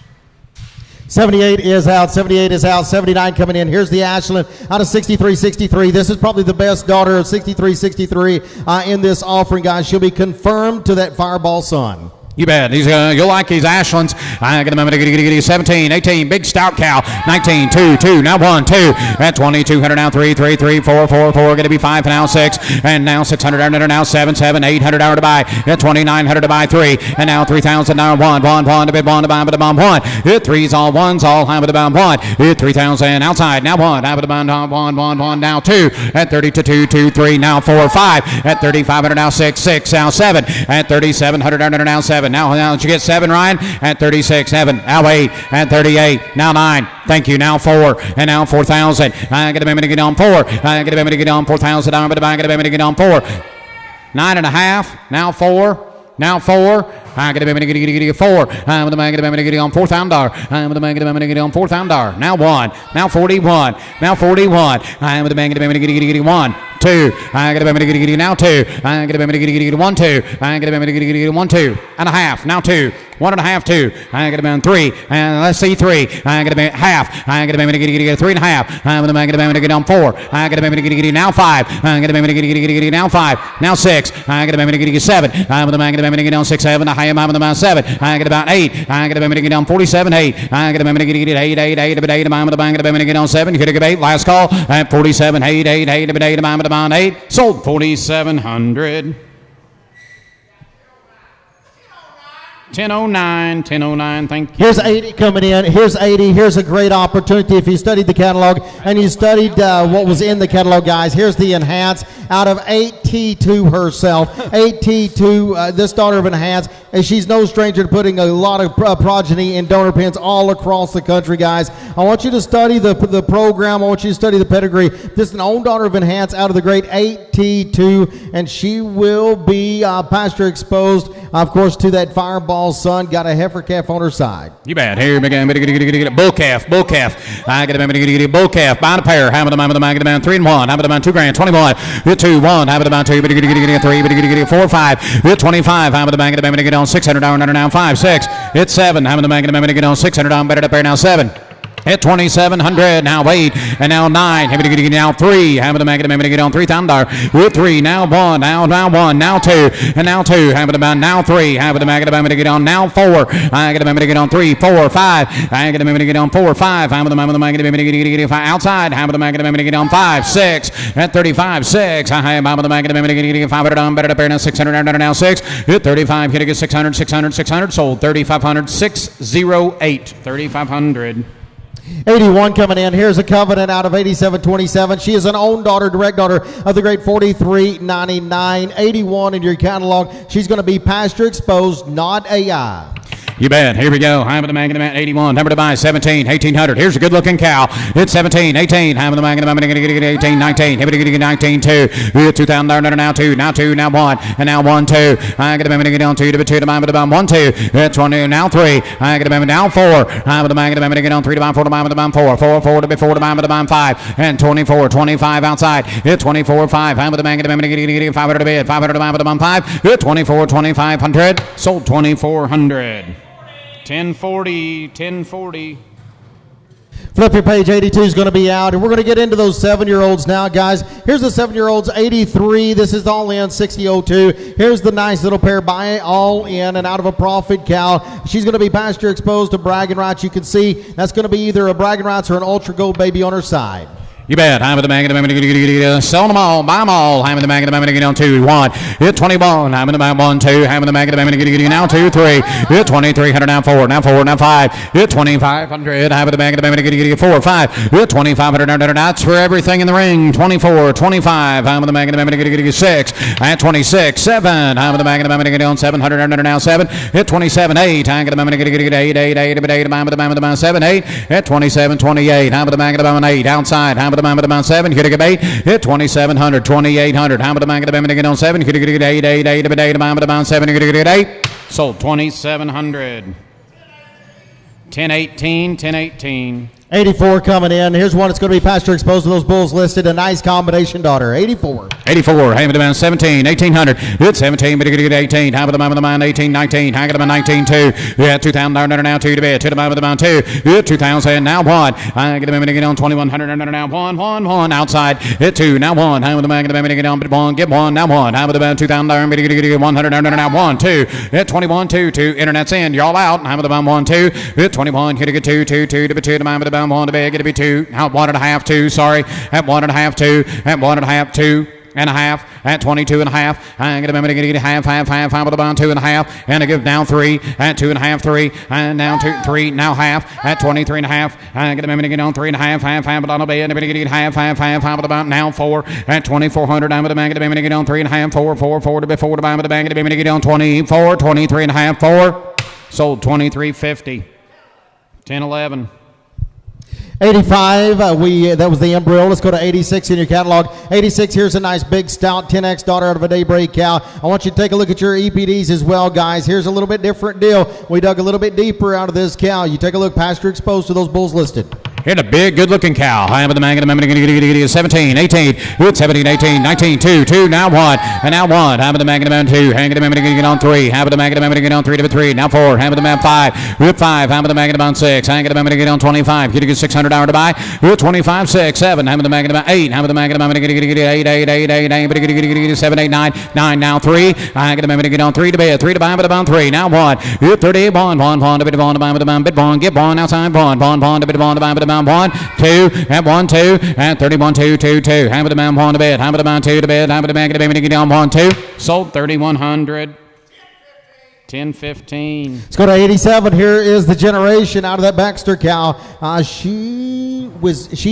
78 is out. 79 coming in. Here's the Ashland out of 63. This is probably the best daughter of 63 in this offering, guys. She'll be confirmed to that Fireball Sun. You bet. You'll like these Ashlands. I'm going to get 17, 18. Big stout cow. 19, 2. Now 1, 2. At 2,200. Now 3, 4. Going to be 5. Now 6. And now 600. Now 7, 800 hour to buy. At 2,900 to buy 3. And now 3,000. Now 1 to bid 1 to buy. But the bomb 1. Hit 3's all 1's all. High with the bomb 1. Hit 3,000 outside. Now 1. High with the bomb 1. Now 2. At 32, 2, 3. Now 4, 5. At 3,500. Now 6. Now 7. At 3,700. Now 7. Now did you get 7, Ryan? At 36, 7. Now 8. At 38. Now 9. Thank you. Now 4. And now 4,000. I'm going to get on 4. I'm going to get on 4,000. I'm going to get on 4. 9.5. Now 4. Now 4. I'm going to get 4. I'm going to get on $4,000. I'm going to get on $4,000. Now 1. Now 41. Now 41. I'm going to get 1. 2. I'm going to get now 2. I'm going to get 1, 2. I'm going to get 1, 2.5. Now 2. 1.5, 2. I'm going to be 3. And let's see 3. I'm going to be half. I'm going to get 3.5. I'm going to get on 4. I'm going to get now 5. I'm going to get now 5. Now 6. I'm going to get 7. I'm going to get on 6, 7. I'm going to 7. I'm going to about 8. I'm going to get on 47, 8. I'm going to get 8. I'm going to get on 7. You're going to get 8. Last call at 47, 8. I'm going to buy 8. Sold 4,700. 1009, thank you. Here's 80 coming in. Here's 80. Here's a great opportunity. If you studied the catalog and you studied what was in the catalog, guys, here's the Enhance out of 8T2 herself. 8T2, this daughter of Enhance, and she's no stranger to putting a lot of progeny in donor pens all across the country, guys. I want you to study the program. I want you to study the pedigree. This is an own daughter of Enhance out of the great 8T2, and she will be pasture exposed, of course, to that Fireball son. Got a heifer calf on her side. You bet. Here we go. Bull calf. I get a bull calf. Buy the pair. Have the man, 3 and 1. Have the man, $2,000. 21. 2 1. Have the man, 2. 3. 4 5. 25. Have the man, get on $600 under now 5 6. It's 7. Have the man, get on $600 better up there now 7. Hit 2,700, now 8, and now 9, having to get now 3, having to make it on $3,000, with 3, now 1, now 1, now 2, and now 2, having to now 3, having to make it get on now 4, I get to get on 3, 4, 5, I get to get on 4, 5, having to make it outside, having to make it get on 5, 6, at 35, 6, I have to make it 500 better up there now 600 now 6, hit 35, hit 600, sold 3,500, 608, 3,500. 81 coming in. Here's a Covenant out of 8727. She is an own daughter, direct daughter of the great 4399. 81 in your catalog. She's going to be pasture exposed, not AI. You bet. Here we go. Hammer the Magnet at 81. Number to buy 17, 1800. Here's a good looking cow. It's 17, 18. Hammer the Magnet. I'm going to get 18, 19. Hammer to get 19, 2. We have $2,000 now 2. Now 2. Now 1. And now 1, 2. I get to get on 2 to 2 to buy 1, 2. It's 1. Now 3. I get to now 4. Hammer the Magnet. I'm going to get on 3 to buy 4 to buy 4. 4 4 to be 4 to buy 5. And 24, 25 outside. It's 24, 5. Hammer the Magnet. I'm going to get 500 to bid. 500 to buy 5. It's 24, 2500. Sold 2400. 1040. Flip your page. 82 is going to be out, and we're going to get into those 7-year-olds now, guys. Here's the 7-year-olds. 83. This is all in 6002. Here's the nice little pair. Buy it all in and out of a profit cow. She's going to be pasture exposed to bragging rights. You can see that's going to be either a bragging rights or an ultra gold baby on her side. You bet. I'm at the Magnet. Sell them all. Buy them all. I'm at the Magnet. I'm going to get on 2, 1. Hit 21. I'm at the 1, 2. I'm at the Magnet. I'm going to get now 2, 3. Hit 2,300. Now 4. Now 4. Now 5. Hit 2,500. I'm at the Magnet. I'm going to get 4, 5. Hit 2,500. That's for everything in the ring. 24, 25. I'm at the Magnet. I'm going to get 6. At 26, 7. I'm at the Magnet. I'm going to get on 700. Now 7. Hit 27, 8. I'm going to get 8, 8. I'm at the 7, 8. Hit 27, 28. I'm at the Magnet. I'm 8. Outside. I'm at the 7, hit a 8, hit 2,700, 2,800. How about the Magnet? I'm going to get on 7, hit a 8, 8, 8, I'm at 7, hit a 8. Sold 2,700. 1018. 84 coming in. Here's one that's going to be pasture exposed to those bulls listed. A nice combination daughter. 84. Hammer the man 17, 1800. It's 17, but you get 18. Hammer the man 18, 19. Hang the man 19, 2. Yeah, $2,000 now 2 to bed. 2 to the man 2. Yeah, 2,000 now 1. I get the man get on 2,100 now 1 outside. Hit 2 now 1. Hammer the man get on but 1 get 1 now 1. Hammer the man 2,000 get 100 now 1 2. Hit 21 2 2. Internet's in. Y'all out. Hammer the man 1 2. Hit 21. Hit a 2 2 2 to be 2 to the 1 to be, get to be 2, out 1.5, 2, sorry, at 1.5, 2, at 1.5, 2. And a half at 22 and a half. I'm going to get half with about 2 and a half. And I give now 3 at 2 and a half, 3. And now 2, 3, now half at 23 and a half. I'm going to get on 3 and a half, but on a bed. I'm going to get half with about now 4 at 2,400. I'm going to get on 3 and a half, 4 to be 4 to buy with the bank. I'm going to get on 24, 23 and a half, 4. Sold 23.50. 1011. 85, that was the embryo. Let's go to 86 in your catalog. 86, here's a nice big stout 10X daughter out of a daybreak cow. I want you to take a look at your EPDs as well, guys. Here's a little bit different deal. We dug a little bit deeper out of this cow. You take a look, pasture exposed to those bulls listed. Here's a big, good-looking cow. I am at the Magnet. I'm going to get 17, 18. It's 17, 18, 19, 2, now 1. And now 1. I'm at the Magnet. I'm 2. Hang it. I'm going to get on 3. Have at the Magnet. I'm going to get on 3 to 3. Now 4. Have at the man 5. With 5. I'm at the Magnet. I'm 6. Hang it. I'm going to get on 25. Get $600 to buy. With 25, 6, 7. Have at the Magnet. 8. Have at the Magnet. I'm going to get 8, 8, 7, 8, 9. 9 now 3. I'm going to get on 3 to bed. 3 to buy. But about 3. Now 1. With 30. 1 to bid. 1 to buy. With the man. Bid 1. Get 1 outside. 1 to bid. 1 to buy. With the man. 1, 2, and 1, 2, and 31, 2, 2, 2. Hammer the man 1 to bed. Hammer the man 2 to bed. Hammer the man get on 1, 2. Sold 3,100. 10-15. Let's go to 87. Here is the generation out of that Baxter cow. She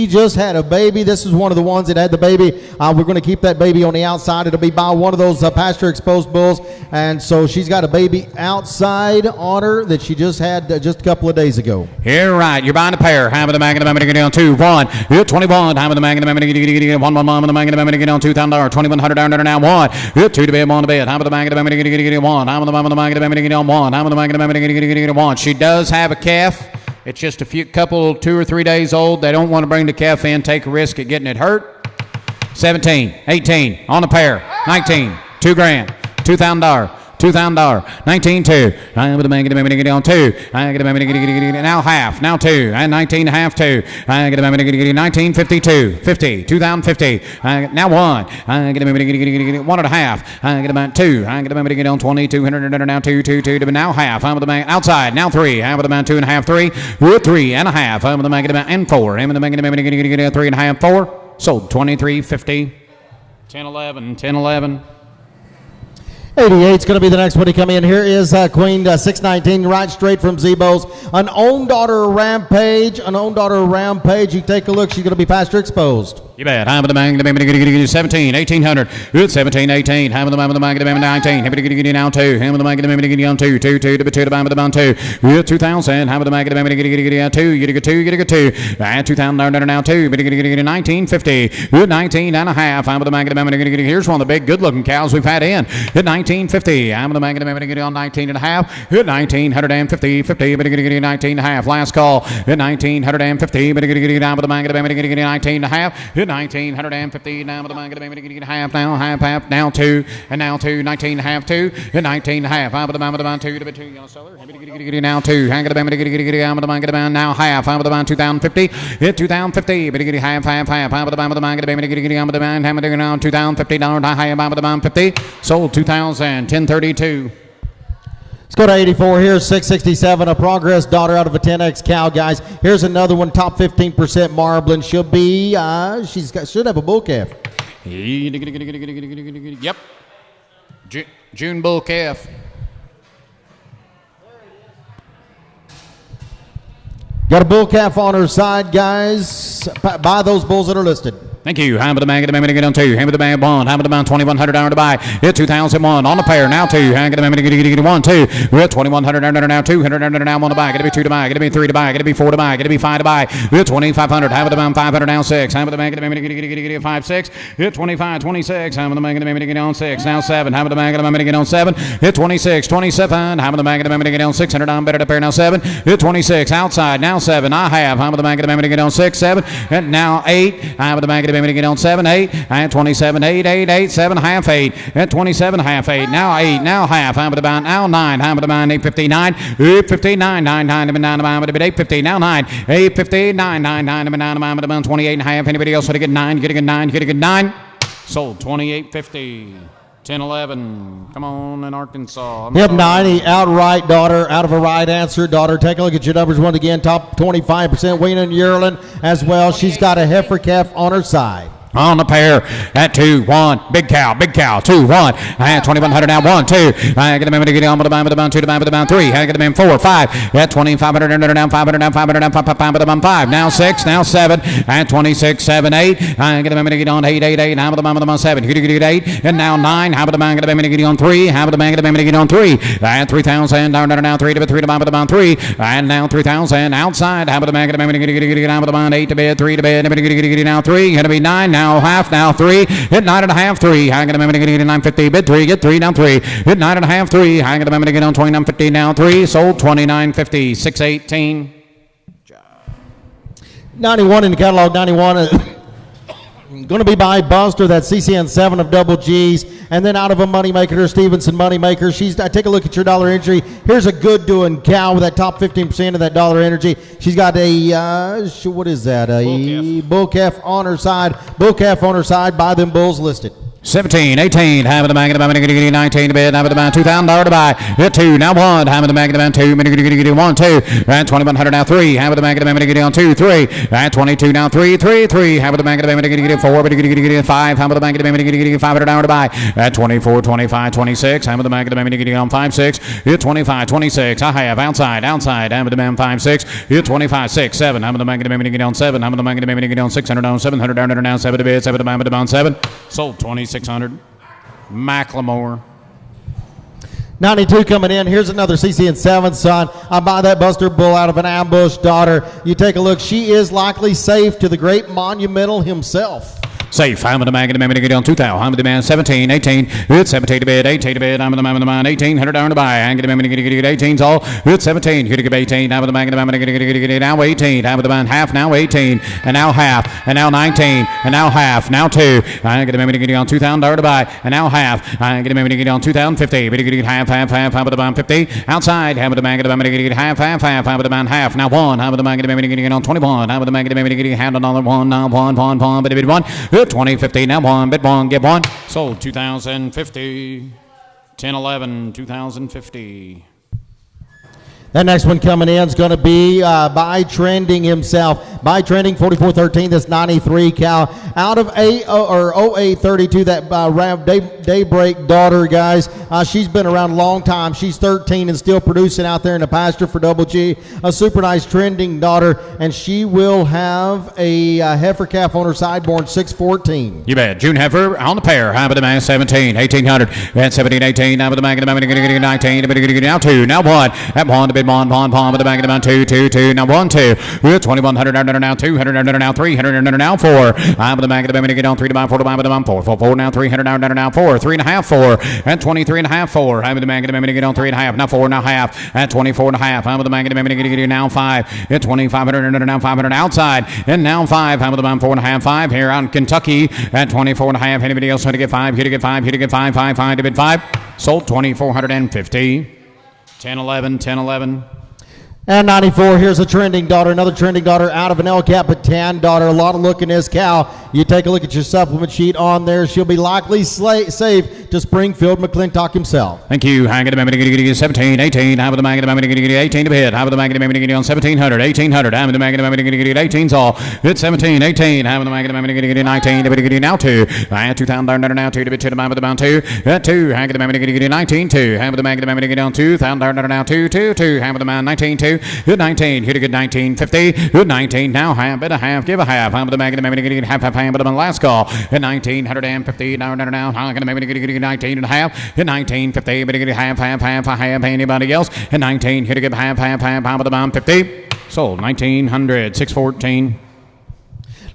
just had a baby. This is one of the ones that had the baby. We're going to keep that baby on the outside. It'll be by one of those pasture exposed bulls, and so she's got a baby outside on her that she just had just a couple of days ago. Here, right. You're buying a pair. Half of the bag of the bag get on 2, 1. 21. Half of the bag of the bag get 1, 1, 1 of the bag of the bag get on $2,000. 2,100 down there now 1. 2 to bed, 1 to bed. Half of the bag of the bag get 1. Half of the bag of the bag get on 1. Half of the bag of the bag get 1. She does have a calf. It's just a couple, 2 or 3 days old. They don't want to bring the calf in, take a risk of getting it hurt. 17, 18 on the pair. 19, $2,000, $2,000. $2,000, 19, 2. I am the man get on 2. I get a man get now half, now 2, and 19 half 2. I get a man get 19, 52, 50, 2,050. Now 1. I get a man get 1 and a half. I get a man 2. I get a man get on 20, 200 now 2, 2, 2. Now half. I'm the man outside. Now 3. I'm the man 2 and a half 3. 3 and a half. I'm the man get a man and 4. I'm the man get 3 and a half 4. Sold 23, 50, 10, 11, 10, 11. 88 is going to be the next one to come in. Here is Queen 619, right straight from Zebo's. An own daughter Rampage. You take a look. She's going to be pasture exposed. You bet. I'm the man. 17, 1800. Good 17, 18. I'm the man. 19. Now 2. I'm the man. 2, 2, 2 to the man 2. Good 2,000. I'm the man. 2. You get 2. 2,000 now 2. 1950. Good 19 and a half. I'm the man. Here's one of the big, good-looking cows we've had in. Good 1950. I'm the man. On 19 and a half. Good 1950. 50. 19 and a half. Last call. Good 1950. I'm the man. 19 and a half. Good 1950. Now with the man get half now, half now 2 and now 2, 19 half 2 and 19 half. I'm the man 2 to be 2 yellow seller. Now 2. Hang the man I'm the man get now half. I'm the man 2050. Hit 2050. But get half. I'm the man get I'm the man having now $2,050. High I'm the man 50. Sold 2,000. 1032. Let's go to 84. Here's 667, a Progress daughter out of a 10X cow, guys. Here's another one, top 15% marbling. She'll be, should have a bull calf. Yep. June bull calf. Got a bull calf on her side, guys. Buy those bulls that are listed. Thank you. Hammer the man, get on 2. Hammer the man 1. Hammer the man $2,100 to buy. Hit 2,001 on the pair. Now 2. Hammer the man, get 1, 2. Hit $2,100 now 200 now 1 to buy. Get to be 2 to buy. Get to be 3 to buy. Get to be 4 to buy. Get to be 5 to buy. Hit 2,500. Hammer the man 500 now 6. Hammer the man, get 5, 6. Hit 25, 26. Hammer the man, get on 6. Now 7. Hammer the man, get on 7. Hit 26, 27. Hammer the man, get on 600 on better to pair now 7. Hit 26 outside. Now 7. I have. Hammer the man, get on 6, 7. And now 8. Hammer the man, get on 7, 8, and 27, 8, 8, 8, 7, half 8, and 27, half 8, now 8, now half, I'm at about now 9, I'm at about 859, 859, 9, 9, 9, I'm at 850, now 9, 850, 9, 9, 9, I'm at about 28 and a half. Anybody else want to get 9? Get a good 9, get a good 9. Sold 28.50. 10-11. Come on in Arkansas. Yep, 90 outright daughter out of a right answer. Daughter, take a look at your numbers once again. Top 25% weaning yearling as well. She's got a heifer calf on her side. On the pair at 2, 1, big cow, 2, 1, and 2,100 now 1, 2. I get a man to get on with the bound 2 to the bound 3. I get a man 4, 5, at 2,500 down 500 down 500 down 5, now 6, now 7, and 26, 7, 8. I get a man to get on 8, 8, 8. How about the man 7? You get 8, and now 9. How about the man get a man to get on 3? How about the man get a man to get on 3? And 3,000 down now 3 to 3 to the bound 3, and now 3,000 outside. How about the man get a man to get out of the bound 8 to bed 3 to bed. Get now 3. Going to be 9 now. Half now 3. Hit 9 and a half 3. I'm going to get 950. Bid 3. Get 3 down 3. Hit 9 and a half 3. I'm going to get on 2950 now 3. Sold 2950. 618. 91 in the catalog. 91. Going to be by Buster. That's CCN7 of double G's. And then out of a moneymaker, Stevenson moneymaker. Take a look at your dollar entry. Here's a good doing cow with that top 15% of that dollar energy. She's got a, what is that? A bull calf on her side. Bull calf on her side. Buy them bulls listed. 17, 18, half of the bag of the bag, 19 to bid, half of the bag, $2,000 to buy. Hit 2, now 1, half of the bag of the bag, 2, 1, 2, and 2,100 now 3, half of the bag of the bag, on 2, 3, and 22 now 3, 3, 3, half of the bag of the bag, 4, 5, half of the bag of the bag, $500 to buy. At 24, 25, 26, half of the bag of the bag, on 5, 6, hit 25, 26, I have outside, half of the bag, 5, 6, hit 25, 6, 7, half of the bag of the bag, on 7, half of the bag of the bag, on 600 down, 700 down, 7 to bid, 7 to buy, but on 7, sold 2600. Macklemore. 92 coming in. Here's another CC and 7 son. I buy that Buster Bull out of an ambush daughter. You take a look. She is likely safe to the great monumental himself. Safe. I'm the mag of the man to get on 2,000. I'm the man 17, 18. It's 17 to bid, 18 to bid. I'm the man of the man 18. $100 to buy. I'm the man to get 18's all. It's 17. Here to get 18. I'm the man of the man to get now 18. I'm the man half now 18. And now half. And now 19. And now half. Now 2. I'm the man to get on $2,000 to buy. And now half. I'm the man to get on 2,050. But you get half. I'm the man 50. Outside. I'm the man of the man to get half. I'm the man half. Now 1. I'm the man of the man to get on 21. I'm the man of the man to get hand on 1. Now 1. But it 1. 2050 now 1 bid 1 give 1 sold 2050 1011 2050. That next one coming in is going to be by Trending himself. By Trending 4413. That's 93 cal out of 0832. That Daybreak daughter, guys. She's been around a long time. She's 13 and still producing out there in the pasture for Double G. A super nice Trending daughter, and she will have a heifer calf on her side, born 614. You bet. June heifer on the pair. Half of the man 17, 1800 and 17, 18. Half of the man 19. Now 2. Now 1. At 1 to bid 1. But the back of the man 2, 2, 2. Now 1, 2. 2,100 now 200 now 300 now 4. Half of the back of the man to get on 3 to buy 4 to buy, but the man 4 now 300 now 4. 3.5 4 and 23.5 4. Half of the man to get on 3.5 now 4 now half at 24.5. Half of the man to get now 5 at 2,500 now 500 outside and now 5. Half of the man 4.5 5 here on Kentucky at 24.5. Anybody else want to get 5? Here to get 5. Here to get 5 to bid 5. Sold 2,450. 1011. And 94, here's a Trending daughter, another Trending daughter out of an El Capitan daughter. A lot of look in this cow. You take a look at your supplement sheet on there. She'll be likely safe to Springfield McClintock himself. Thank you. Hang it to 17, 18. Have the mag of the 18 to bid. Have the mag of the on 1700, 1800. Have the mag of the 18's all. It's 17, 18. Have the mag of the 19 to bid now 2. I had 2,000 now 2 to bid to the mag of the bound 2. At 2. Hang it to 19 2. Have the mag of the on 2,000 now 2 2 2. Have the man 19 2. Good 19. Here to good 1950. Good 19. Now half. Bid a half. Give a half. Have the mag of the half. But the last call at 1950 now I'm gonna maybe get 19 and a half at 1950 but get half anybody else at 19 here to get half of the bomb 50 sold 1900 614.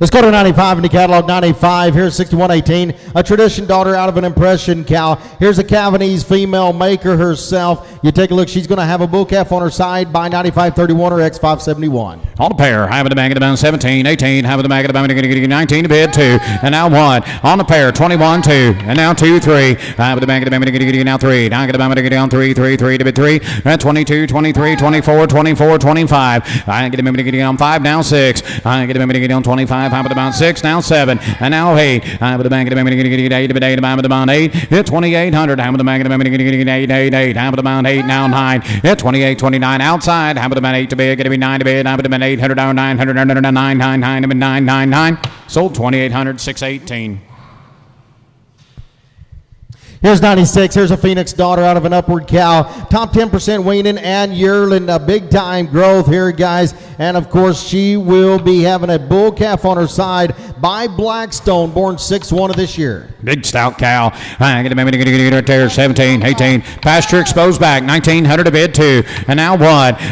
Let's go to 95 in the catalog. 95. Here's 6118. A Tradition daughter out of an Impression cow. Here's a Cavanese female maker herself. You take a look. She's going to have a bull calf on her side by 9531 or X571. On the pair. Half of the bag of the bound 17, 18. Half of the bag of the bound 19 to bid 2. And now 1. On the pair 21 2. And now 2 3. Half of the bag of the bound now 3. Now get the bound on 3 3 3 to bid 3. And 22 23 24 24 25. I get the bound on 5 now 6. I get the bound on 25. Half of the bound 6 now 7. And now 8. Half of the bag of the bound 8 to bid 8. Half of the bound 8. It's 2800. Half of the bag of the bound 8. Half of the bound 8 now 9. It's 28 29 outside. Half of the bound 8 to bid. Get to be 9 to bid. Half of the bound 800 down 900 999 999 sold 2800 618. Here's 96. Here's a Phoenix daughter out of an Upward cow. Top 10% weaning and yearling. Big time growth here, guys. And of course, she will be having a bull calf on her side by Blackstone, born 6-1 of this year. Big stout cow. I get right there. 17, 18. Pasture exposed back. 1900 to bid 2. And now 1.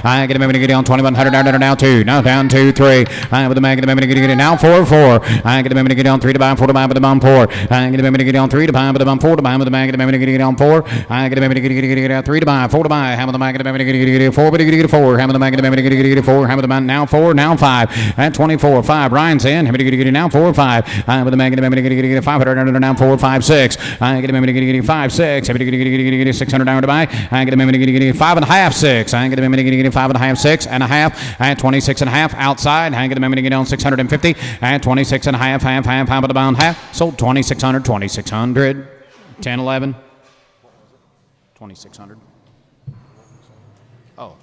I get on 2100 now 2. Now down 2 3. I with the mag get now 4 4. I get on 3 to buy 4 to buy with the bomb 4. I get on 3 to buy with the bomb 4 to buy with the mag get on 4. I get 3 to buy 4 to buy. Have the mag get 4 but get 4. Have the mag get 4. Have the man now 4 now 5. At 24 5. Ryan's in. Have to get now 4 4 5. High with the man, get a 500 down 4 5 6. I get a man, 5 6. 600 down to buy. I get a man, 5.5 6. I get a man, 5.5 6 and a half at 26 and a half outside. I get a man, get on 650 at 26 and a half, half of the bound half. Sold 2600, 2600, 10 11. 2600. Oh,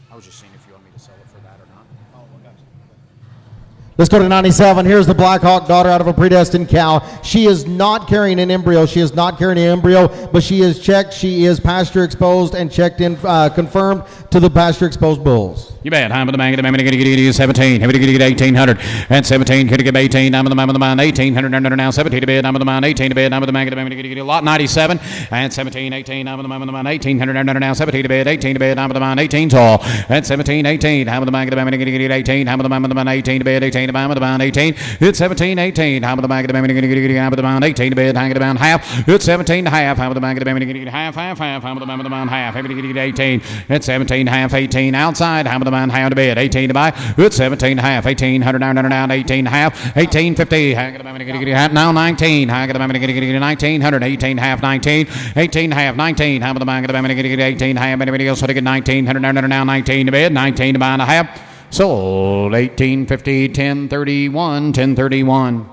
I was just seeing if you want me to sell it for that or not. Oh, I got you. Let's go to 97. Here's the Black Hawk daughter out of a predestined cow. She is not carrying an embryo. She is not carrying an embryo, but she is checked. She is pasture exposed and checked in, confirmed to the pasture exposed bulls. You bet. I'm with the man, get 17. Have to get 1800 and 17. Could get 18. I'm with the man, 1800 now 17 to bid. I'm with the man, 18 to bid. I'm with the man, get lot 97 and 17, 18. I'm with the man, 1800 now 17 to bid. 18 to bid. I'm with the man, 18 tall and 17, 18. I'm with the man, get 18. I'm with the man, 18 to bid. 18 to bid. I'm with the man, 18. It's 17, 18. I'm with the man, get 18 to bid. I'm with the man, half. It's 17 to half. I'm with the man, get half. I'm with the man, half. Have to get 18. It's 17 to half, 18 outside. I'm with the man, half to bid. 18 to buy. It's 17 to half. 1800 down 18 to half. 1850. I got a man, get half now 19. I got a man, get 1900. 18 to half 19. 18 to half 19. I'm with the man, get 18 to half. Anybody else want to get 1900 now 19 to bid. 19 to buy and a half. Sold 1850, 1031, 1031.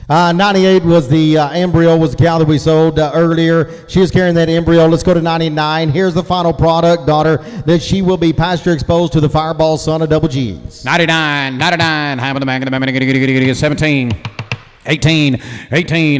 98 was the embryo, was the cow that we sold earlier. She is carrying that embryo. Let's go to 99. Here's the final product, daughter, that she will be pasture exposed to the Fireball son of Double G's. 99. How about the man, 17. 18,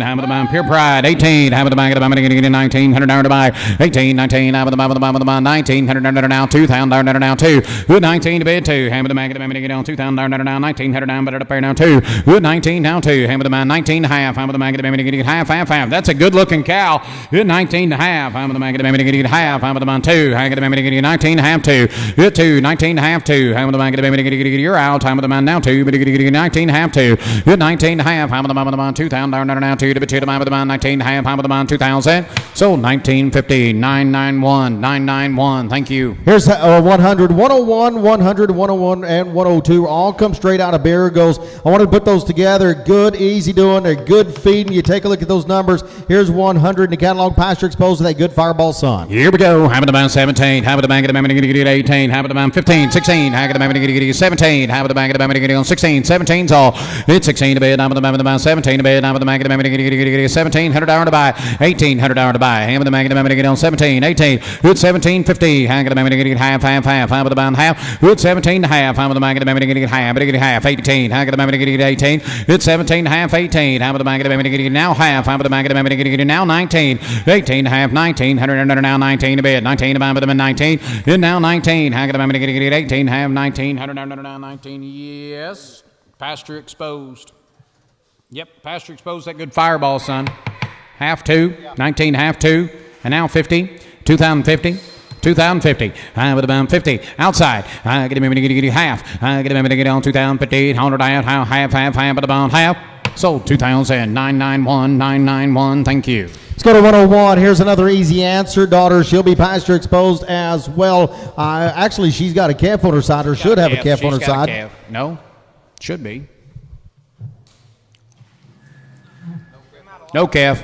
I'm with the man, pure pride. 18, I'm with the man, 1900 down to buy. 18, 19, I'm with the man, 1900 down now, 2000 down now, 2. Good 19 to bid 2. I'm with the man, get down 2000 down now, 1900 down, better to pay now 2. Good 19 down 2. I'm with the man, 19 half. I'm with the man, get half. That's a good looking cow. Good 19 to half. I'm with the man, get half. I'm with the man 2. I get 19 half 2. Good 2, 19 half 2. I'm with the man, get you're out. I'm with the man now 2, but 19 half 2. Good 19 half. I'm with the man 2000 down now 2 to be 2 to with the man 19 half. I'm with the man 2000. So 1950 991 991. Thank you. Here's 100 101 100 101 and 102 all come straight out of Bear Goes. I wanted to put those together. Good, easy doing. They're good feeding. You take a look at those numbers. Here's 100 in the catalog, pasture exposed to that good Fireball son. Here we go. Have the man 17. Have the man get 18. Have the man 15 16. Have the man get 17. Have the man get on 16. 17's all. It's 16 to bid. I'm the man 17 to bid. I'm the man get 1700 hour to buy. 1800 hour to buy. Have the man get on 17. 18. It's 1750. Have the man get half. I'm the man half. It's 17 half. I'm the man get half. 18. Have the man get 18. It's 17 half. 18. Have the man get now half. I'm the man get now 19. 18 half. 1900 now 19 to bid. 19 to buy with them 19. And now 19. Have the man get 18 half. 1900 now 19. Yes. Pasture exposed. Yep, pasture exposed, that good Fireball son. Half 2, 19 half 2, and now 50, 2050. 2050. I with about 50 outside. I get him to get half. I get him to get on 2050. 100 half of the bond half. Sold 2000 991 991. Thank you. Let's go to 101. Here's another easy answer, daughter. She'll be pasture exposed as well. Actually, she's got a calf on her side, or should have a calf on her side. No, should be. No calf.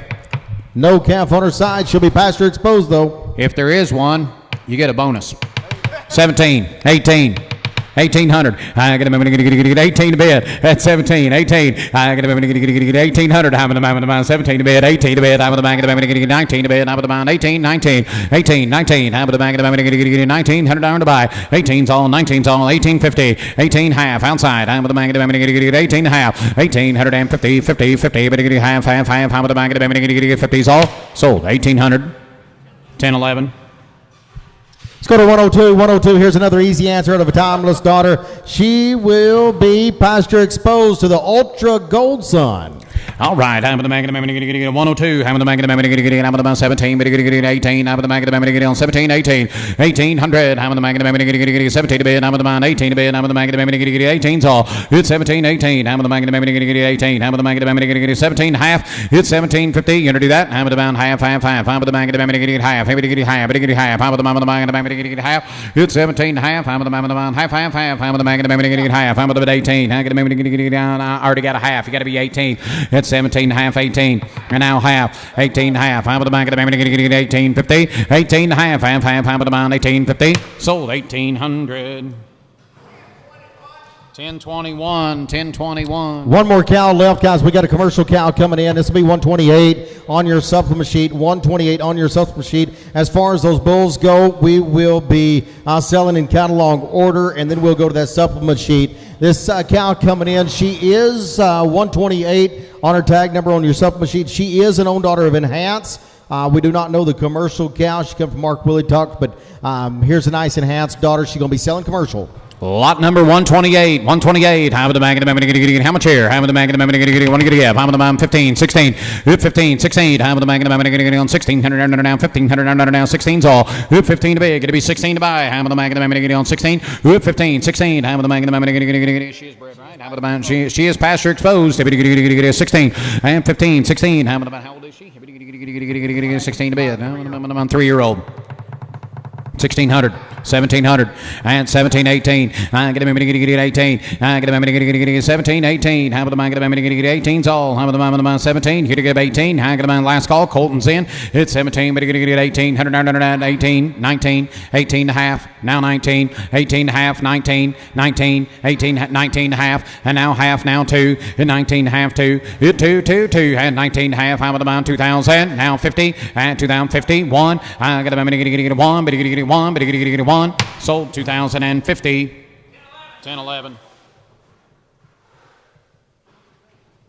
No calf on her side. She'll be pasture exposed, though. If there is one, you get a bonus. 17, 18, 1800. I get 18 to bid. At 17, 18. I get 1800. I'm in the man 17 to bid. 18 to bid. I'm in the bank of the 19 to bid. I'm in the man 18, 19, 18, 19. I'm in the bank of the 1900 down to buy. 18's all, 19's all, 1850, 18 half outside. I'm in the bank of the 18 half, 1850, 50, 50, but half. I'm in the bank of the 50's all. Sold 1800, 10, 11. Let's go to 102. 102. Here's another easy answer out of a timeless daughter. She will be pasture exposed to the Ultra Gold Sun. All right, I'm the man of the 102. I'm the man of the 17, 18. I'm the man of the 17, 18, 1800. I'm the man of the 17 to bid. I'm the man 18 to bid. I'm the man of the 18's all. It's 17, 18. I'm the man of the 18. I'm the man of the 17 half. It's 1750. You gonna do that? I'm the man half. I'm the man of the half. I'm the half. I'm the half. I'm the man of the half. It's 17 half. I'm the man of the half. I'm the man of the half. I'm the 18. I already got a half. You got to be 18. It's 17 half, 18, and now half, 18 half. I'm the bank of the 1850, 18 half, I'm the man 1850. Sold 1800. 1021, 1021. One more cow left, guys. We got a commercial cow coming in. This will be 128 on your supplement sheet. 128 on your supplement sheet. As far as those bulls go, we will be selling in catalog order, and then we'll go to that supplement sheet. This cow coming in, she is 128 on her tag number on your supplement sheet. She is an own daughter of Enhance. We do not know the commercial cow. She comes from Mark Willie Tuck, but here's a nice Enhanced daughter. She's going to be selling commercial. Lot number 128, 128. How the bag of the how much here? How the bag of the what are you going to give? How the 15, 16, 15, 16. How the bag of the on 1600 under now, 1500 under now, 16's all. 15 to big, it'll be 16 to buy. How the bag of the on 16, 15, 16. How the bag of the she is bred, right? How the she is pasture exposed. 16 and 15, 16. How the how old is she? 16 to bid. How the 3-year-old. 1600, 1700, and 17, 18. I get a minute, get 18. I get a minute, get 17, 18. How about the man get a minute, get 18's all. How about the man 17? Here to get 18. I get a man last call. Colton's in. It's 17, but get 18. 100, 18, 19, 18 and a half. Now 19, 18 and a half, 19, 19, 18, 19 and a half, and now half, now 2, and 19 and a half, 2, 2, 2, 2, and 19 and a half. How about the man 2000? Now 50, and 2050, 1. I get a minute, get 1, but get 1, but get 1. Sold 2050. 10, 11.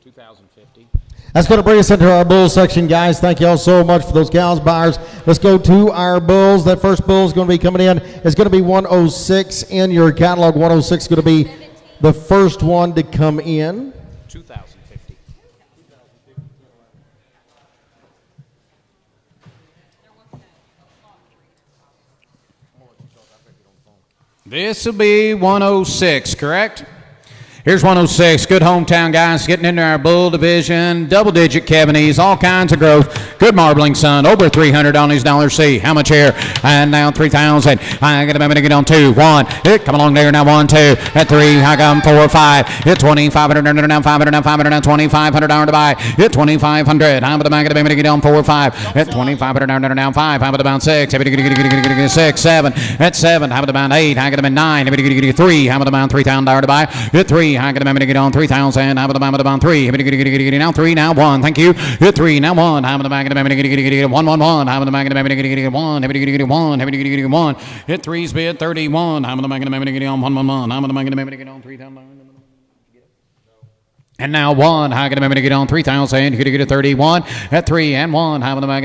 2050. That's going to bring us into our bull section, guys. Thank you all so much for those cows, buyers. Let's go to our bulls. That first bull is going to be coming in. It's going to be 106 in your catalog. 106 is going to be the first one to come in. 2050. This will be 106, correct? Here's 106. Good hometown guys getting into our bull division. Double-digit Kevinese, all kinds of growth. Good marbling son. Over 300 on his $C. How much here? And now 3,000. I got to get on 2. 1. Come along there now. 1, 2. At 3. I got 4, 5. Hit 2,500 now. 500 now. 500 now. 2,500 hour to buy. Hit 2,500. I'm the bank of get on 4, 5. Hit 2,500 now. 5. I'm about 6. 6, 7. At 7. I'm about 8. I got 9. 3. I'm about 3,000 hour to buy. Hit 3. I got a get on 3,000. I'm about 3. Now 3. Now 1. Thank you. Hit 3. Now 1. I'm the bank of 1, 1, 1. I'm the bank of 1. 1. Hit 3's bid 31. I'm the bank of 1, 1, 1. I'm the bank of 3,000. And now 1, I got to get on 3,000. You're going to get a 31 at 3 and 1. I'm going to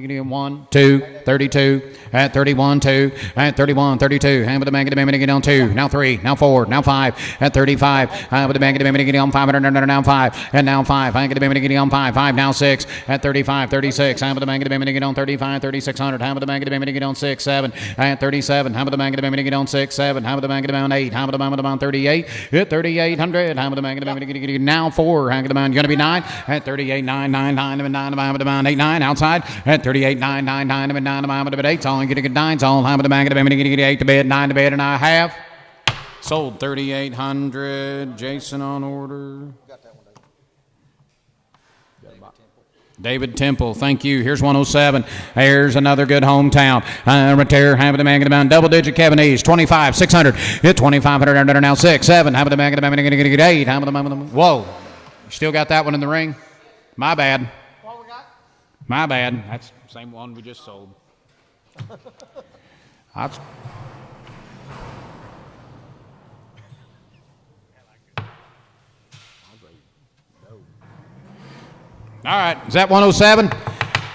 get 1, 2, 32 at 31, 2 at 31, 32. I'm going to get on 2. Now 3, now 4, now 5 at 35. I'm going to get on 500 now 5 and now 5. I'm going to get on 5, 5 now 6 at 35, 36. I'm going to get on 35, 3600. I'm going to get on 6, 7 at 37. I'm going to get on 6, 7. I'm going to get on 8. I'm going to get on 38 at 38. Now 4. You're going to be 9 at 38, 9, 9, 9, 9, 8, 9 outside at 38, 9, 9, 9, 9, 9, 8. All I'm going to get 9's all. I'm going to get 8 to bed, 9 to bed, and I have sold 3,800. Jason on order. David Temple, thank you. Here's 107. Here's another good hometown. Right there, having the man get about double-digit Kevinese. 25, 600. Hit 2,500 under now 6, 7. Having the man get 8. Whoa, you still got that one in the ring? My bad. What we got? My bad. That's the same one we just sold. All right, is that 107?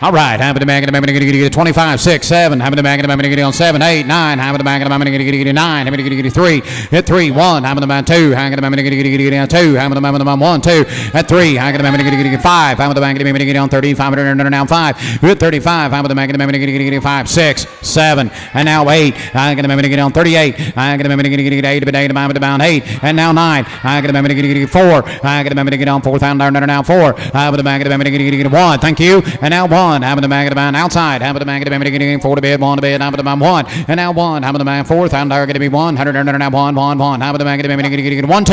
All right, half of the bag of the going to get 25, 6, 7. Half of the bag of the going to get on 7, 8, 9. Half of the bag of the going to get 9. Half of the going to get 3. Hit 3, 1. Half of the bag 2. Half of the bag going to get 2. Half of the bag 1, 2. At 3. Half of the bag going to get 5. Half of the bag going to get on 30. 500 now 5. Hit 35. Half of the bag going to get 5, 6, 7. And now 8. Half of the bag going to get on 38. Half of the bag going to get 8. But 8 about 8. And now 9. Half of the bag going to get 4. Half of the bag going to get on 4,000 now 4. Half of the bag going to get 1. Thank you. And now 1. Half of the bag of the bag outside. Half of the bag of the getting 4 to bed, 1 to bed. Half of the bag 1. And now 1. Half of the bag 4,000 going to be 100 now 1, 1, 1. Half of the bag going to get 1, 2.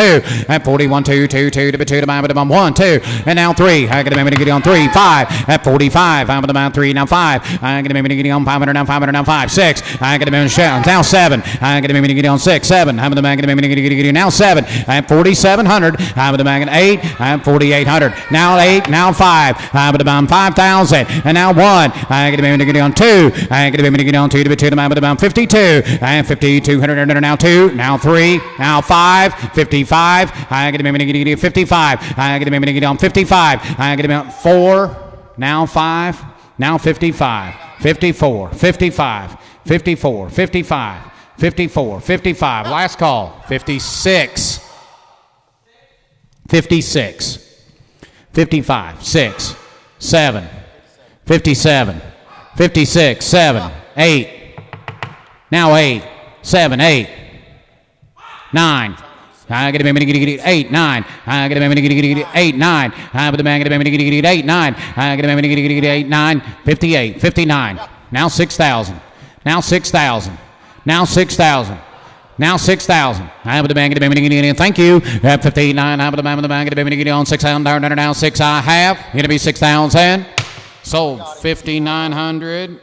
At 40, 1, 2, 2, 2 to be 2 to bag of the bag 1, 2. And now 3. Half of the bag going to get on 3, 5. At 45. Half of the bag 3 now 5. I'm going to be getting on 500 now 5, 6. I'm going to be now 7. I'm going to be getting on 6, 7. Half of the bag going to be getting now 7. At 4,700. Half of the bag 8. At 4,800. Now 8. Now 5. Half of the bag 5,000. And now 1. I'm going to be getting on 2. I'm going to be getting on 2 to be 2 to the bag 52. And 5,200 now 2. Now 3. Now 5. 55. I'm going to be getting 55. I'm going to be getting on 55. I'm going to be on 4. Now 5. Now 55. 54. 55. 54. 55. 54. 55. Last call. 56. 56. 55. 6. 7. 57. 56. 7. 8. Now 8. 7. 8. 9. I'm going to be getting 8, 9. I'm going to be getting 8, 9. I'm going to be getting 8, 9. I'm going to be getting 8, 9. 58, 59. Now 6,000. Now 6,000. Now 6,000. Now 6,000. I'm going to be getting thank you. At 59. I'm going to be getting on 6,000. Now 6 I have. Going to be 6,000. Sold 5,900.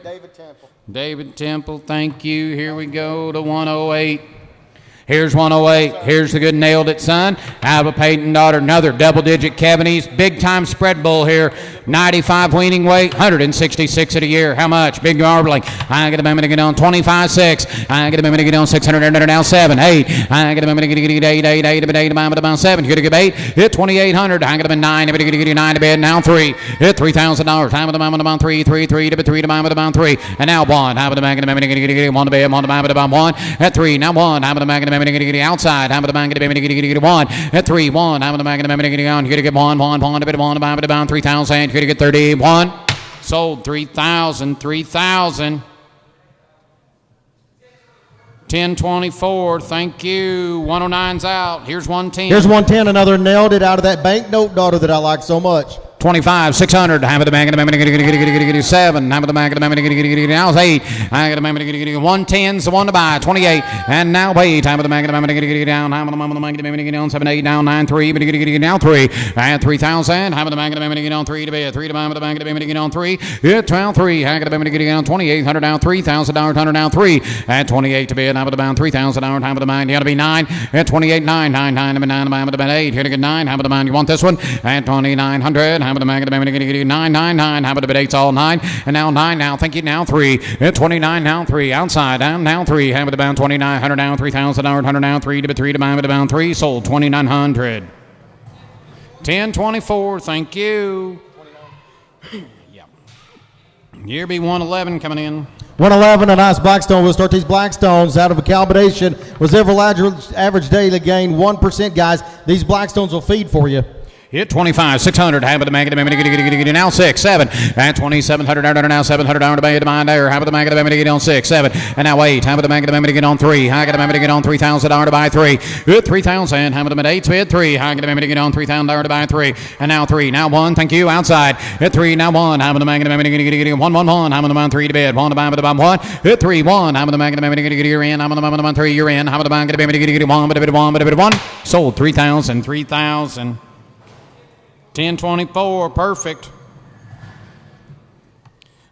David Temple, thank you. Here we go to 108. Here's 108. Here's the good nailed it, son. Alba Payton daughter, another double-digit Kevinese. Big-time spread bull here. 95 weaning weight, 166 at a year. How much? Big marbling. I'm going to be getting on 25.6. I'm going to be getting on 600 now 7, 8. I'm going to be getting 8, 8, 8, 8, 8, about 7. You're going to get 8. Hit 2,800. I'm going to be 9. I'm going to get 9 to bed. Now 3. Hit $3,000. I'm going to be 3, 3, 3 to 3 to about 3. And now 1. I'm going to be getting 1 to bed. 1 to about 1. At 3. Now 1. I'm going to be getting outside. I'm going to be getting 1. At 3, 1. I'm going to be getting on. You're going to get 1, 1, 1 to bed. 1 about 3,000. You're going to get 31. Sold 3,000. 3,000. 1024. Thank you. 109's out. Here's 110. Here's 110. Another nailed it out of that banknote daughter that I like so much. 25, 600. Half of the bank of the get 7. Half of the bank of the get now 8. I got a get 110's the one to buy. 28. And now wait. Half of the bank of the get down. Half of the bank of the get down 7, 8 down 9 3. But get now 3. And 3,000. Half of the bank of the get on 3 to be 3 to buy. The bank of the get on 3. Hit 12 3. Half of the get on 2,800 down 3,000 $100 down 3. At 28 to be half of the bound 3,000 $. Half of the bank. You got to be 9. At 28 9 9 9 9 9 about 8. Here to get 9. Half of the bound. You want this one? At 2,900. Half of the bank of the 999. How about the 8's all 9? And now 9 now. Thank you. Now 3. At 29 now 3. Outside down now 3. Have the bound 2,900 down 3,000 $100 now 3 to 3 to buy the bound 3. Sold 2,900. 1024. Thank you. Yep. Here be 111 coming in. 111, a nice Blackstone. We'll start these Blackstones out of a calibration. Was average daily gain 1%, guys. These Blackstones will feed for you. Hit 25, 600. Half of the bank of the now 6, 7. And 2,700 now 700 down to buy the mind there. Half of the bank of the get on 6, 7. And now 8. Half of the bank of the get on 3. Half of the bank get on $3,000 to buy 3. Hit 3,000. Half of the 8 bid 3. Half of the bank get on $3,000 to buy 3. And now 3. Now 1. Thank you. Outside. Hit 3. Now 1. Half of the bank of the get 1, 1, 1. Half of the bank 3 to bid. 1 to buy the bomb 1. Hit 3, 1. Half of the bank of the get you're in. Half of the bank 3 you're in. Half of the bank of the get 1, but a bit 1, but a bit 1. Sold 3,000. 3,000. 1024, perfect.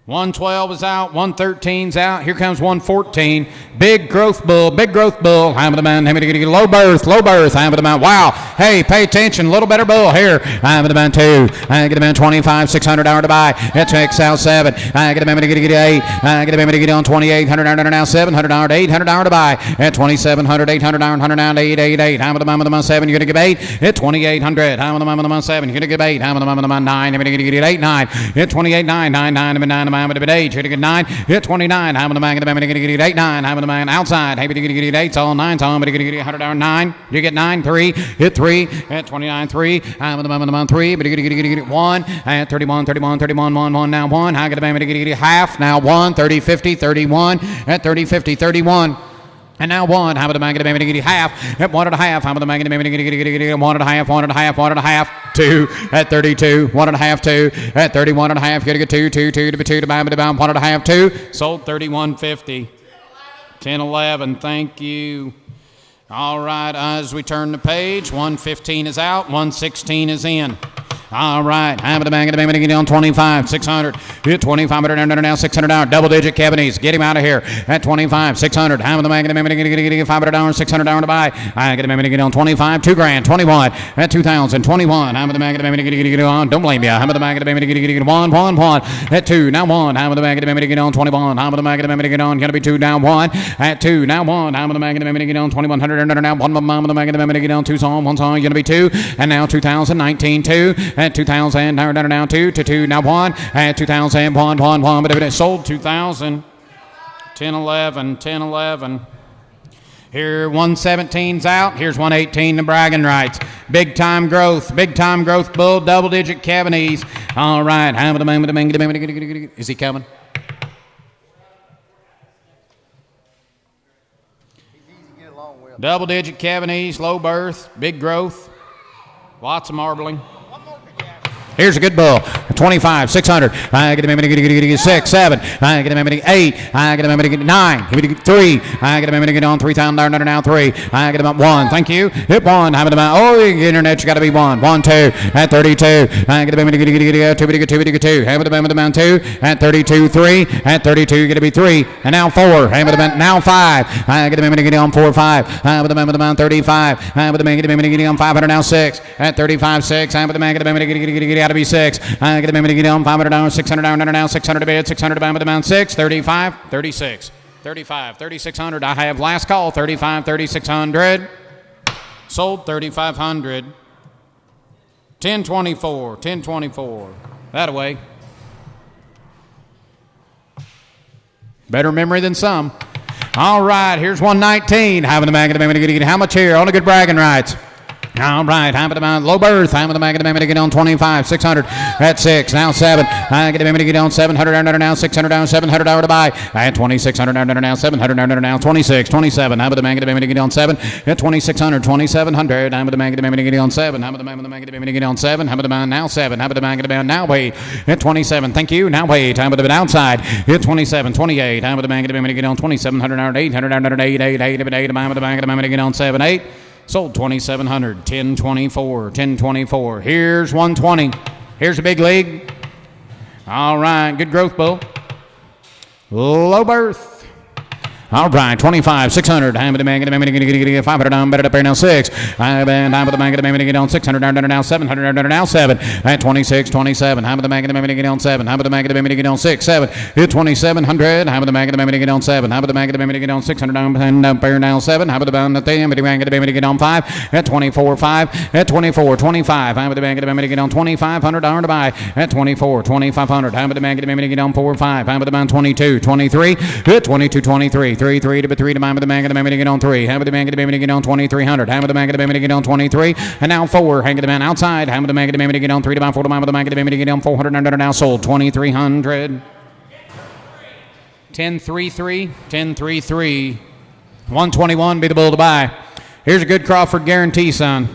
112 is out. 113's out. Here comes 114. Big growth bull. Big growth bull. I'm the man. Low birth. Low birth. I'm the man. Wow. Hey, pay attention. Little better bull here. I'm the man 2. I get a man 25. 600 hour to buy. It checks out 7. I get a man to get 8. I get a man to get on 2800 hour now 700 hour to 800 hour to buy. At 2700 800 hour 100 down to 888. I'm the man with the man 7. You're gonna get 8. At 2800. I'm the man with the man 7. You're gonna get 8. I'm the man with the man 9. I'm gonna get 8 9. At 28 9 9 9 9. I'm going to get 8. You're going to get 9. Hit 29. I'm going to get 8 9. I'm going to get outside. I'm going to get 8. All 9. So I'm going to get 100 down 9. You get 9 3. Hit 3. At 29 3. I'm going to get 3. But you're going to get 1. At 31 31 31 1 1 now 1. I'm going to get half now 1 30 50 31. At 30 50 31. And now 1, how about the man get a half? At 1.5, how about the man get a 1.5, 1.5, 1.5, 2 at 32, 1.5, 2 at 31.5, you get 2 to buy 1.5, 2. Sold 31.50. 10.11. Thank you. All right, as we turn the page, 115 is out, 116 is in. All right, I'm the man get on 25, 600. Hit 2500 now 600 hour. Double digit Cattlemans. Get him out of here at 25, 600. I'm the man get 500 hour, 600 hour to buy. I get a man get on 25, 2 grand, 21 at 2021. I'm the man get on. Don't blame me. I'm the man get 1 at 2 now 1. I'm the man get on 21. I'm the man get on. Gonna be 2 down 1 at 2 now 1. I'm the man get on 2100 now 1. I'm the man get on 2 song 1 song. Gonna be 2 and now 2019 2. At 2000, now 2 to 2, now 1, at 2000, 1, but it sold 2000, 10.11. Here, 117's out. Here's 118, the bragging rights. Big time growth bull, double digit Cattlemans. All right, is he coming? Double digit Cattlemans, low birth, big growth, lots of marbling. Here's a good bull. 25, 600. I get a 6, 7. I get a 8. I get a 9. Give me 3. I get a get on 3,000 now 3. I get about 1. Thank you. Hit 1. Have about the internet. You got to be 1. 1 2 at 32. I get a 2. Have about 2 at 32 3 at 32. Get to be 3 and now 4. Have about now 5. I get a get on 4 5. Have about 35. Have about get on 500 now 6 at 35 6. Have about get got to be 6. I get a get on 500 down, 600 down, now 600 to bid, 600 to buy with the amount 6, 35, 36, 35, 3600. I have last call, 35, 3600. Sold 3500. 1024. That away. Better memory than some. All right, here's 119. Having the mag how much here? On a good bragging rights. All right, I'm at low birth. I'm at the mag to get on 25, 600 at 6, now 7. I get to get on 700 now 600 down 700 hour to buy. I had 2600 now 700 now 26, 27. I'm at the mag to get on 7 at 2600, 2700. I'm at the mag to get on 7. I'm at the mag to get on 7. I'm at the man now 7. I'm at the mag to now wait at 27. Thank you. Now wait. I'm at the outside at 27, 28. I'm at the mag to get on 2700 hour 800 hour 8 8 8 8. I'm at the mag to get on 7 8. Sold 2,700, 1024. Here's 120. Here's a big league. All right, good growth bull. Low birth. All right, 25, 600. I'm at the man going to get 500 down, better up here now 6. I'm at the man going to get on 600 down now 700 down now 7. At 26, 27. I'm at the man going to get on 7. I'm at the man going to get on 6, 7. At 2,700. I'm at the man going to get on 7. I'm at the man going to get on 600 down up here now 7. I'm at the man going to get on 5. At 24, 5. At 24, 25. I'm at the man going to get on 2,500 down to buy. At 24, 2,500. I'm at the man going to get on 4, 5. I'm at the man 22, 23. At 22, 23. 3 to 3 to mine with the man to get on 3. Ham with the man to get on 2,300. Ham with the man to get on 23. And now 4. Hang the man outside. Ham with the man to get on 3 to buy 4 to mine with the man to get on 400 under now sold 2,300. 1033. 121 be the bull to buy. Here's a good Crawford guarantee, son.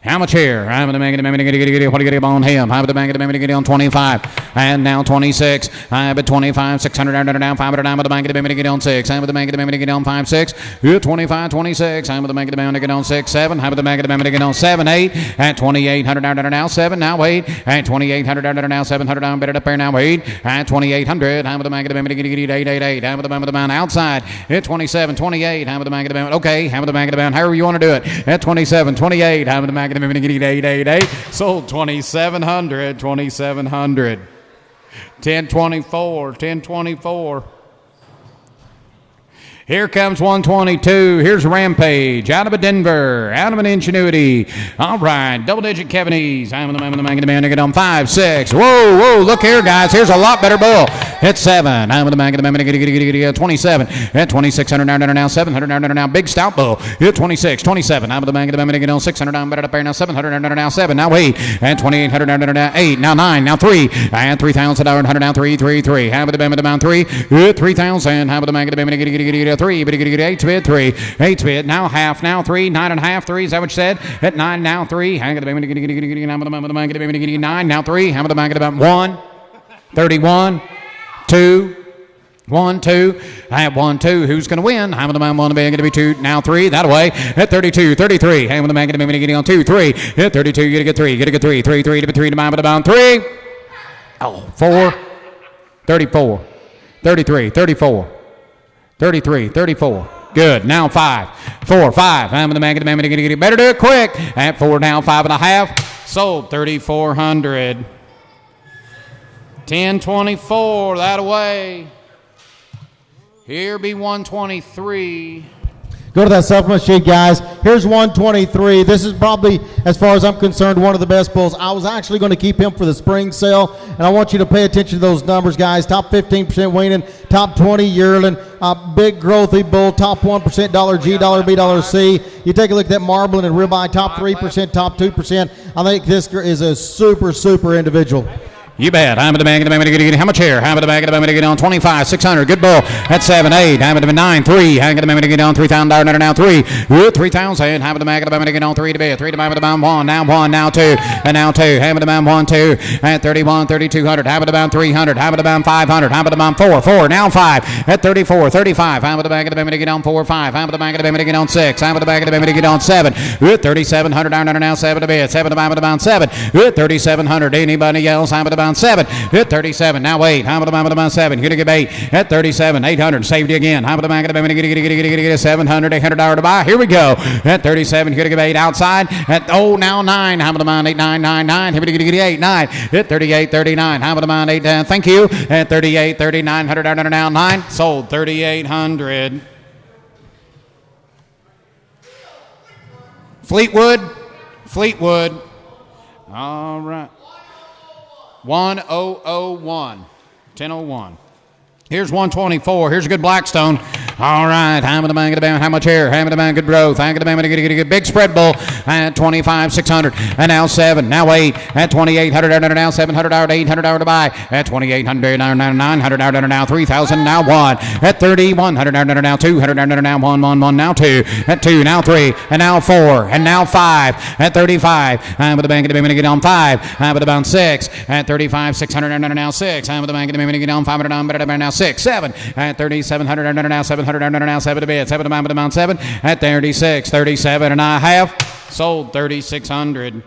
How much here? Half of the man, what do you get on him? Half of the man, get on 25. And now 26. Half of 25, 600 down, 500 down, but the man, get on 6. Half of the man, get on 5, 6. 25, 26. Half of the man, get on 6, 7. Half of the man, get on 7, 8. And 2,800 down now, 7. Now 8. And 2,800 down now, 700 down, better up there now 8. And 2,800. Half of the man, get 8, 8, 8. Half of the man outside. At 27, 28. Half of the man, okay. Half of the man, however you want to do it. At 27, 28. Half of the man, 888. Sold 2,700. 1024. Here comes 122. Here's Rampage out of a Denver, out of an Ingenuity. All right, double-digit Kevin E's. I'm the man to get on 5, 6. Whoa, look here, guys. Here's a lot better bull. It's 7. I'm the man to get 27. At 2,600 now, 700 now. Big stout bull. At 26, 27. I'm the man to get on 600 down, better up there now, 700 now, 7. Now 8. And 2,800 now, 8. Now 9. Now 3. And 3,100 now, 3. Have the man down 3. 3,000. Have the man to get 3, but you get 8 bid 3, 8 bid now half now 3, 9.5 3. Is that what you said? At 9 now 3. Hang on the man get 9 now 3. How about the man get about 1, 31, 2. 1, 2. I have 1, 2. Who's going to win? How about the man going to be 2 now 3 that way at 32, 33. How about the man going to be getting on 2, 3 at 32. You get 3, 3 to be 3 to man about 3. Oh, 4, 34, 33, 34. 33, 34. Good. Now 5. 4, 5. I'm the man get it. Better do it quick. At 4 now, 5.5. Sold 3,400. 1024. That away. Here be 123. Go to that supplement sheet, guys. Here's 123. This is probably, as far as I'm concerned, one of the best bulls. I was actually going to keep him for the spring sale, and I want you to pay attention to those numbers, guys. Top 15% weaning, top 20 yearling, big growthy bull, top 1% dollar G, dollar B, dollar C. You take a look at that marbling and ribeye, top 3%, top 2%. I think this is a super individual. You bet. I'm at the bag of the bag. How much here? I'm at the bag of the bag on 25, 600. Good bull. That's 7, 8. I'm at the 9, 3. I'm at the bag on $3,000 now 3. 3,000. I'm at the bag of the bag on 3 to be 3 to buy with the bound 1. Now 2. And now 2. I'm at the bound 1, 2. At 31, 3,200. I'm at the bound 300. I'm at the bound 500. I'm at the bound 4. Now 5. At 34, 35. I'm at the bag of the bag on 4, 5. I'm at the bag of the bag on 6. I'm at the bag of the bag on 7. 3,700 down now 7 to be 7 to buy with the bound 7. 3,700. Anybody else? I'm at the bound 7 at 37. Now 8. How about the bound 7? You're going to give 8 at 37. 800. Saved you again. How about the bound? Get 700. $800 to buy. Here we go. At 37. You're going to give 8 outside. At now 9. How about the bound? 8, 9, 9, 9. Here we get 8, 9. At 38, 39. How about the bound? 8. Thank you. At 38, 39. $100 now 9. Sold 3,800. Fleetwood. All right. 1001. 1001. Here's 124. Here's a good Blackstone. All right. How much here? Good growth. Get big spread bull at 25, 600. And now 7. Now 8. At 2,800. Now 700. $800 to buy. At 2,800. Now 900. Now 3,000. Now 1. At 3,100. Now 200. Now 1. Now 2. At 2. Now 3. And now 4. And now 5. At 35. I'm with the bank of the get on 5. I'm with about 6. At 35, 600. Now 6. I'm with the bank of the get on 500. Now 6, 7. At 3,700. Now 700. Now 7 to bid. 7 to mount 7. At 36, 37 and a half. Sold 3,600.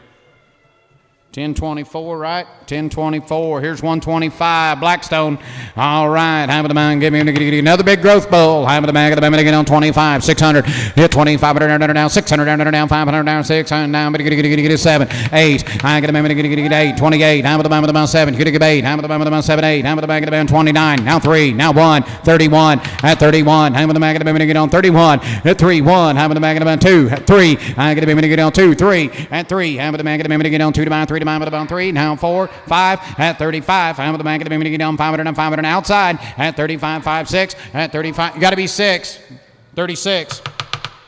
1024, right? 1024. Here's 125. Blackstone. All right. Have the man. Give me another big growth bull. Have the bag of the man get on 25, 600. Hit 2,500 now 600 now 500 now 600 now. But get 7, 8. I get a man get 8, 28. Have the man with the 7. Get 8. Have the man with the 7, 8. Have the bag of the man 29. Now 3. Now 1. 31. At 31. Have the man get on 31. At 3, 1. Have the man get on 2. At 3. I get a man get on 2, 3. At 3. Have the man get on 2 to buy 3. About 3, now 4, 5, at 35. I'm with the bank of the get down 500 and 500 outside at 35, 5, 6, at 35. You got to be 6, 36.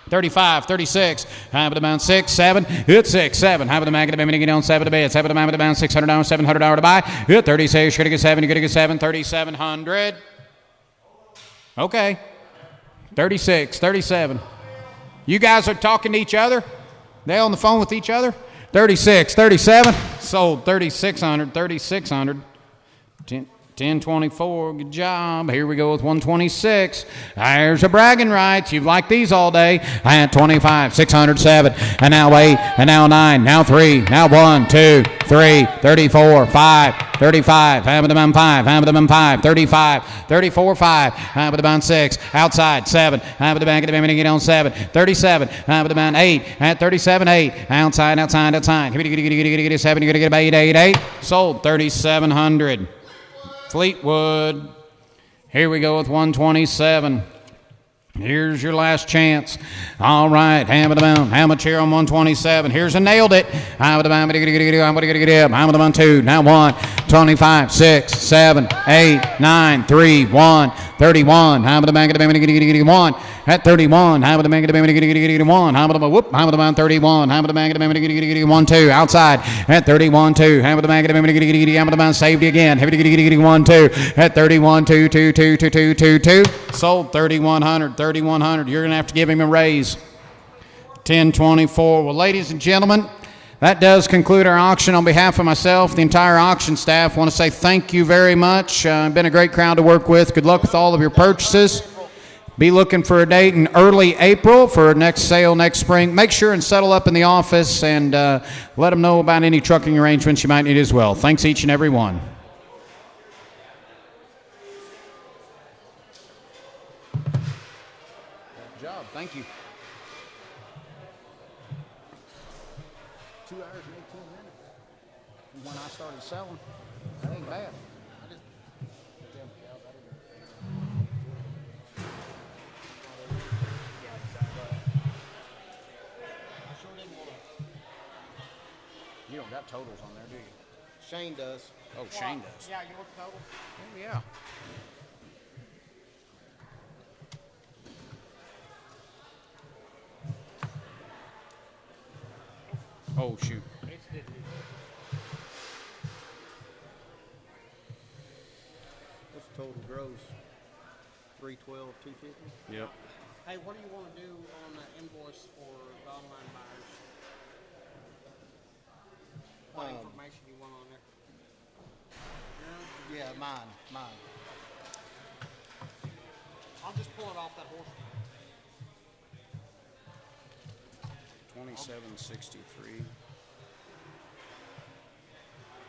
35, 36. How about about 6, 7? It's 6, 7. How about the man get on 7 to bed? 7 to man with about $600, $700 to buy. At 36, you're going to get 7. You're going to get 7, 3,700. Okay. 36, 37. You guys are talking to each other? They on the phone with each other? 36, 37. Sold 3,600, 3,600. 1024, good job. Here we go with 126. There's a bragging rights. You've liked these all day. And 25, 607. And now 8, and now 9, now 3, now 1, 2, 3, 34, 5, 35. Half of the man 5, half of the man 5, 35, 34, 5. Half of the man 6, outside 7. Half of the man get on 7, 37. Half of the man 8, at 37, 8. Outside, outside, outside. 7, you're going to get 8, 8, 8. Sold 3,700. Fleetwood. Here we go with 127. Here's your last chance. All right, ham of the mound. How much here on 127? Here's a nailed it. Ham of the mound. I'm going to get him. Ham of the mound 2. Now 1, 25, 6, 7, 8, 9, 3, 1, 31. Ham of the mound. I'm going to get 1. At 31. Ham of the mound. I'm going to get 1. Ham of the mound. Whoop. Ham of the mound 31. Ham of the mound. I'm going to get 1, 2. Outside. At 31, 2. Ham of the mound. I'm going to get ham of the mound. Saved again. Have to get 1, 2. At 31, 2, 2, 2, 2, 2, 2, 2. Sold 3,100. 3,100. You're going to have to give him a raise. 1024. Well, ladies and gentlemen, that does conclude our auction. On behalf of myself, the entire auction staff, I want to say thank you very much. Been a great crowd to work with. Good luck with all of your purchases. Be looking for a date in early April for our next sale next spring. Make sure and settle up in the office and let them know about any trucking arrangements you might need as well. Thanks each and every one. Thank you. 2 hours and 18 minutes from when I started selling. That ain't bad. You don't got totals on there, do you? Shane does. Oh, Shane does. Yeah, your total. Oh, yeah. Oh, shoot. What's the total gross? 312, 250. Yep. Hey, what do you want to do on the invoice for the online buyers? What information you want on there? Yeah, mine. I'll just pull it off that horse. 2763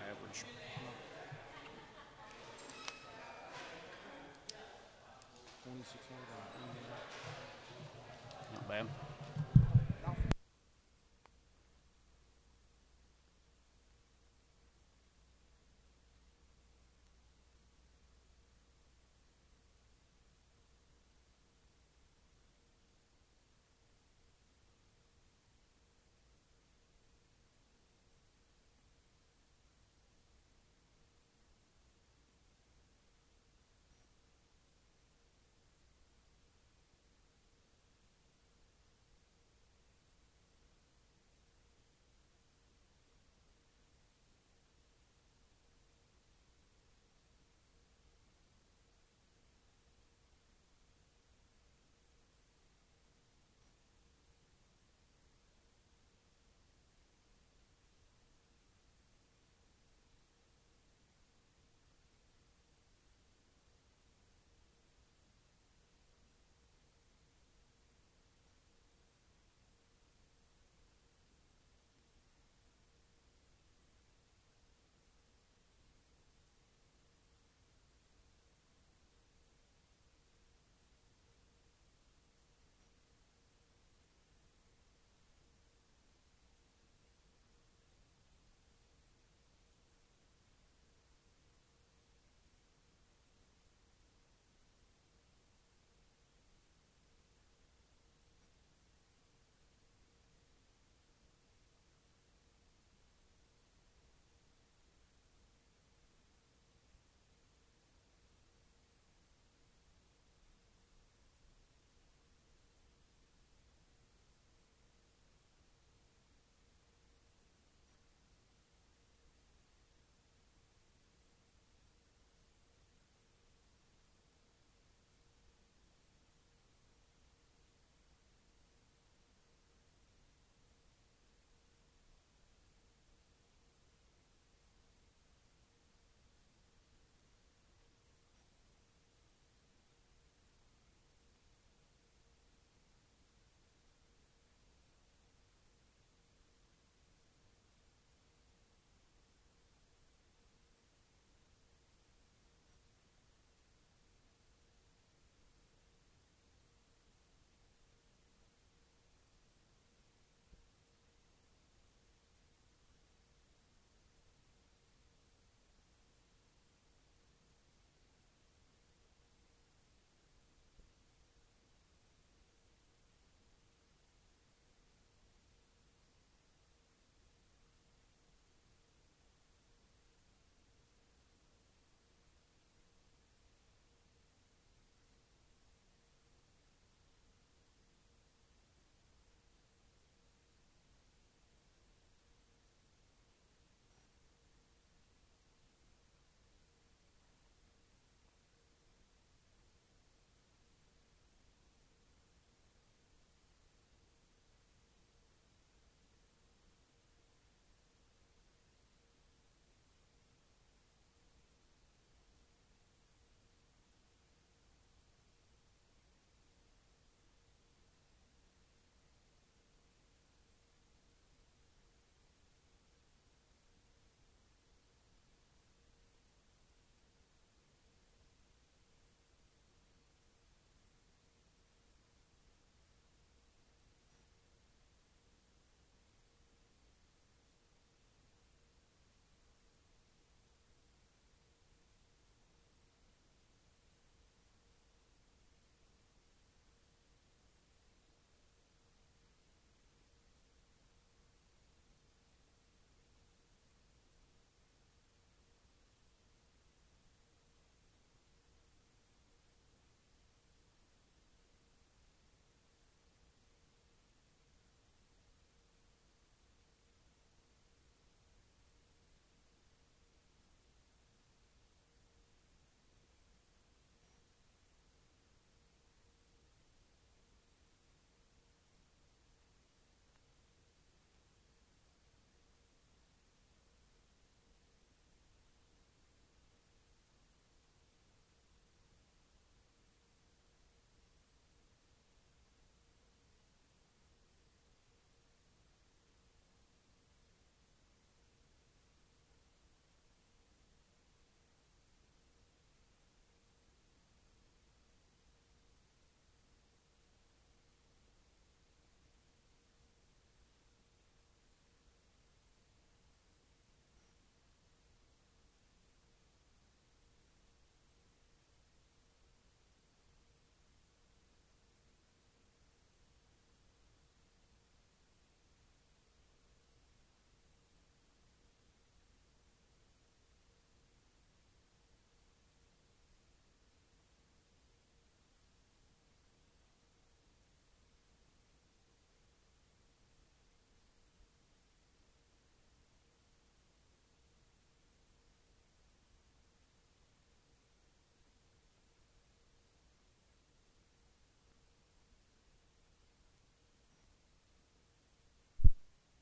average. $2,600. Not bad.